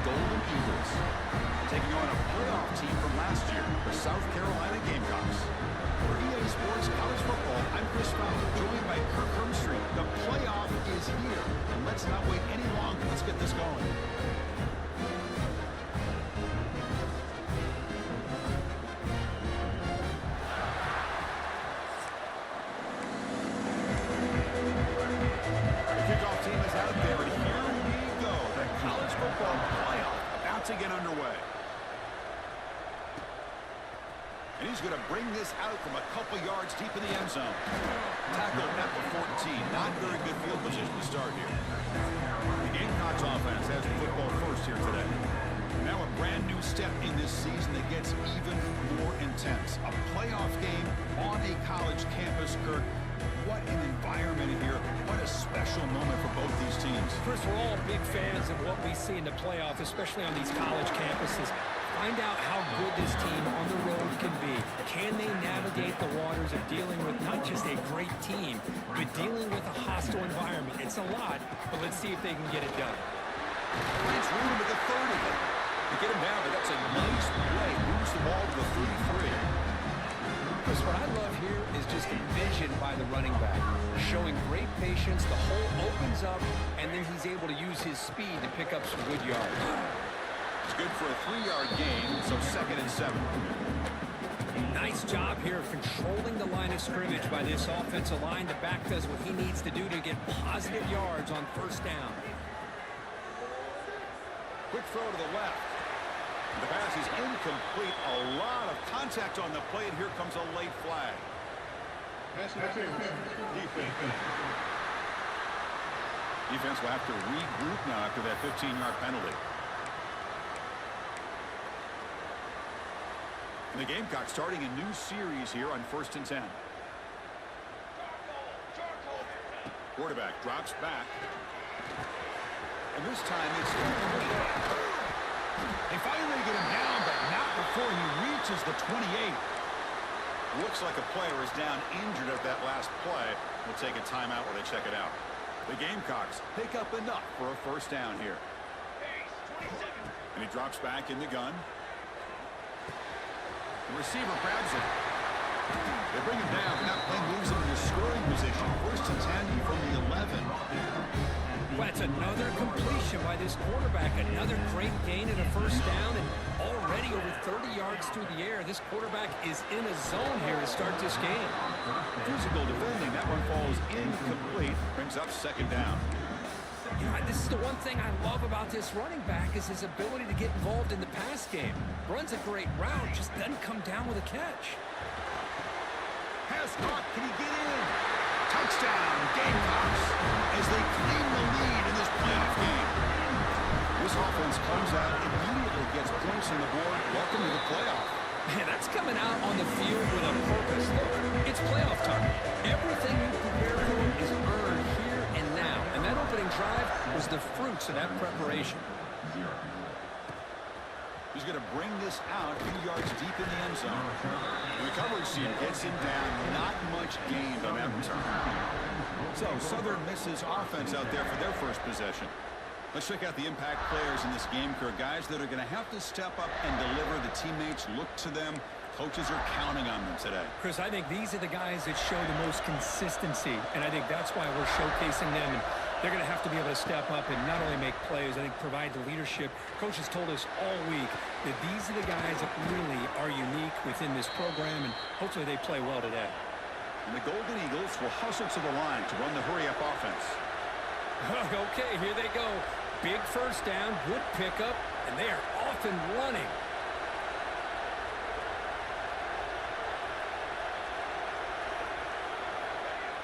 Golden Eagles. Taking on a playoff team from last year, the South Carolina Gamecocks. For EA Sports College Football, I'm Chris Fowler, joined by Kirk Hermstreet. The playoff is here, and let's not wait any longer. Let's get this going. To get underway. And he's going to bring this out from a couple yards deep in the end zone. Tackled at the 14. Not very good field position to start here. The Gamecocks offense has the football first here today. Now a brand new step in this season that gets even more intense. A playoff game on a college campus, Kirk. What an environment here. What a special moment for both these teams. Chris, we're all big fans of what we see in the playoff, especially on these college campuses. Find out how good this team on the road can be. Can they navigate the waters of dealing with not just a great team, but dealing with a hostile environment? It's a lot, but let's see if they can get it done. It's Rudin with the 30. To get him down, but that's a nice play. Moves the ball to the 33. Chris, what I love here is just the vision by the running back. Showing great patience, the hole opens up, and then he's able to use his speed to pick up some good yards. It's good for a 3-yard gain, so 2nd and 7. Nice job here of controlling the line of scrimmage by this offensive line. The back does what he needs to do to get positive yards on first down. Quick throw to the left. The pass is incomplete. A lot of contact on the play, and here comes a late flag. Defense will have to regroup now after that 15-yard penalty. And the Gamecocks starting a new series here on 1st and 10. Quarterback drops back. And this time it's they finally get him down, but not before he reaches the 28. Looks like a player is down injured at that last play. We'll take a timeout while they check it out. The Gamecocks pick up enough for a first down here. And he drops back in the gun. The receiver grabs it. They bring him down, but that play moves him into scoring position. 1st and 10 from the 11. Well, it's another completion by this quarterback. Another great gain and a first down, and already over 30 yards through the air. This quarterback is in a zone here to start this game. Physical defending. That one falls incomplete. Brings up 2nd down. You know, this is the one thing I love about this running back is his ability to get involved in the pass game. Runs a great route, just doesn't come down with a catch. Pass caught. Can he get in? Touchdown, Gamecocks, as they claim the lead in this playoff game. This offense comes out, immediately gets points on the board. Welcome to the playoff. Man, that's coming out on the field with a purpose. Look, it's playoff time. Everything you prepare for is earned here and now. And that opening drive was the fruits of that preparation. He's going to bring this out a few yards deep in the end zone. The coverage team gets him down. Not much gained on that return. So Southern misses offense out there for their first possession. Let's check out the impact players in this game, Kirk. Guys that are going to have to step up and deliver. The teammates look to them. Coaches are counting on them today. Chris, I think these are the guys that show the most consistency, and I think that's why we're showcasing them. And they're going to have to be able to step up and not only make plays, I think provide the leadership. Coaches told us all week that these are the guys that really are unique within this program, and hopefully they play well today. And the Golden Eagles will hustle to the line to run the hurry-up offense. Okay, here they go. Big first down, good pickup, and they are off and running.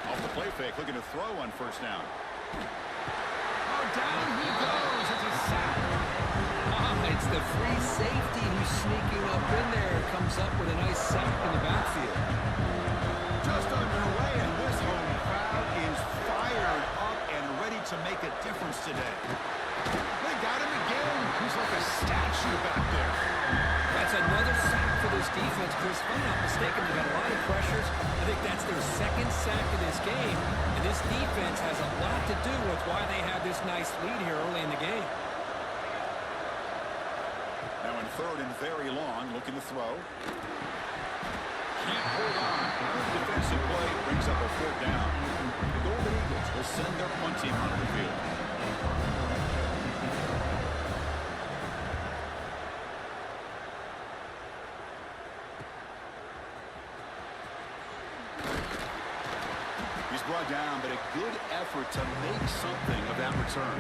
Off the play fake, looking to throw on first down. Oh, down he goes. It's a sack. It's the free safety who's sneaking up in there. Comes up with a nice sack in the backfield. Just underway, and this home crowd is fired up and ready to make a difference today. They got him again. He's like a statue back there. That's another sack for this defense, Chris. If I'm not mistaken, they've got a lot of pressures. I think that's their second sack of this game. And this defense has a lot to do with why they have this nice lead here early in the game. on 3rd and very long, looking to throw. Can't hold on. Defensive play brings up a 4th down. The Golden Eagles will send their punt team onto the field. He's brought down, but a good effort to make something of that return.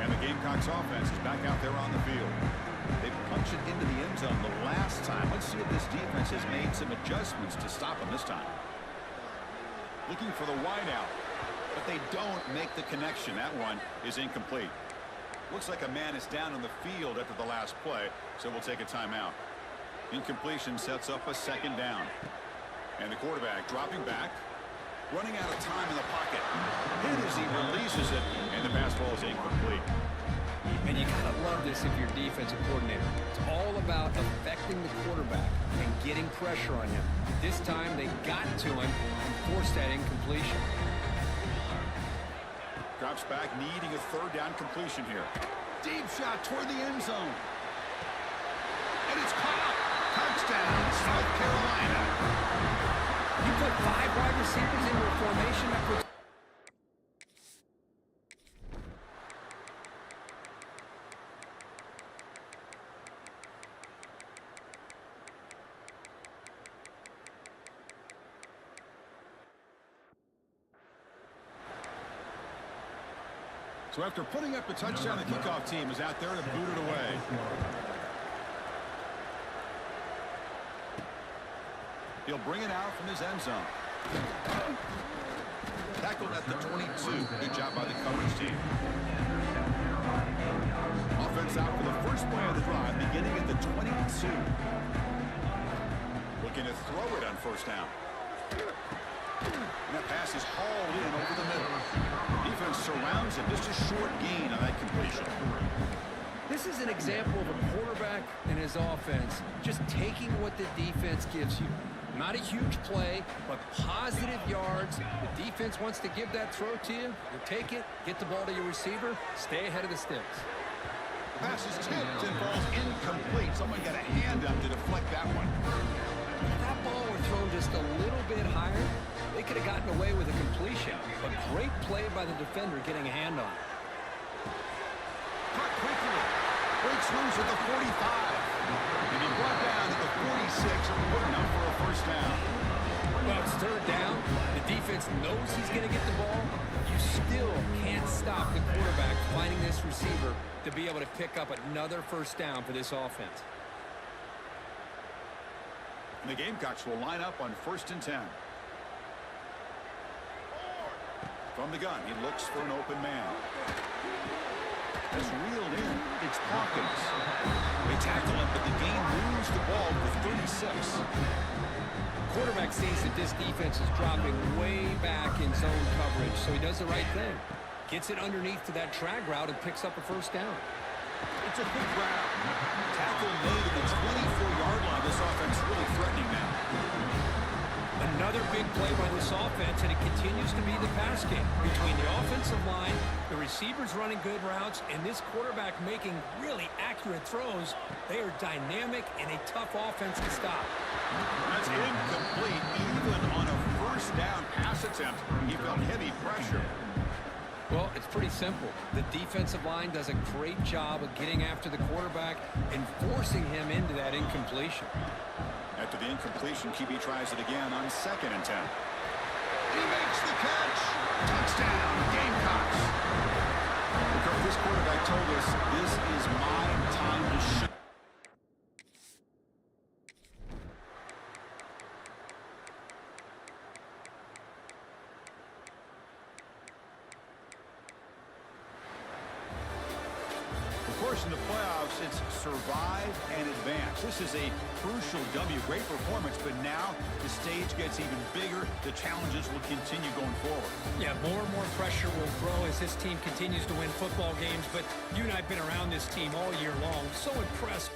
And the Gamecocks offense is back out there on the field. They punched it into the end zone the last time. Let's see if this defense has made some adjustments to stop them this time. Looking for the wideout, but they don't make the connection. That one is incomplete. Looks like a man is down on the field after the last play, so we'll take a timeout. Incompletion sets up a 2nd down. And the quarterback dropping back, running out of time in the pocket. Hit as he releases it, and the pass ball is incomplete. And you gotta love this if you're defensive coordinator. It's all about affecting the quarterback and getting pressure on him. This time they got to him and forced that incompletion. Drops back, needing a 3rd down completion here. Deep shot toward the end zone. And it's caught. Touchdown, South Carolina. You put 5 wide receivers into a formation that puts... So after putting up a touchdown, the kickoff team is out there to boot it away. He'll bring it out from his end zone. Tackled at the 22. Good job by the coverage team. Offense out for the first play of the drive, beginning at the 22. Looking to throw it on 1st down. And that pass is hauled in over the middle. Defense surrounds it. Just a short gain on that completion. This is an example of a quarterback and his offense just taking what the defense gives you. Not a huge play, but positive yards. The defense wants to give that throw to you. You take it, get the ball to your receiver, stay ahead of the sticks. The pass is tipped and falls incomplete. Someone got a hand up to deflect that one. If that ball were thrown just a little bit higher, they could have gotten away with a completion. But great play by the defender getting a hand on it. Caught quickly. Breaks loose at the 45. And he brought down to the 46, good enough for a 1st down. Well, it's 3rd down. The defense knows he's going to get the ball. You still can't stop the quarterback finding this receiver to be able to pick up another 1st down for this offense. And the Gamecocks will line up on 1st and 10. From the gun, he looks for an open man. Has reeled in. It's Hawkins. They tackle him, but the game moves the ball to 36. Quarterback sees that this defense is dropping way back in zone coverage, so he does the right thing. Gets it underneath to that drag route and picks up a 1st down. It's a big grab. Tackle made at the 24-yard line. This offense really threatening now. Another big play by this offense, and it continues to be the pass game. Between the offensive line, the receivers running good routes, and this quarterback making really accurate throws, they are dynamic and a tough offense to stop. That's incomplete, even on a 1st down pass attempt. He felt heavy pressure. Well, it's pretty simple. The defensive line does a great job of getting after the quarterback and forcing him into that incompletion. After the incompletion, QB tries it again on 2nd and 10. He makes the catch. Touchdown, Gamecocks. This quarterback told us this is my time to shine. In the playoffs, it's survive and advance. This is a crucial W. Great performance, but now the stage gets even bigger. The challenges will continue going forward. Yeah, more and more pressure will grow as this team continues to win football games, but you and I have been around this team all year long. So impressed